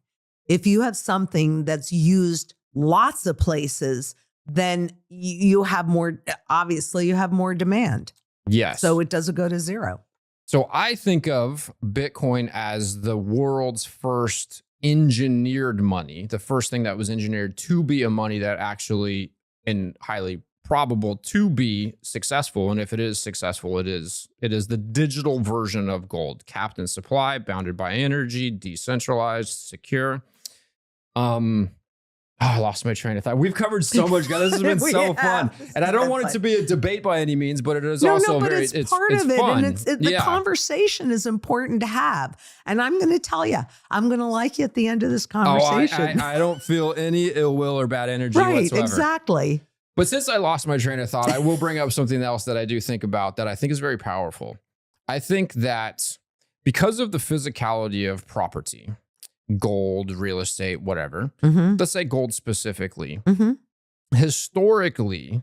If you have something that's used lots of places, then you have more, obviously you have more demand. Yes. So it doesn't go to zero. So I think of Bitcoin as the world's first engineered money, the first thing that was engineered to be a money that actually, and highly probable to be successful. And if it is successful, it is the digital version of gold, capped in supply, bounded by energy, decentralized, secure. I lost my train of thought. We've covered so much, guys. This has been so fun. And I don't want it to be a debate by any means, but it is also but very, it's part of it. Fun. And the conversation is important to have. And I'm going to tell you, I'm going to like you at the end of this conversation. I don't feel any ill will or bad energy whatsoever. Right, exactly. But since I lost my train of thought, I will bring up something else that I do think about that I think is very powerful. I think that because of the physicality of property, gold, real estate, whatever, let's say gold specifically, historically,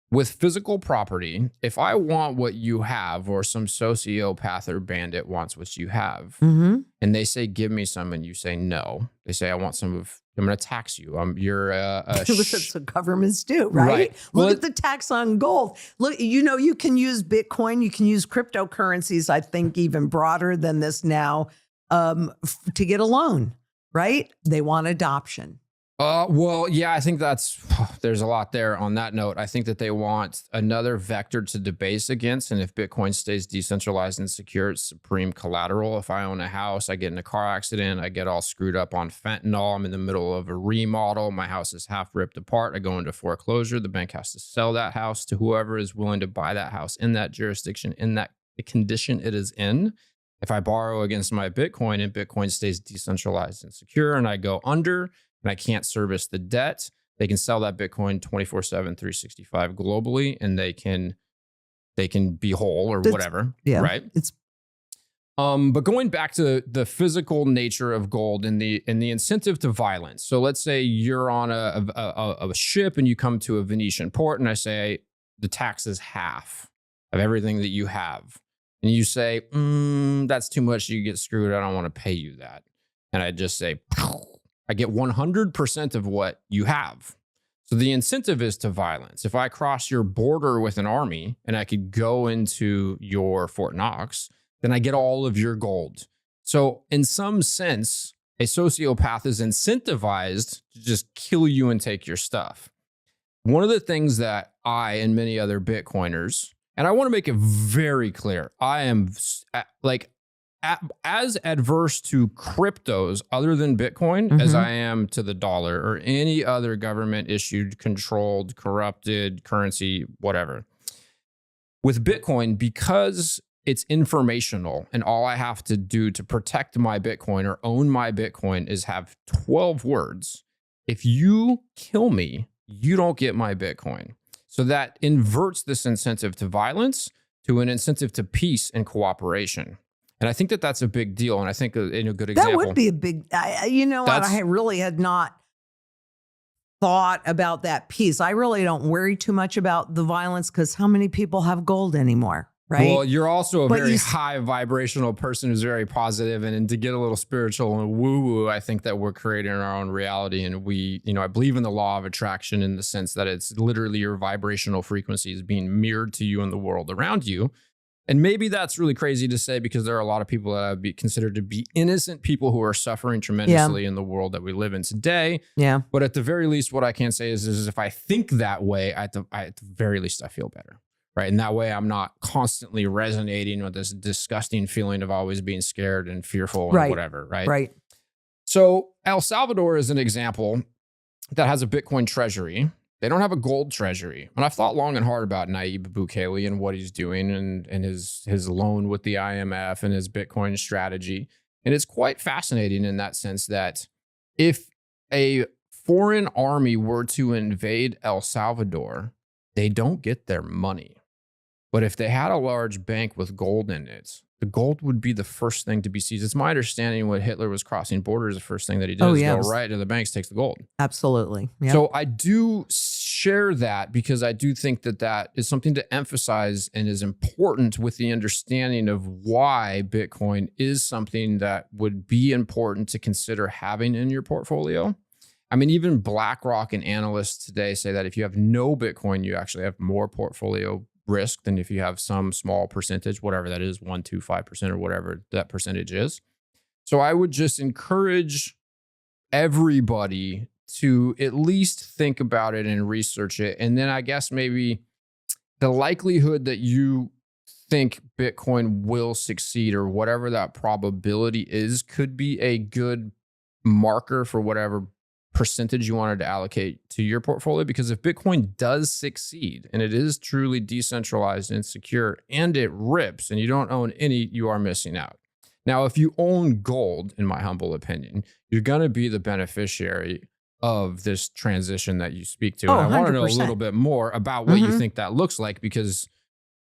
with physical property, if I want what you have, or some sociopath or bandit wants what you have, and they say, give me some, and you say no, they say, I want some of, I'm going to tax you. You're that's what governments do, right? Look at the tax on gold. Look, you can use Bitcoin, you can use cryptocurrencies, I think even broader than this now, to get a loan, right? They want adoption. Well, yeah, I think there's a lot there on that note. I think that they want another vector to debase against. And if Bitcoin stays decentralized and secure, it's supreme collateral. If I own a house, I get in a car accident, I get all screwed up on fentanyl, I'm in the middle of a remodel, my house is half ripped apart, I go into foreclosure, the bank has to sell that house to whoever is willing to buy that house in that jurisdiction, in that condition it is in. If I borrow against my Bitcoin and Bitcoin stays decentralized and secure and I go under, and I can't service the debt, they can sell that Bitcoin 24/7, 365 globally, and they can be whole or whatever, yeah, right? But going back to the physical nature of gold and the incentive to violence. So let's say you're on a ship and you come to a Venetian port, and I say the tax is half of everything that you have, and you say, that's too much, you get screwed, I don't want to pay you that, and I just say, I get 100% of what you have. So the incentive is to violence. If I cross your border with an army and I could go into your Fort Knox, then I get all of your gold. So in some sense, a sociopath is incentivized to just kill you and take your stuff. One of the things that I and many other Bitcoiners, and I want to make it very clear, I am as adverse to cryptos other than Bitcoin as I am to the dollar or any other government issued, controlled, corrupted currency, whatever. With Bitcoin, because it's informational and all I have to do to protect my Bitcoin or own my Bitcoin is have 12 words. If you kill me, you don't get my Bitcoin. So that inverts this incentive to violence to an incentive to peace and cooperation. And I think that that's a big deal. And I think in a good example. That would be a big, you know what? I really had not thought about that piece. I really don't worry too much about the violence because how many people have gold anymore, right? Well, you're also a very high vibrational person who's very positive, and to get a little spiritual and woo-woo, I think that we're creating our own reality. And we, I believe in the law of attraction in the sense that it's literally your vibrational frequency is being mirrored to you in the world around you. And maybe that's really crazy to say because there are a lot of people that would be considered to be innocent people who are suffering tremendously in the world that we live in today. Yeah. But at the very least, what I can say is if I think that way, at the very least, I feel better. Right. And that way I'm not constantly resonating with this disgusting feeling of always being scared and fearful and whatever. Right. Right. So El Salvador is an example that has a Bitcoin treasury. They don't have a gold treasury. And I've thought long and hard about Nayib Bukele and what he's doing and his loan with the IMF and his Bitcoin strategy. And it's quite fascinating in that sense that if a foreign army were to invade El Salvador, they don't get their money. But if they had a large bank with gold in it, the gold would be the first thing to be seized. It's my understanding when Hitler was crossing borders, the first thing that he did is go right to the banks, takes the gold. Absolutely. Yep. So I do share that because I do think that that is something to emphasize and is important with the understanding of why Bitcoin is something that would be important to consider having in your portfolio. I mean, even BlackRock and analysts today say that if you have no Bitcoin, you actually have more portfolio risk than if you have some small percentage, whatever that is, 1, 2, 5% or whatever that percentage is. So I would just encourage everybody to at least think about it and research it. And then I guess maybe the likelihood that you think Bitcoin will succeed or whatever that probability is could be a good marker for whatever percentage you wanted to allocate to your portfolio. Because if Bitcoin does succeed and it is truly decentralized and secure and it rips and you don't own any, you are missing out. Now, if you own gold, in my humble opinion, you're going to be the beneficiary of this transition that you speak to. And I want to know a little bit more about what you think that looks like, because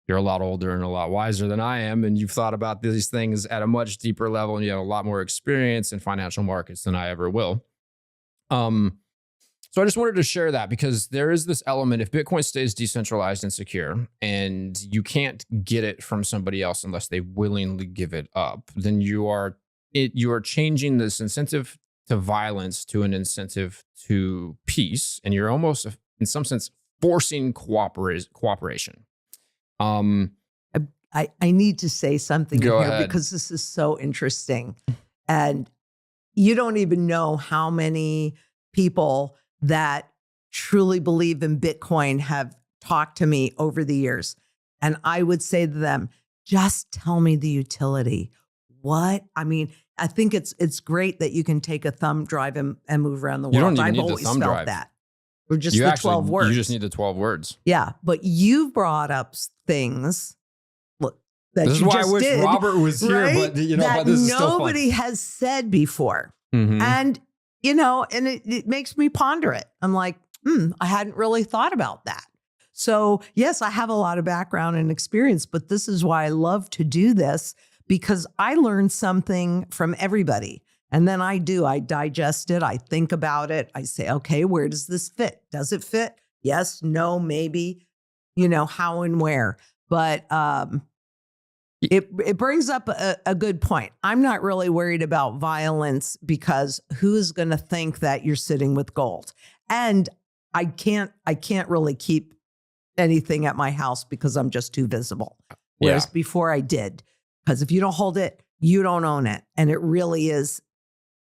you're a lot older and a lot wiser than I am. And you've thought about these things at a much deeper level and you have a lot more experience in financial markets than I ever will. So I just wanted to share that because there is this element, if Bitcoin stays decentralized and secure and you can't get it from somebody else unless they willingly give it up, then you are changing this incentive to violence to an incentive to peace. And you're almost, in some sense, forcing cooperation. I need to say something Go here ahead. because this is so interesting. And you don't even know how many people that truly believe in Bitcoin have talked to me over the years. And I would say to them, just tell me the utility. What? I mean, I think it's great that you can take a thumb drive and move around the You world. don't even I've need the always thumb felt drive. that. Or just You the actually, 12 words. you just need the 12 words. Yeah. But you brought up things, look, that This is you why I just wish did, Robert was here, right? but that but this is still fun. nobody has said before. Mhm. And, and it makes me ponder it. I'm like, I hadn't really thought about that. So yes, I have a lot of background and experience, but this is why I love to do this, because I learn something from everybody. And then I digest it. I think about it. I say, okay, where does this fit? Does it fit? Yes, no, maybe, how and where. But it brings up a good point. I'm not really worried about violence, because who's going to think that you're sitting with gold? And I can't really keep anything at my house because I'm just too visible. Whereas before I did, because if you don't hold it, you don't own it. And it really is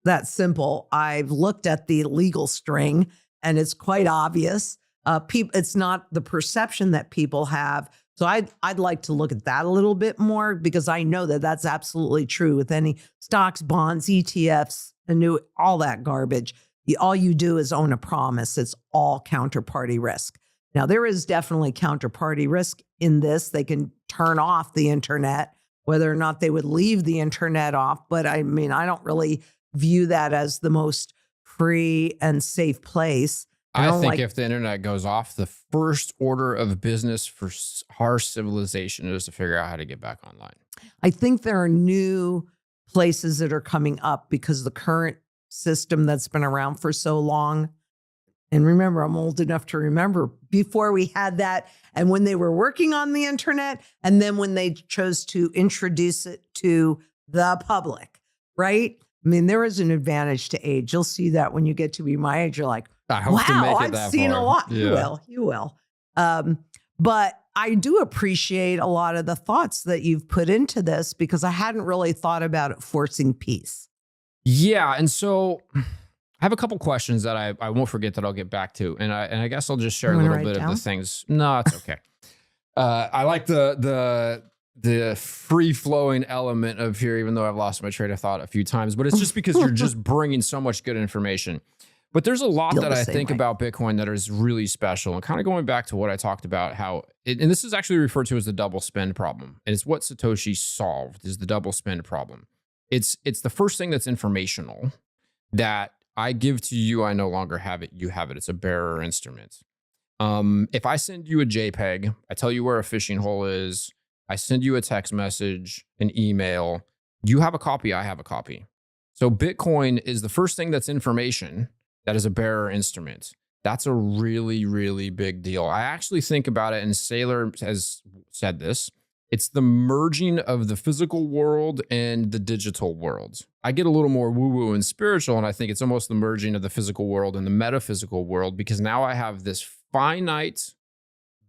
that simple. I've looked at the legal string and it's quite obvious. It's not the perception that people have. So I'd like to look at that a little bit more, because I know that that's absolutely true with any stocks, bonds, ETFs, all that garbage. All you do is own a promise. It's all counterparty risk. Now, there is definitely counterparty risk in this. They can turn off the internet, whether or not they would leave the internet off. But I mean, I don't really view that as the most free and safe place. I think if the internet goes off, the first order of business for our civilization is to figure out how to get back online. I think there are new places that are coming up because the current system that's been around for so long. And remember, I'm old enough to remember before we had that, and when they were working on the internet, and then when they chose to introduce it to the public, right? I mean, there is an advantage to age. You'll see that when you get to be my age. You're like, I hope to make it I've seen far. a lot. Yeah. You will. But I do appreciate a lot of the thoughts that you've put into this, because I hadn't really thought about it forcing peace. Yeah. And so I have a couple questions that I won't forget that I'll get back to. And I guess I'll just share a little bit of the things. No, it's okay. I like the free-flowing element of here, even though I've lost my train of thought a few times, but it's just because you're just bringing so much good information. But there's a lot that I think about Bitcoin that is really special, and kind of going back to what I talked about, and this is actually referred to as the double spend problem. And it's what Satoshi solved, is the double spend problem. It's the first thing that's informational that I give to you. I no longer have it. You have it. It's a bearer instrument. If I send you a JPEG, I tell you where a fishing hole is, I send you a text message, an email, you have a copy, I have a copy. So Bitcoin is the first thing that's information that is a bearer instrument. That's a really, really big deal. I actually think about it, and Saylor has said this, it's the merging of the physical world and the digital world. I get a little more woo-woo and spiritual, and I think it's almost the merging of the physical world and the metaphysical world, because now I have this finite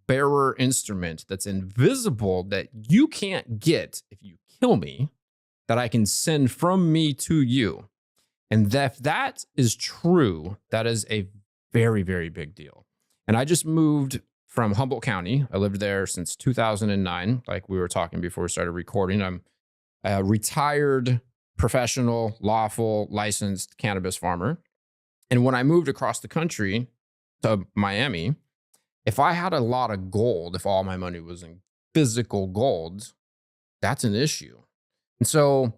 bearer instrument that's invisible, that you can't get if you kill me, that I can send from me to you. And if that is true, that is a very, very big deal. And I just moved from Humboldt County. I lived there since 2009, like we were talking before we started recording. I'm a retired, professional, lawful, licensed cannabis farmer. And when I moved across the country to Miami, if I had a lot of gold, if all my money was in physical gold, that's an issue. And so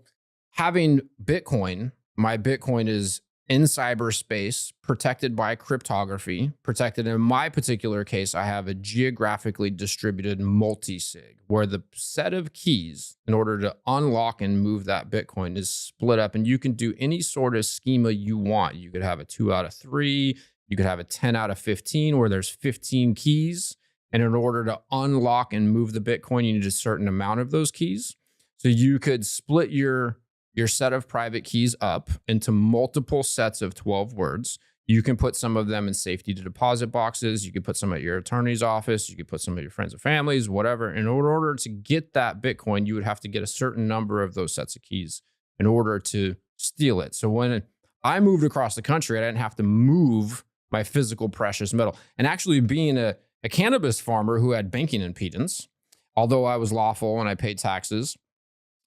having Bitcoin, my Bitcoin is in cyberspace, protected by cryptography, protected. In my particular case, I have a geographically distributed multi-sig, where the set of keys in order to unlock and move that Bitcoin is split up, and you can do any sort of schema you want. You could have a 2 out of 3, you could have a 10 out of 15, where there's 15 keys. And in order to unlock and move the Bitcoin, you need a certain amount of those keys. So you could split your set of private keys up into multiple sets of 12 words. You can put some of them in safety to deposit boxes. You could put some at your attorney's office. You could put some at your friends and families, whatever. In order to get that Bitcoin, you would have to get a certain number of those sets of keys in order to steal it. So when I moved across the country. I didn't have to move my physical precious metal. And actually being a cannabis farmer who had banking impedance, although I was lawful and I paid taxes,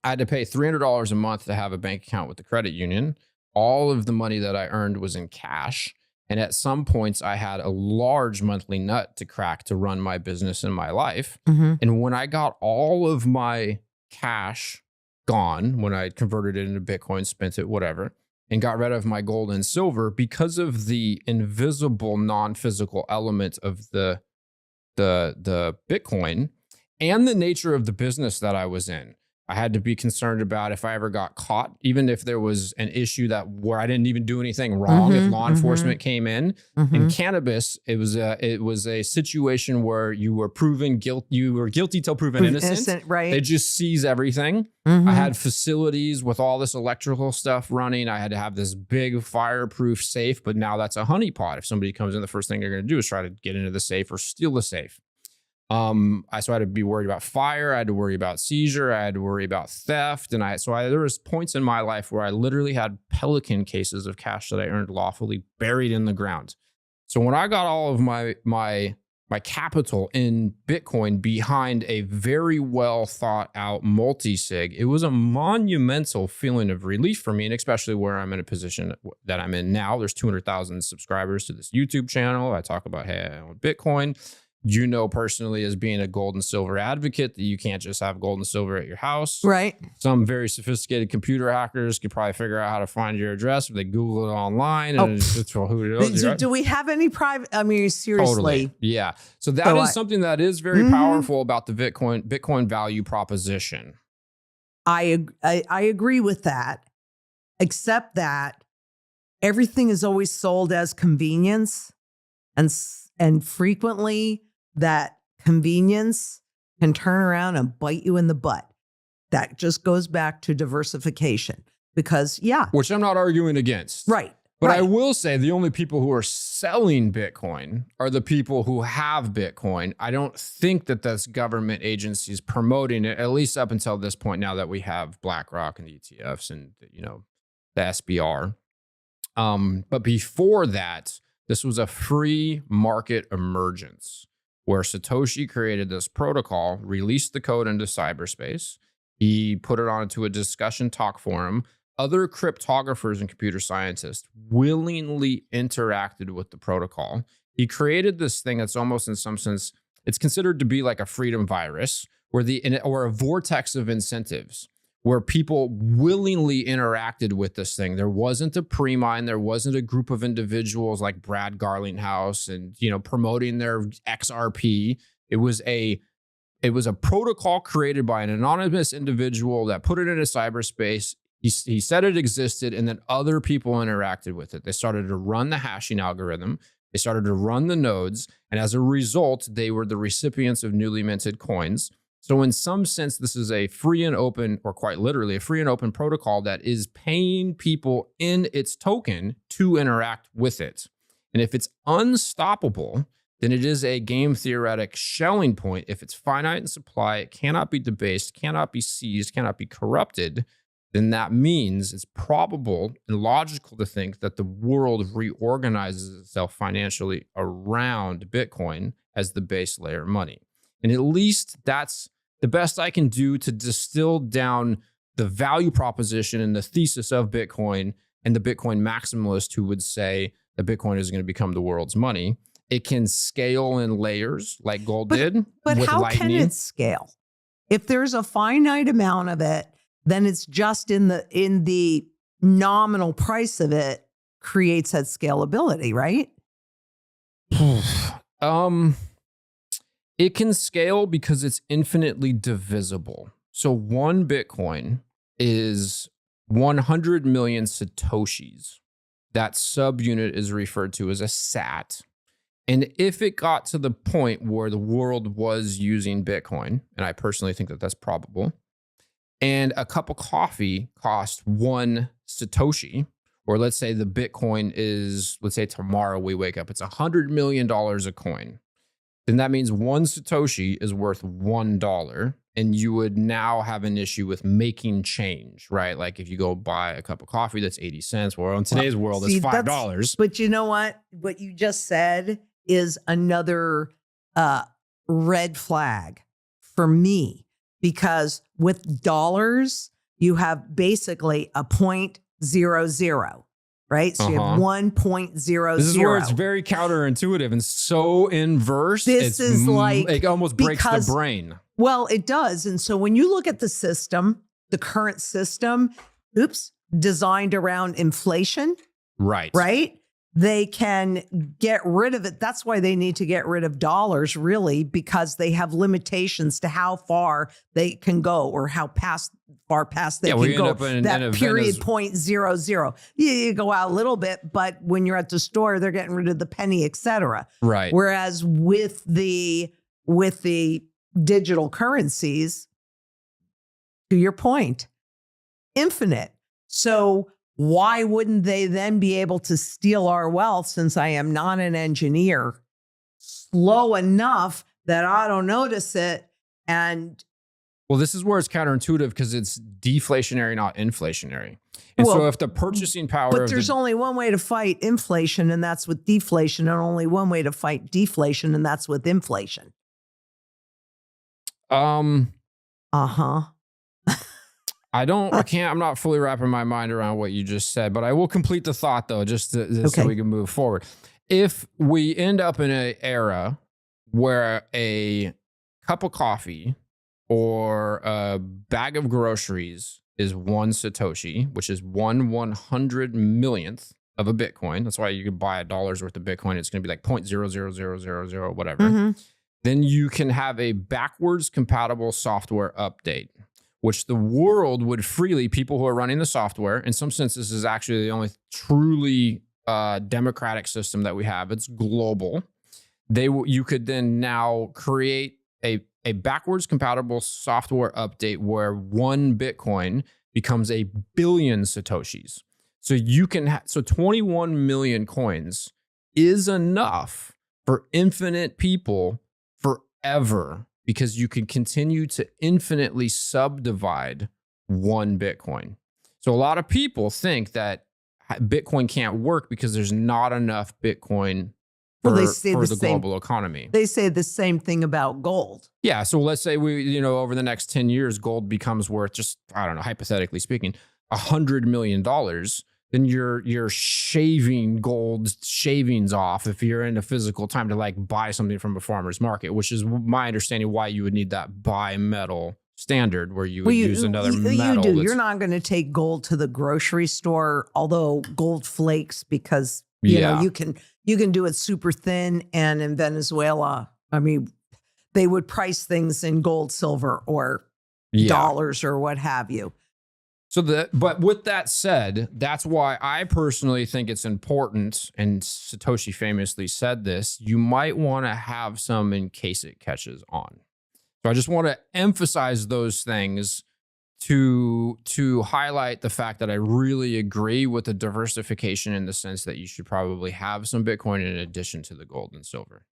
I had to pay $300 a month to have a bank account with the credit union. All of the money that I earned was in cash. And at some points, I had a large monthly nut to crack to run my business and my life. And when I got all of my cash gone, when I converted it into Bitcoin, spent it, whatever, and got rid of my gold and silver, because of the invisible, non-physical element of the Bitcoin and the nature of the business that I was in, I had to be concerned about if I ever got caught, even if there was an issue where I didn't even do anything wrong. If law enforcement came in cannabis, it was a situation where you were proven guilt. You were guilty till proven innocent. Right? They just seize everything. I had facilities with all this electrical stuff running. I had to have this big fireproof safe, but now that's a honeypot. If somebody comes in, the first thing they're going to do is try to get into the safe or steal the safe. So I had to be worried about fire. I had to worry about seizure. I had to worry about theft. And there was points in my life where I literally had pelican cases of cash that I earned lawfully buried in the ground. So when I got all of my capital in Bitcoin behind a very well thought out multi-sig, it was a monumental feeling of relief for me. And especially where I'm in a position that I'm in now, there's 200,000 subscribers to this YouTube channel. I talk about, hey, I own Bitcoin. You know, personally, as being a gold and silver advocate, that you can't just have gold and silver at your house. Right. Some very sophisticated computer hackers could probably figure out how to find your address if they Google it online. And it's who it is. Do we have any private? I mean, seriously. Totally. Yeah. So that is something that is very powerful about the Bitcoin value proposition. I agree with that, except that everything is always sold as convenience, and frequently that convenience can turn around and bite you in the butt. That just goes back to diversification because, which I'm not arguing against. Right. But I will say the only people who are selling Bitcoin are the people who have Bitcoin. I don't think that that's government agencies promoting it, at least up until this point, now that we have BlackRock and the ETFs and, the SBR. But before that, this was a free market emergence where Satoshi created this protocol, released the code into cyberspace. He put it onto a discussion talk forum. Other cryptographers and computer scientists willingly interacted with the protocol. He created this thing that's almost, in some sense, it's considered to be like a freedom virus, or a vortex of incentives, where people willingly interacted with this thing. There wasn't a pre-mine. There wasn't a group of individuals like Brad Garlinghouse and, promoting their XRP. It was a protocol created by an anonymous individual that put it into cyberspace. He said it existed, and then other people interacted with it. They started to run the hashing algorithm. They started to run the nodes. And as a result, they were the recipients of newly minted coins. So in some sense, this is a free and open, or quite literally a free and open protocol that is paying people in its token to interact with it. And if it's unstoppable, then it is a game theoretic Schelling point. If it's finite in supply, it cannot be debased, cannot be seized, cannot be corrupted, then that means it's probable and logical to think that the world reorganizes itself financially around Bitcoin as the base layer money. And at least that's the best I can do to distill down the value proposition and the thesis of Bitcoin and the Bitcoin maximalist who would say that Bitcoin is going to become the world's money. It can scale in layers like gold did. But with how lightning. can it scale? If there's a finite amount of it, then it's just in the nominal price of it creates that scalability, right? It can scale because it's infinitely divisible. So one Bitcoin is 100 million Satoshis. That subunit is referred to as a sat. And if it got to the point where the world was using Bitcoin, and I personally think that that's probable, and a cup of coffee cost 1 Satoshi, or let's say the Bitcoin is, let's say tomorrow we wake up, it's $100 million a coin. then that means one Satoshi is worth $1. And you would now have an issue with making change, right? Like if you go buy a cup of coffee that's 80 cents, well, in today's world, it's $5. But you know what? What you just said is another red flag for me, because with dollars, you have basically a 0.00, right? So you have 1.00. This is where it's very counterintuitive and so inverse. This is like, it almost breaks the brain. Well, it does. And so when you look at the system, the current system, designed around inflation, right? They can get rid of it. That's why they need to get rid of dollars, really, because they have limitations to how far they can go or how far past they can go. That period 0.00. You go out a little bit, but when you're at the store, they're getting rid of the penny, et cetera. Right. Whereas with the digital currencies, to your point, infinite. So why wouldn't they then be able to steal our wealth, since I am not an engineer, slow enough that I don't notice it? And well, this is where it's counterintuitive because it's deflationary, not inflationary. And so if the purchasing power... But there's only one way to fight inflation, and that's with deflation, and only one way to fight deflation, and that's with inflation. I'm not fully wrapping my mind around what you just said, but I will complete the thought though, just so we can move forward. If we end up in an era where a cup of coffee or a bag of groceries is one Satoshi, which is 1/100 millionth of a Bitcoin. That's why you can buy $1 worth of Bitcoin. It's going to be like 0.00000 whatever. Then you can have a backwards compatible software update, which the world would freely, people who are running the software, in some sense, this is actually the only truly democratic system that we have. It's global. You could then now create a backwards compatible software update where one Bitcoin becomes a billion Satoshis. So you can, so 21 million coins is enough for infinite people forever, because you can continue to infinitely subdivide one Bitcoin. So a lot of people think that Bitcoin can't work because there's not enough Bitcoin for the global economy. They say the same thing about gold. Yeah. So let's say over the next 10 years, gold becomes worth, just, I don't know, hypothetically speaking, $100 million. Then you're shaving gold shavings off if you're in a physical time to like buy something from a farmer's market, which is my understanding why you would need that bimetal standard where you would use another metal. You do. You're not going to take gold to the grocery store, although gold flakes, because you know you can do it super thin. And in Venezuela, I mean, they would price things in gold, silver, or dollars or what have you. But with that said, that's why I personally think it's important, and Satoshi famously said this, you might want to have some in case it catches on. So I just want to emphasize those things to highlight the fact that I really agree with the diversification in the sense that you should probably have some Bitcoin in addition to the gold and silver.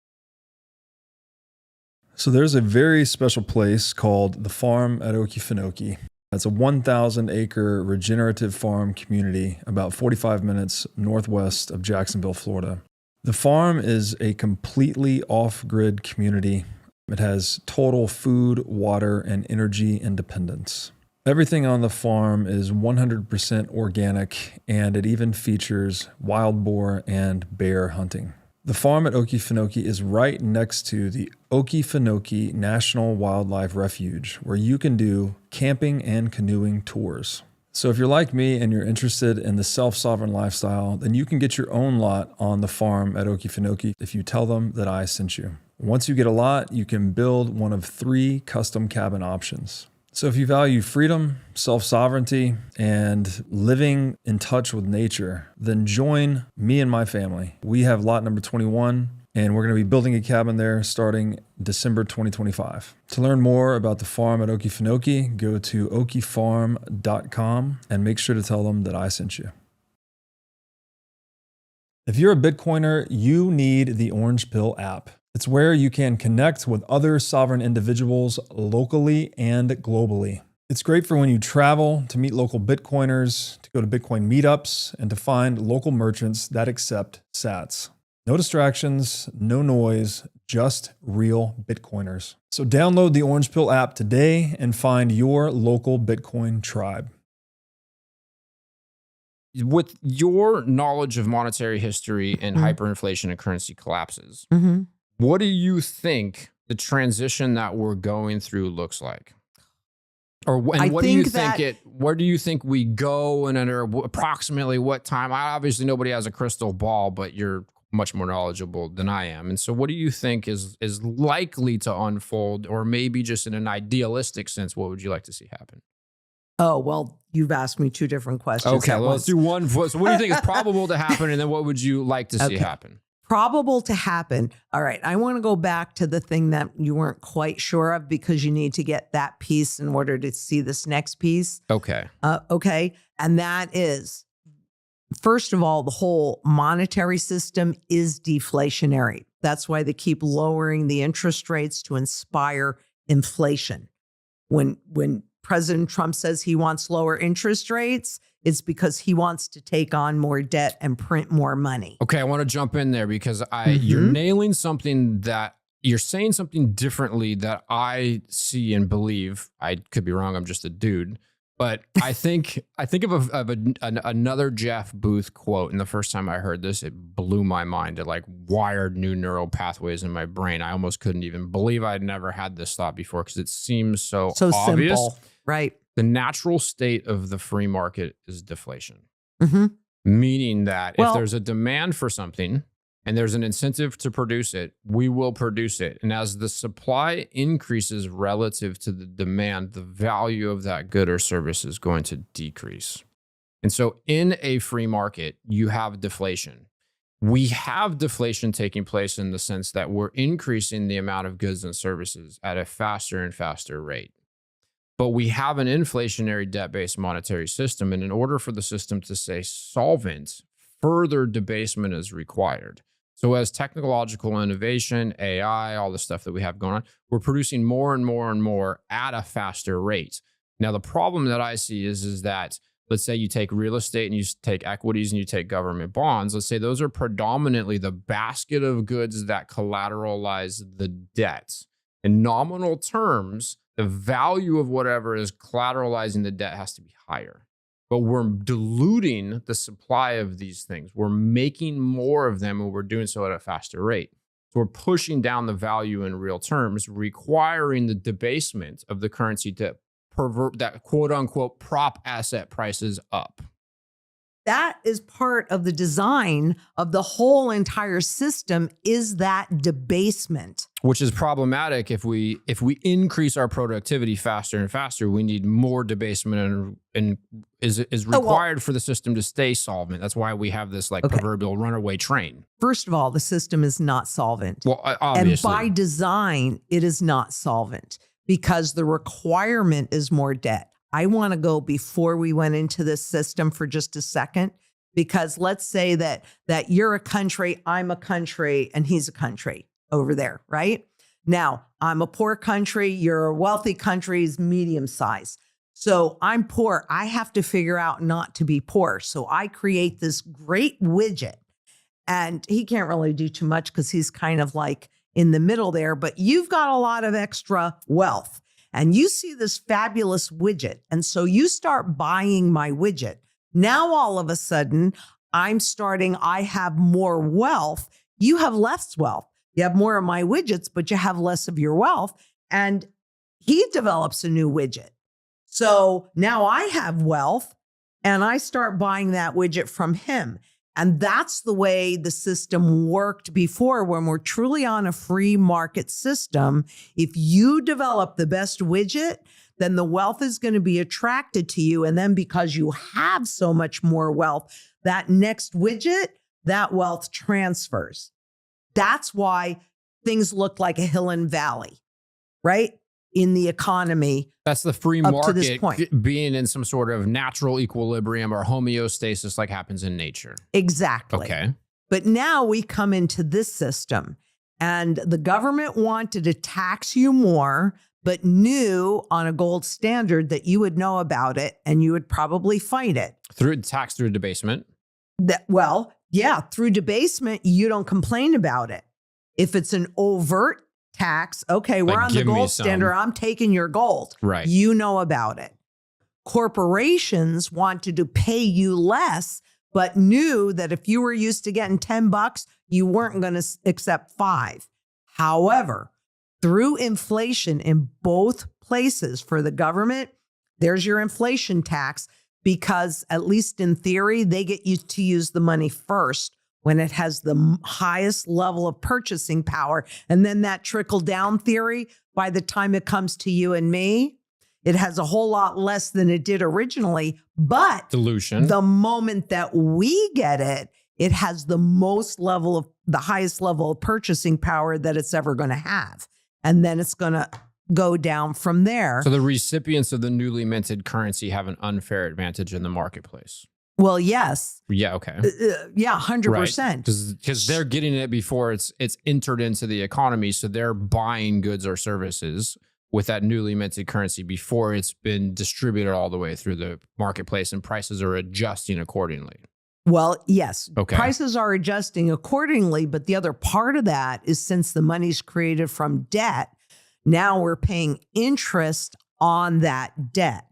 So there's a very special place called the Farm at Okefenokee. It's a 1,000-acre regenerative farm community about 45 minutes northwest of Jacksonville, Florida. The farm is a completely off-grid community. It has total food, water, and energy independence. Everything on the farm is 100% organic, and it even features wild boar and bear hunting. The farm at Okefenokee is right next to the Okefenokee National Wildlife Refuge, where you can do camping and canoeing tours. So if you're like me and you're interested in the self-sovereign lifestyle, then you can get your own lot on the farm at Okefenokee if you tell them that I sent you. Once you get a lot, you can build one of 3 custom cabin options. So if you value freedom, self-sovereignty, and living in touch with nature, then join me and my family. We have lot number 21, and we're going to be building a cabin there starting December 2025. To learn more about the farm at Okefenokee, go to okefarm.com and make sure to tell them that I sent you. If you're a Bitcoiner, you need the Orange Pill app. It's where you can connect with other sovereign individuals locally and globally. It's great for when you travel, to meet local Bitcoiners, to go to Bitcoin meetups, and to find local merchants that accept sats. No distractions, no noise, just real Bitcoiners. So download the Orange Pill app today and find your local Bitcoin tribe. With your knowledge of monetary history and hyperinflation and currency collapses, what do you think the transition that we're going through looks like? Or and what do you think where do you think we go and under approximately what time? Obviously nobody has a crystal ball, but you're much more knowledgeable than I am. And so what do you think is likely to unfold, or maybe just in an idealistic sense, what would you like to see happen? Oh, well, you've asked me two different questions. Okay, well, let's do one. So what do you think is probable to happen? And then what would you like to see happen? Probable to happen. All right. I want to go back to the thing that you weren't quite sure of, because you need to get that piece in order to see this next piece. Okay. Okay. And that is, first of all, the whole monetary system is deflationary. That's why they keep lowering the interest rates to inspire inflation. When President Trump says he wants lower interest rates, it's because he wants to take on more debt and print more money. Okay, I want to jump in there because you're nailing something that you're saying something differently that I see and believe. I could be wrong. I'm just a dude. But I think of another Jeff Booth quote, and the first time I heard this, it blew my mind. It like wired new neural pathways in my brain. I almost couldn't even believe I'd never had this thought before, because it seems so obvious. Simple, right? The natural state of the free market is deflation, meaning that if there's a demand for something and there's an incentive to produce it, we will produce it. And as the supply increases relative to the demand, the value of that good or service is going to decrease. And so in a free market, you have deflation. We have deflation taking place in the sense that we're increasing the amount of goods and services at a faster and faster rate. But we have an inflationary debt-based monetary system. And in order for the system to stay solvent, further debasement is required. So as technological innovation, AI, all the stuff that we have going on, we're producing more and more and more at a faster rate. Now, the problem that I see is that, let's say you take real estate and you take equities and you take government bonds. Let's say those are predominantly the basket of goods that collateralize the debt. In nominal terms, the value of whatever is collateralizing the debt has to be higher. But we're diluting the supply of these things. We're making more of them, and we're doing so at a faster rate. So we're pushing down the value in real terms, requiring the debasement of the currency to pervert that quote unquote prop asset prices up. That is part of the design of the whole entire system, is that debasement. Which is problematic. If we increase our productivity faster and faster, we need more debasement and is required for the system to stay solvent. That's why we have this proverbial runaway train. First of all, the system is not solvent. Well, obviously. And by design, it is not solvent because the requirement is more debt. I want to go before we went into this system for just a second, because let's say that you're a country, I'm a country, and he's a country over there, right? Now, I'm a poor country, you're a wealthy country, is medium size. So I'm poor. I have to figure out not to be poor. So I create this great widget, and he can't really do too much because he's kind of like in the middle there, but you've got a lot of extra wealth. And you see this fabulous widget. And so you start buying my widget. Now, all of a sudden, I have more wealth. You have less wealth. You have more of my widgets, but you have less of your wealth. And he develops a new widget. So now I have wealth and I start buying that widget from him. And that's the way the system worked before. When we're truly on a free market system, if you develop the best widget, then the wealth is going to be attracted to you. And then because you have so much more wealth, that next widget, that wealth transfers. That's why things look like a hill and valley, right? In the economy. That's the free market being in some sort of natural equilibrium or homeostasis like happens in nature. Exactly. Okay. But now we come into this system, And the government wanted to tax you more, but knew on a gold standard that you would know about it and you would probably fight it. Through debasement. Through debasement, you don't complain about it. If it's an overt tax, okay, we're on the gold standard, I'm taking your gold. Right. You know about it. Corporations wanted to pay you less, but knew that if you were used to getting $10, you weren't going to accept $5. However, through inflation in both places for the government, there's your inflation tax, because at least in theory, they get you to use the money first when it has the highest level of purchasing power. And then that trickle down theory, by the time it comes to you and me, it has a whole lot less than it did originally. But dilution. The moment that we get it, it has the highest level of purchasing power that it's ever going to have. And then it's going to go down from there. So the recipients of the newly minted currency have an unfair advantage in the marketplace. Well, yes. Yeah. Okay. 100%. Because they're getting it before it's entered into the economy. So they're buying goods or services with that newly minted currency before it's been distributed all the way through the marketplace, and prices are adjusting accordingly. Well, yes. Okay. Prices are adjusting accordingly. But the other part of that is, since the money's created from debt, now we're paying interest on that debt.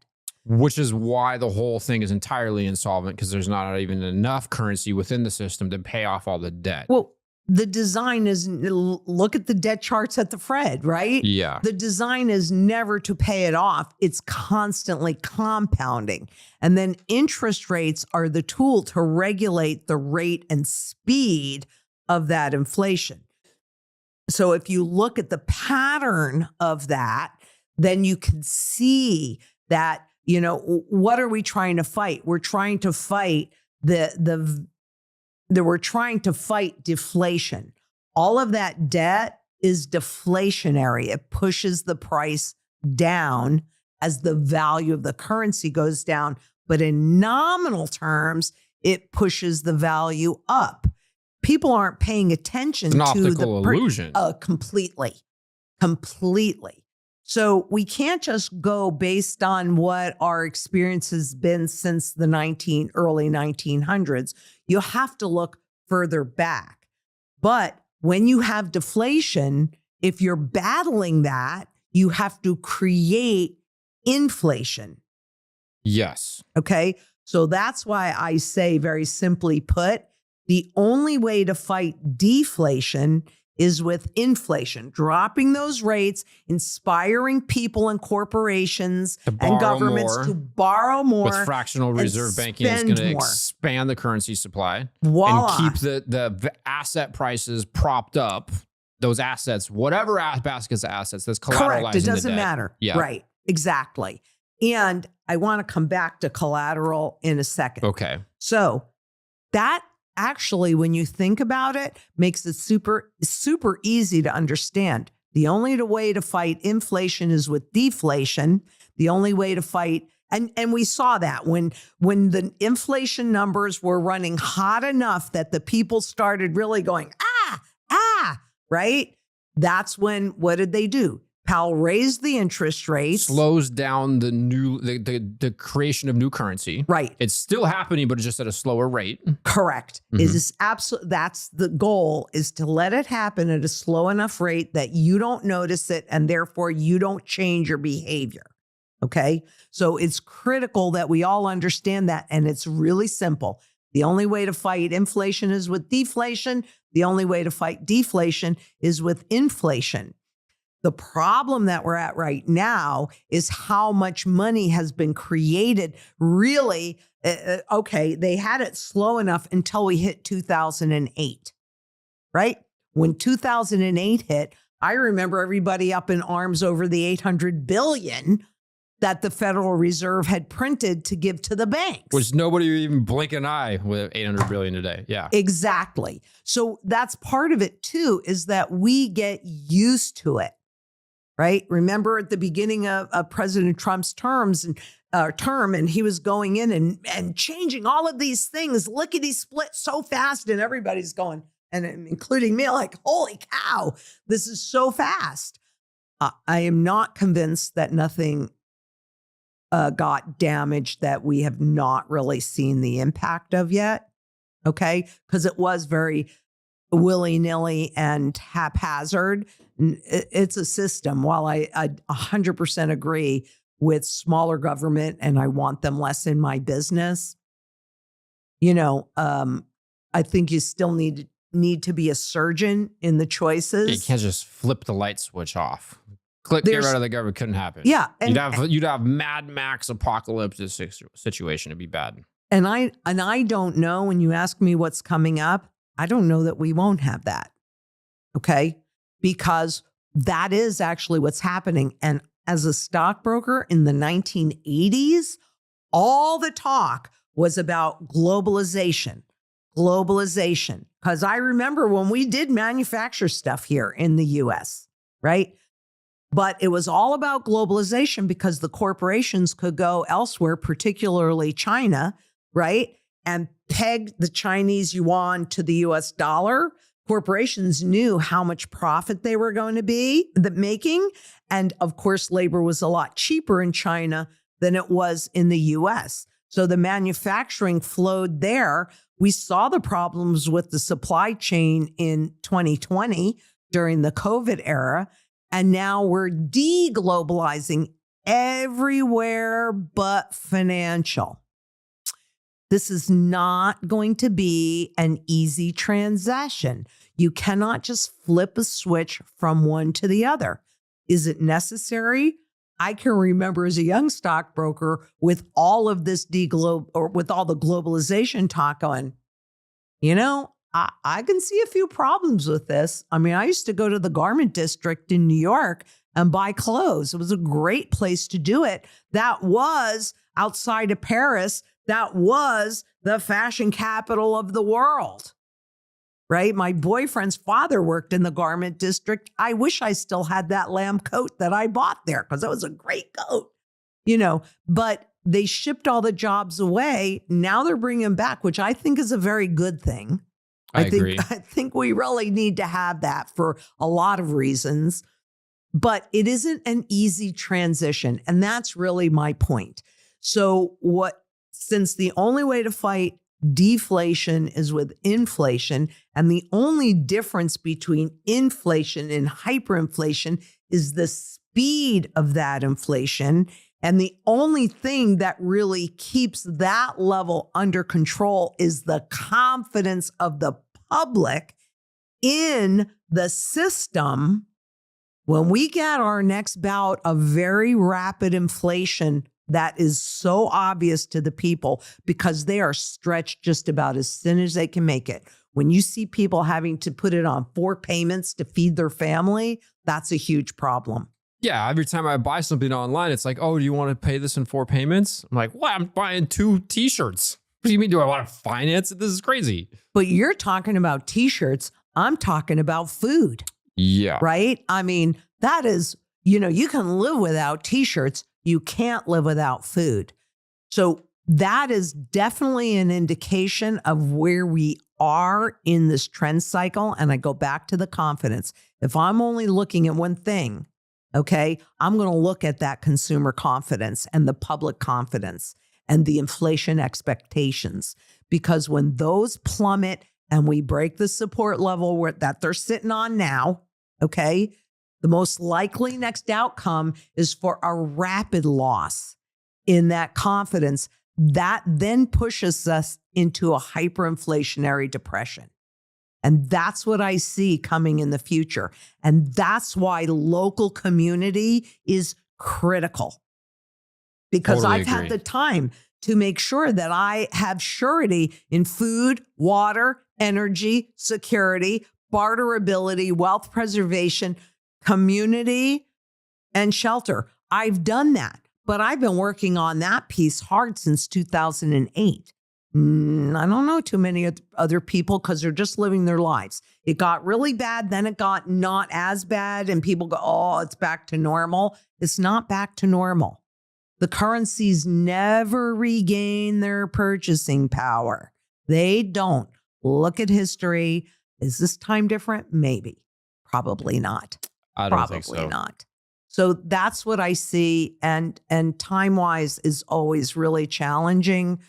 Which is why the whole thing is entirely insolvent, because there's not even enough currency within the system to pay off all the debt. Well, the design is, look at the debt charts at the Fed, right? Yeah. The design is never to pay it off. It's constantly compounding. And then interest rates are the tool to regulate the rate and speed of that inflation. So if you look at the pattern of that, then you can see that, what are we trying to fight? We're trying to fight we're trying to fight deflation. All of that debt is deflationary. It pushes the price down as the value of the currency goes down. But in nominal terms, it pushes the value up. People aren't paying attention it's an to optical illusion. Completely. So we can't just go based on what our experience has been since the early 1900s. You have to look further back. But when you have deflation, if you're battling that, you have to create inflation. Yes. Okay. So that's why I say, very simply put, the only way to fight deflation is with inflation, dropping those rates, inspiring people and corporations and governments to borrow more. With fractional reserve banking, it's going to expand the currency supply. Voila. And keep the asset prices propped up. Those assets, whatever baskets of assets, that's collateralizing. Correct. It doesn't matter. Yeah. Right. Exactly. And I want to come back to collateral in a second. Okay. So that actually, when you think about it, makes it super, super easy to understand. The only way to fight inflation is with deflation. The only way to fight, and we saw that when the inflation numbers were running hot enough that the people started really going, right? That's when, what did they do? Powell raised the interest rates. Slows down the creation of new currency. Right. It's still happening, but it's just at a slower rate. Correct. Mm-hmm. That's the goal, is to let it happen at a slow enough rate that you don't notice it, and therefore you don't change your behavior. Okay. So it's critical that we all understand that. And it's really simple. The only way to fight inflation is with deflation. The only way to fight deflation is with inflation. The problem that we're at right now is how much money has been created. Really, they had it slow enough until we hit 2008, right? When 2008 hit, I remember everybody up in arms over the $800 billion that the Federal Reserve had printed to give to the banks. Which nobody would even blink an eye with $800 billion today. Yeah. Exactly. So that's part of it too, is that we get used to it. Right. Remember at the beginning of President Trump's term, and he was going in and changing all of these things, lickety split so fast, and everybody's going, and including me, like, holy cow, this is so fast. I am not convinced that nothing got damaged that we have not really seen the impact of yet. Okay. Because it was very willy-nilly and haphazard. It's a system. While I 100% agree with smaller government and I want them less in my business, I think you still need to be a surgeon in the choices. You can't just flip the light switch off. Get rid of the government. Couldn't happen. Yeah. You'd have Mad Max apocalyptic situation. It'd be bad. And I don't know, when you ask me what's coming up, I don't know that we won't have that. Okay. Because that is actually what's happening. And as a stockbroker in the 1980s, all the talk was about globalization. Because I remember when we did manufacture stuff here in the US, right? But it was all about globalization because the corporations could go elsewhere, particularly China, right? And peg the Chinese yuan to the US dollar. Corporations knew how much profit they were going to be making. And of course, labor was a lot cheaper in China than it was in the US. So the manufacturing flowed there. We saw the problems with the supply chain in 2020 during the COVID era. And now we're de-globalizing everywhere but financial. This is not going to be an easy transition. You cannot just flip a switch from one to the other. Is it necessary? I can remember as a young stockbroker with all of this with all the globalization talk going, I can see a few problems with this. I mean, I used to go to the garment district in New York and buy clothes. It was a great place to do it. That was outside of Paris. That was the fashion capital of the world, right? My boyfriend's father worked in the garment district. I wish I still had that lamb coat that I bought there because it was a great coat, but they shipped all the jobs away. Now they're bringing them back, which I think is a very good thing. I agree. I think we really need to have that for a lot of reasons, but it isn't an easy transition. And that's really my point. So since the only way to fight deflation is with inflation, and the only difference between inflation and hyperinflation is the speed of that inflation, and the only thing that really keeps that level under control is the confidence of the public in the system. When we get our next bout of very rapid inflation that is so obvious to the people because they are stretched just about as thin as they can make it. When you see people having to put it on 4 payments to feed their family, that's a huge problem. Yeah, every time I buy something online, it's like, oh, do you want to pay this in 4 payments? I'm like, what? I'm buying 2 t-shirts. What do you mean, do I want to finance it? This is crazy. But you're talking about t-shirts. I'm talking about food. Yeah. Right? I mean, that is, you can live without t-shirts. You can't live without food. So that is definitely an indication of where we are in this trend cycle. And I go back to the confidence. If I'm only looking at one thing, okay, I'm going to look at that consumer confidence and the public confidence and the inflation expectations. Because when those plummet and we break the support level that they're sitting on now, okay, the most likely next outcome is for a rapid loss in that confidence. That then pushes us into a hyperinflationary depression. And that's what I see coming in the future. And that's why local community is critical. Because Totally I've had agree. the time to make sure that I have surety in food, water, energy, security, barterability, wealth preservation, community, and shelter. I've done that, but I've been working on that piece hard since 2008. I don't know too many other people because they're just living their lives. It got really bad, then it got not as bad, and people go, oh, it's back to normal. It's not back to normal. The currencies never regain their purchasing power. They don't. Look at history. Is this time different? Maybe. Probably not. I don't think so. Probably not. So that's what I see. And time-wise is always really challenging.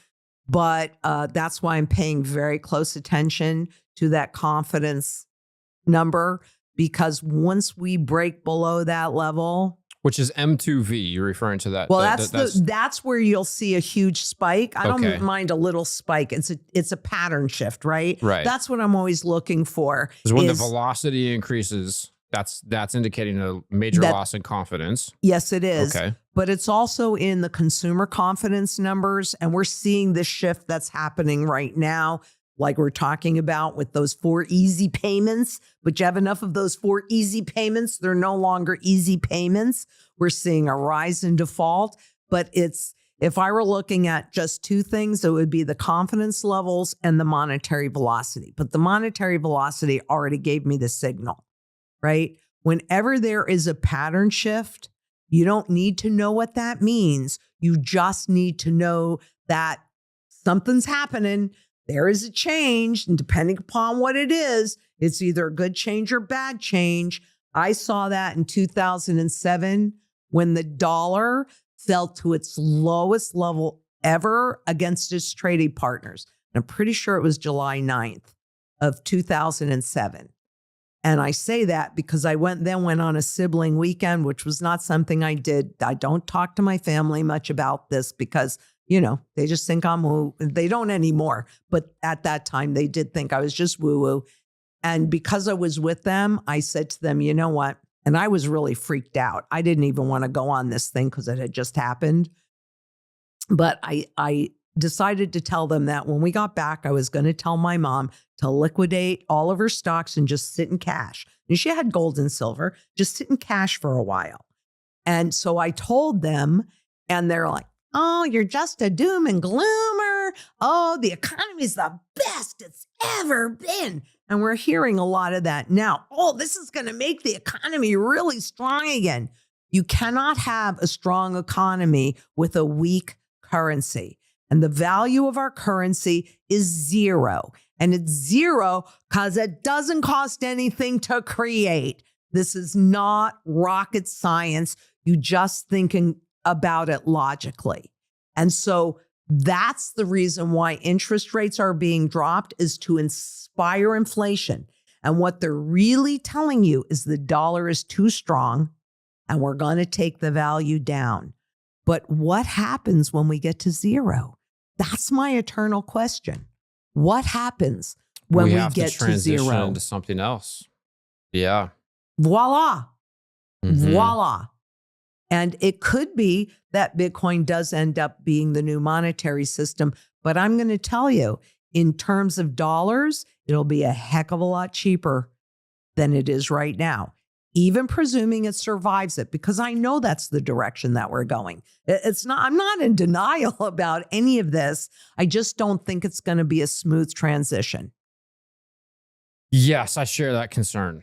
But that's why I'm paying very close attention to that confidence number, because once we break below that level, which is M2V, you're referring to that. well, that's where you'll see a huge spike. I Okay. don't mind a little spike. It's a pattern shift, right? Right. That's what I'm always looking for. Because when the velocity increases, that's indicating a major loss in confidence. Yes, it is. Okay. But it's also in the consumer confidence numbers. And we're seeing this shift that's happening right now, like we're talking about with those 4 easy payments. But you have enough of those 4 easy payments. They're no longer easy payments. We're seeing a rise in default. But if I were looking at just 2 things, it would be the confidence levels and the monetary velocity. But the monetary velocity already gave me the signal, right? Whenever there is a pattern shift, you don't need to know what that means. You just need to know that something's happening. There is a change. And depending upon what it is, it's either a good change or bad change. I saw that in 2007 when the dollar fell to its lowest level ever against its trading partners. And I'm pretty sure it was July 9th of 2007. And I say that because I went on a sibling weekend, which was not something I did. I don't talk to my family much about this because, they just think I'm woo. They don't anymore. But at that time, they did think I was just woo-woo. And because I was with them, I said to them, you know what? And I was really freaked out. I didn't even want to go on this thing because it had just happened. But I decided to tell them that when we got back, I was going to tell my mom to liquidate all of her stocks and just sit in cash. And she had gold and silver, just sit in cash for a while. And so I told them, and they're like, oh, you're just a doom and gloomer. Oh, the economy's the best it's ever been. And we're hearing a lot of that now. Oh, this is going to make the economy really strong again. You cannot have a strong economy with a weak currency. And the value of our currency is 0. And it's 0 because it doesn't cost anything to create. This is not rocket science. You just thinking about it logically. And so that's the reason why interest rates are being dropped, is to inspire inflation. And what they're really telling you is the dollar is too strong and we're going to take the value down. But what happens when we get to 0? That's my eternal question. What happens when we have get to transition to 0? into something else. Yeah. Voila. Mhm. Voila. And it could be that Bitcoin does end up being the new monetary system. But I'm going to tell you, in terms of dollars, it'll be a heck of a lot cheaper than it is right now, even presuming it survives it, because I know that's the direction that we're going. I'm not in denial about any of this. I just don't think it's going to be a smooth transition. Yes, I share that concern.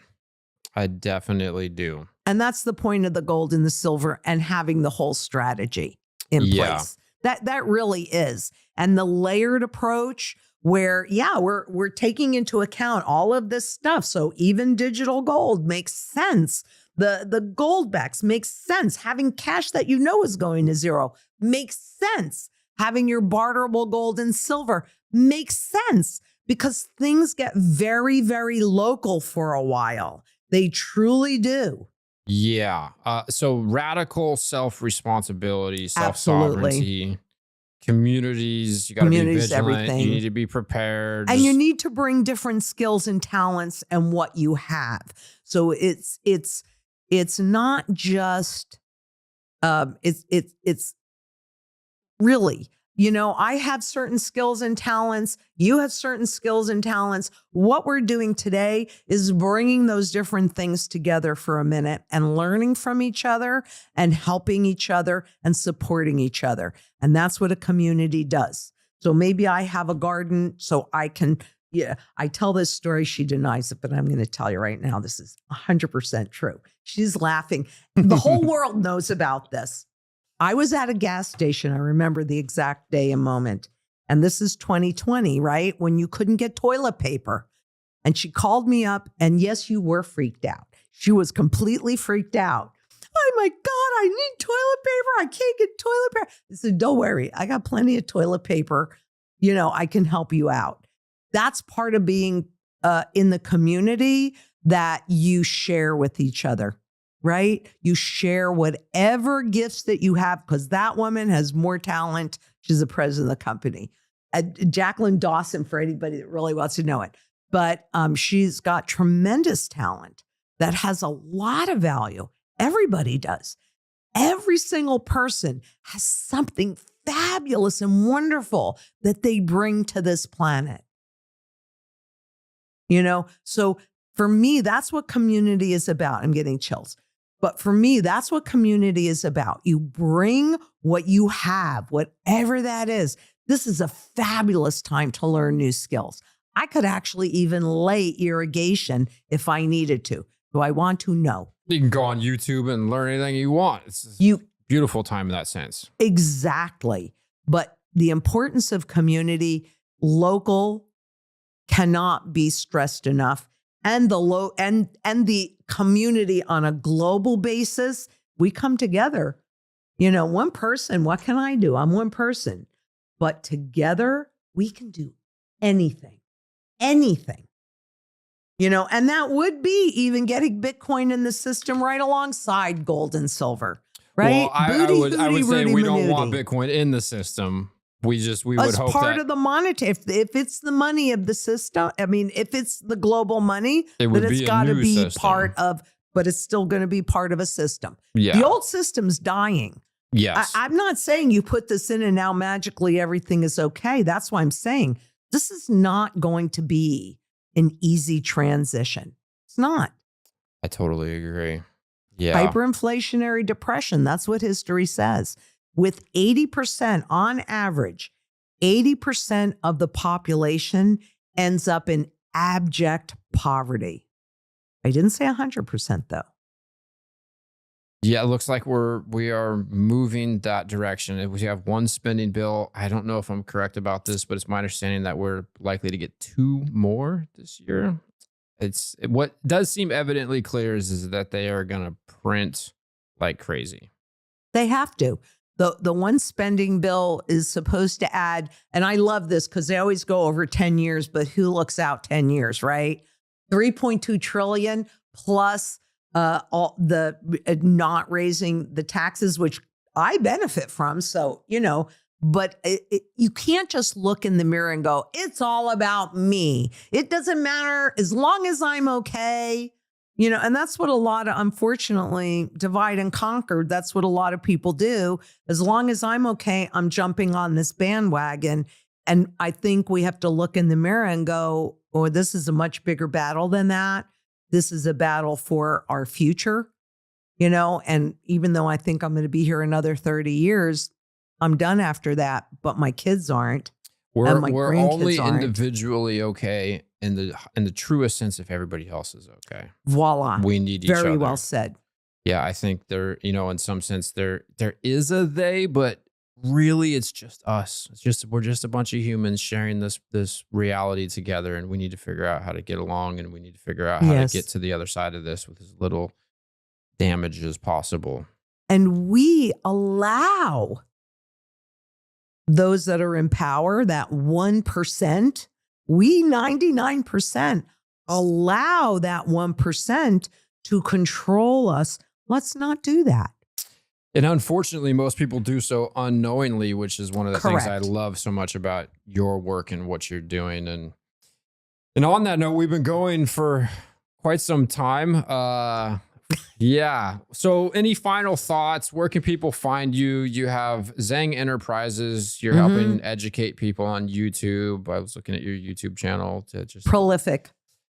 I definitely do. And that's the point of the gold and the silver and having the whole strategy in place. That really is. And the layered approach where, we're taking into account all of this stuff. So even digital gold makes sense. The gold backs makes sense. Having cash that is going to 0 makes sense. Having your barterable gold and silver makes sense because things get very, very local for a while. They truly do. Yeah. So radical self-responsibility, self-sovereignty, communities, you got to be vigilant. Everything. You need to be prepared. And you need to bring different skills and talents and what you have. So it's not just, it's really, I have certain skills and talents. You have certain skills and talents. What we're doing today is bringing those different things together for a minute and learning from each other and helping each other and supporting each other. And that's what a community does. So maybe I have a garden so I can, I tell this story. She denies it, but I'm going to tell you right now, this is 100% true. She's laughing. The whole world knows about this. I was at a gas station. I remember the exact day and moment. And this is 2020, right? When you couldn't get toilet paper. And she called me up, and yes, you were freaked out. She was completely freaked out. Oh my God, I need toilet paper. I can't get toilet paper. I said, don't worry. I got plenty of toilet paper. I can help you out. That's part of being in the community, that you share with each other, right? You share whatever gifts that you have, because that woman has more talent. She's the president of the company. Jacqueline Dawson, for anybody that really wants to know it. But she's got tremendous talent that has a lot of value. Everybody does. Every single person has something fabulous and wonderful that they bring to this planet. So for me, that's what community is about. I'm getting chills. But for me, that's what community is about. You bring what you have, whatever that is. This is a fabulous time to learn new skills. I could actually even lay irrigation if I needed to. Do I want to? No. You can go on YouTube and learn anything you want. It's a beautiful time in that sense. Exactly. But the importance of community, local, cannot be stressed enough. And the community on a global basis, we come together. One person, what can I do? I'm one person. But together, we can do anything. And that would be even getting Bitcoin in the system right alongside gold and silver, right? Well, I would say we don't want Bitcoin in the system. We would hope part of the monetary. If it's the money of the system, if it's the global money, then it's got to be part of. But it's still going to be part of a system. Yeah. The old system's dying. Yes. I'm not saying you put this in and now magically everything is okay. That's why I'm saying this is not going to be an easy transition. It's not. I totally agree. Yeah. Hyperinflationary depression. That's what history says. With 80% on average, 80% of the population ends up in abject poverty. I didn't say 100% though. Yeah, it looks like we are moving that direction. If we have one spending bill, I don't know if I'm correct about this, but it's my understanding that we're likely to get 2 more this year. What does seem evidently clear is that they are going to print like crazy. They have to. The one spending bill is supposed to add, and I love this because they always go over 10 years, but who looks out 10 years, right? 3.2 trillion plus all the not raising the taxes, which I benefit from. So, but you can't just look in the mirror and go, it's all about me. It doesn't matter as long as I'm okay. And that's what a lot of, unfortunately, divide and conquer. That's what a lot of people do. As long as I'm okay, I'm jumping on this bandwagon. And I think we have to look in the mirror and go, oh, this is a much bigger battle than that. This is a battle for our future, and even though I think I'm going to be here another 30 years, I'm done after that, but my kids aren't. We're only individually okay in the truest sense if everybody else is okay. Voila. We need each other. Very well said. Yeah, I think there, in some sense there is a they, but really it's just us. We're just a bunch of humans sharing this reality together, and we need to figure out how to get along, and we need to figure out how to get to the other side of this with as little damage as possible. And we allow those that are in power, that 1%, we 99% allow that 1% to control us. Let's not do that. And unfortunately, most people do so unknowingly, which is one of the things I love so much about your work and what you're doing. And on that note, we've been going for quite some time. Yeah. So any final thoughts? Where can people find you? You have Zhang Enterprises. You're helping educate people on YouTube. I was looking at your YouTube channel to just prolific.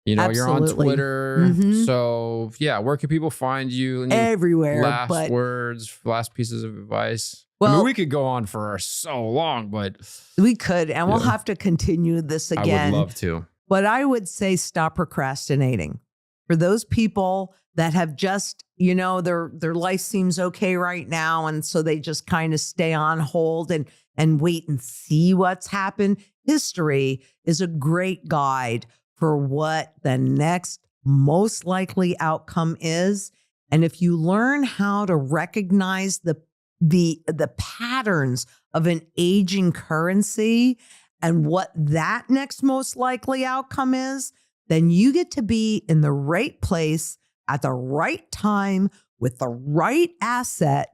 You're on Twitter. So yeah, where can people find you? Everywhere. Last pieces of advice. Well, we could go on for so long, but we could, and we'll have to continue this again. I would love to. But I would say stop procrastinating. For those people that have just, their life seems okay right now, and so they just kind of stay on hold and wait and see what's happened. History is a great guide for what the next most likely outcome is. And if you learn how to recognize the patterns of an aging currency and what that next most likely outcome is, then you get to be in the right place at the right time with the right asset,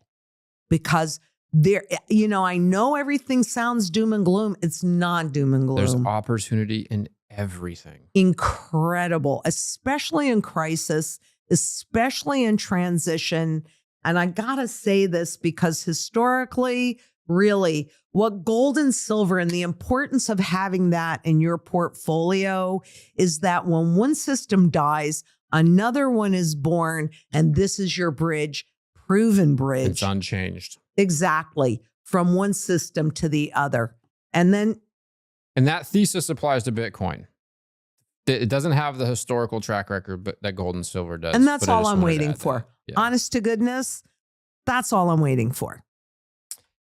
because there, I know everything sounds doom and gloom. It's not doom and gloom. There's opportunity in everything. Incredible, especially in crisis, especially in transition. And I gotta say this because historically, really, what gold and silver and the importance of having that in your portfolio is that when one system dies, another one is born, and this is your bridge, proven bridge. It's unchanged. Exactly. From one system to the other. And that thesis applies to Bitcoin. It doesn't have the historical track record, but that gold and silver does. And that's but I all just I'm wanted to waiting add for. that. Yeah. Honest to goodness, that's all I'm waiting for.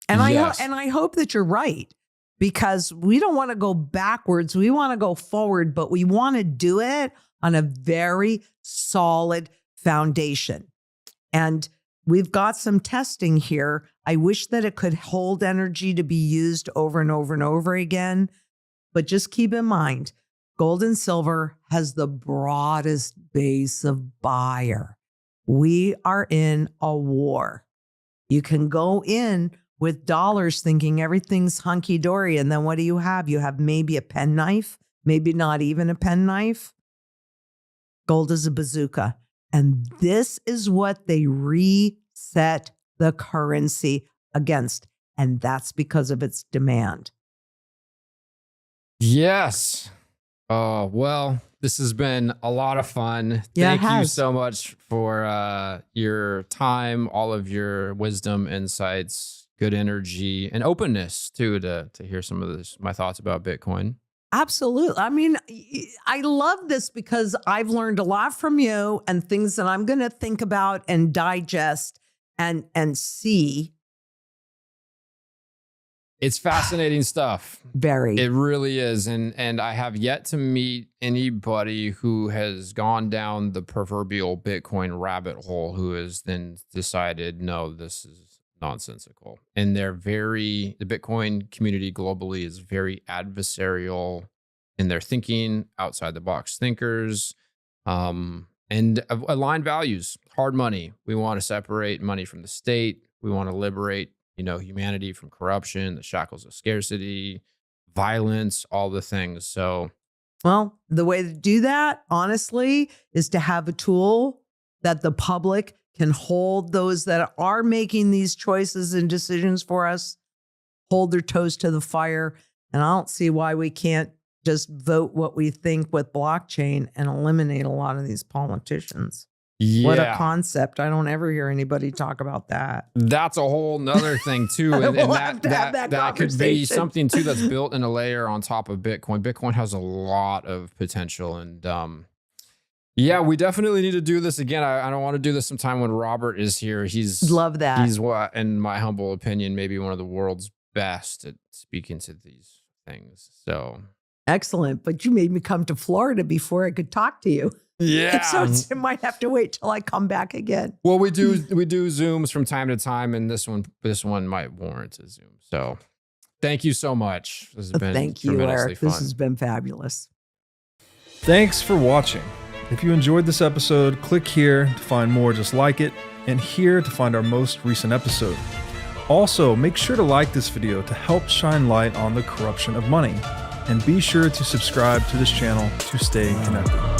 And Yes. I hope that you're right, because we don't want to go backwards. We want to go forward, but we want to do it on a very solid foundation. And we've got some testing here. I wish that it could hold energy to be used over and over and over again. But just keep in mind, gold and silver has the broadest base of buyer. We are in a war. You can go in with dollars thinking everything's hunky-dory, and then what do you have? You have maybe a penknife, maybe not even a penknife. Gold is a bazooka. And this is what they reset the currency against. And that's because of its demand. Yes. Oh, well, this has been a lot of fun. Yeah, it Thank you has. so much for your time, all of your wisdom, insights, good energy, and openness too, to hear some of my thoughts about Bitcoin. Absolutely. I mean, I love this because I've learned a lot from you and things that I'm going to think about and digest and see. It's fascinating stuff. Very. It really is. And I have yet to meet anybody who has gone down the proverbial Bitcoin rabbit hole who has then decided, no, this is nonsensical. And the Bitcoin community globally is very adversarial in their thinking, outside the box thinkers, and aligned values, hard money. We want to separate money from the state. We want to liberate humanity from corruption, the shackles of scarcity, violence, all the things. So, well, the way to do that, honestly, is to have a tool that the public can hold those that are making these choices and decisions for us, hold their toes to the fire. And I don't see why we can't just vote what we think with blockchain and eliminate a lot of these politicians. yeah. What a concept. I don't ever hear anybody talk about that. That's a whole nother thing too. And, We'll and have to have that that could be conversation. something too that's built in a layer on top of Bitcoin. Bitcoin has a lot of potential. And yeah, we definitely need to do this again. I don't want to do this sometime when Robert is here. Love that. He's what, in my humble opinion, maybe one of the world's best at speaking to these things. So Excellent. But you made me come to Florida before I could talk to you. yeah. So it might have to wait till I come back again. Well, we do Zooms from time to time, and this one might warrant a Zoom. So thank you so much. This has been Thank you, tremendously Eric. fun. This has been fabulous. Thanks for watching. If you enjoyed this episode, click here to find more just like it, and here to find our most recent episode. Also, make sure to like this video to help shine light on the corruption of money, and be sure to subscribe to this channel to stay connected.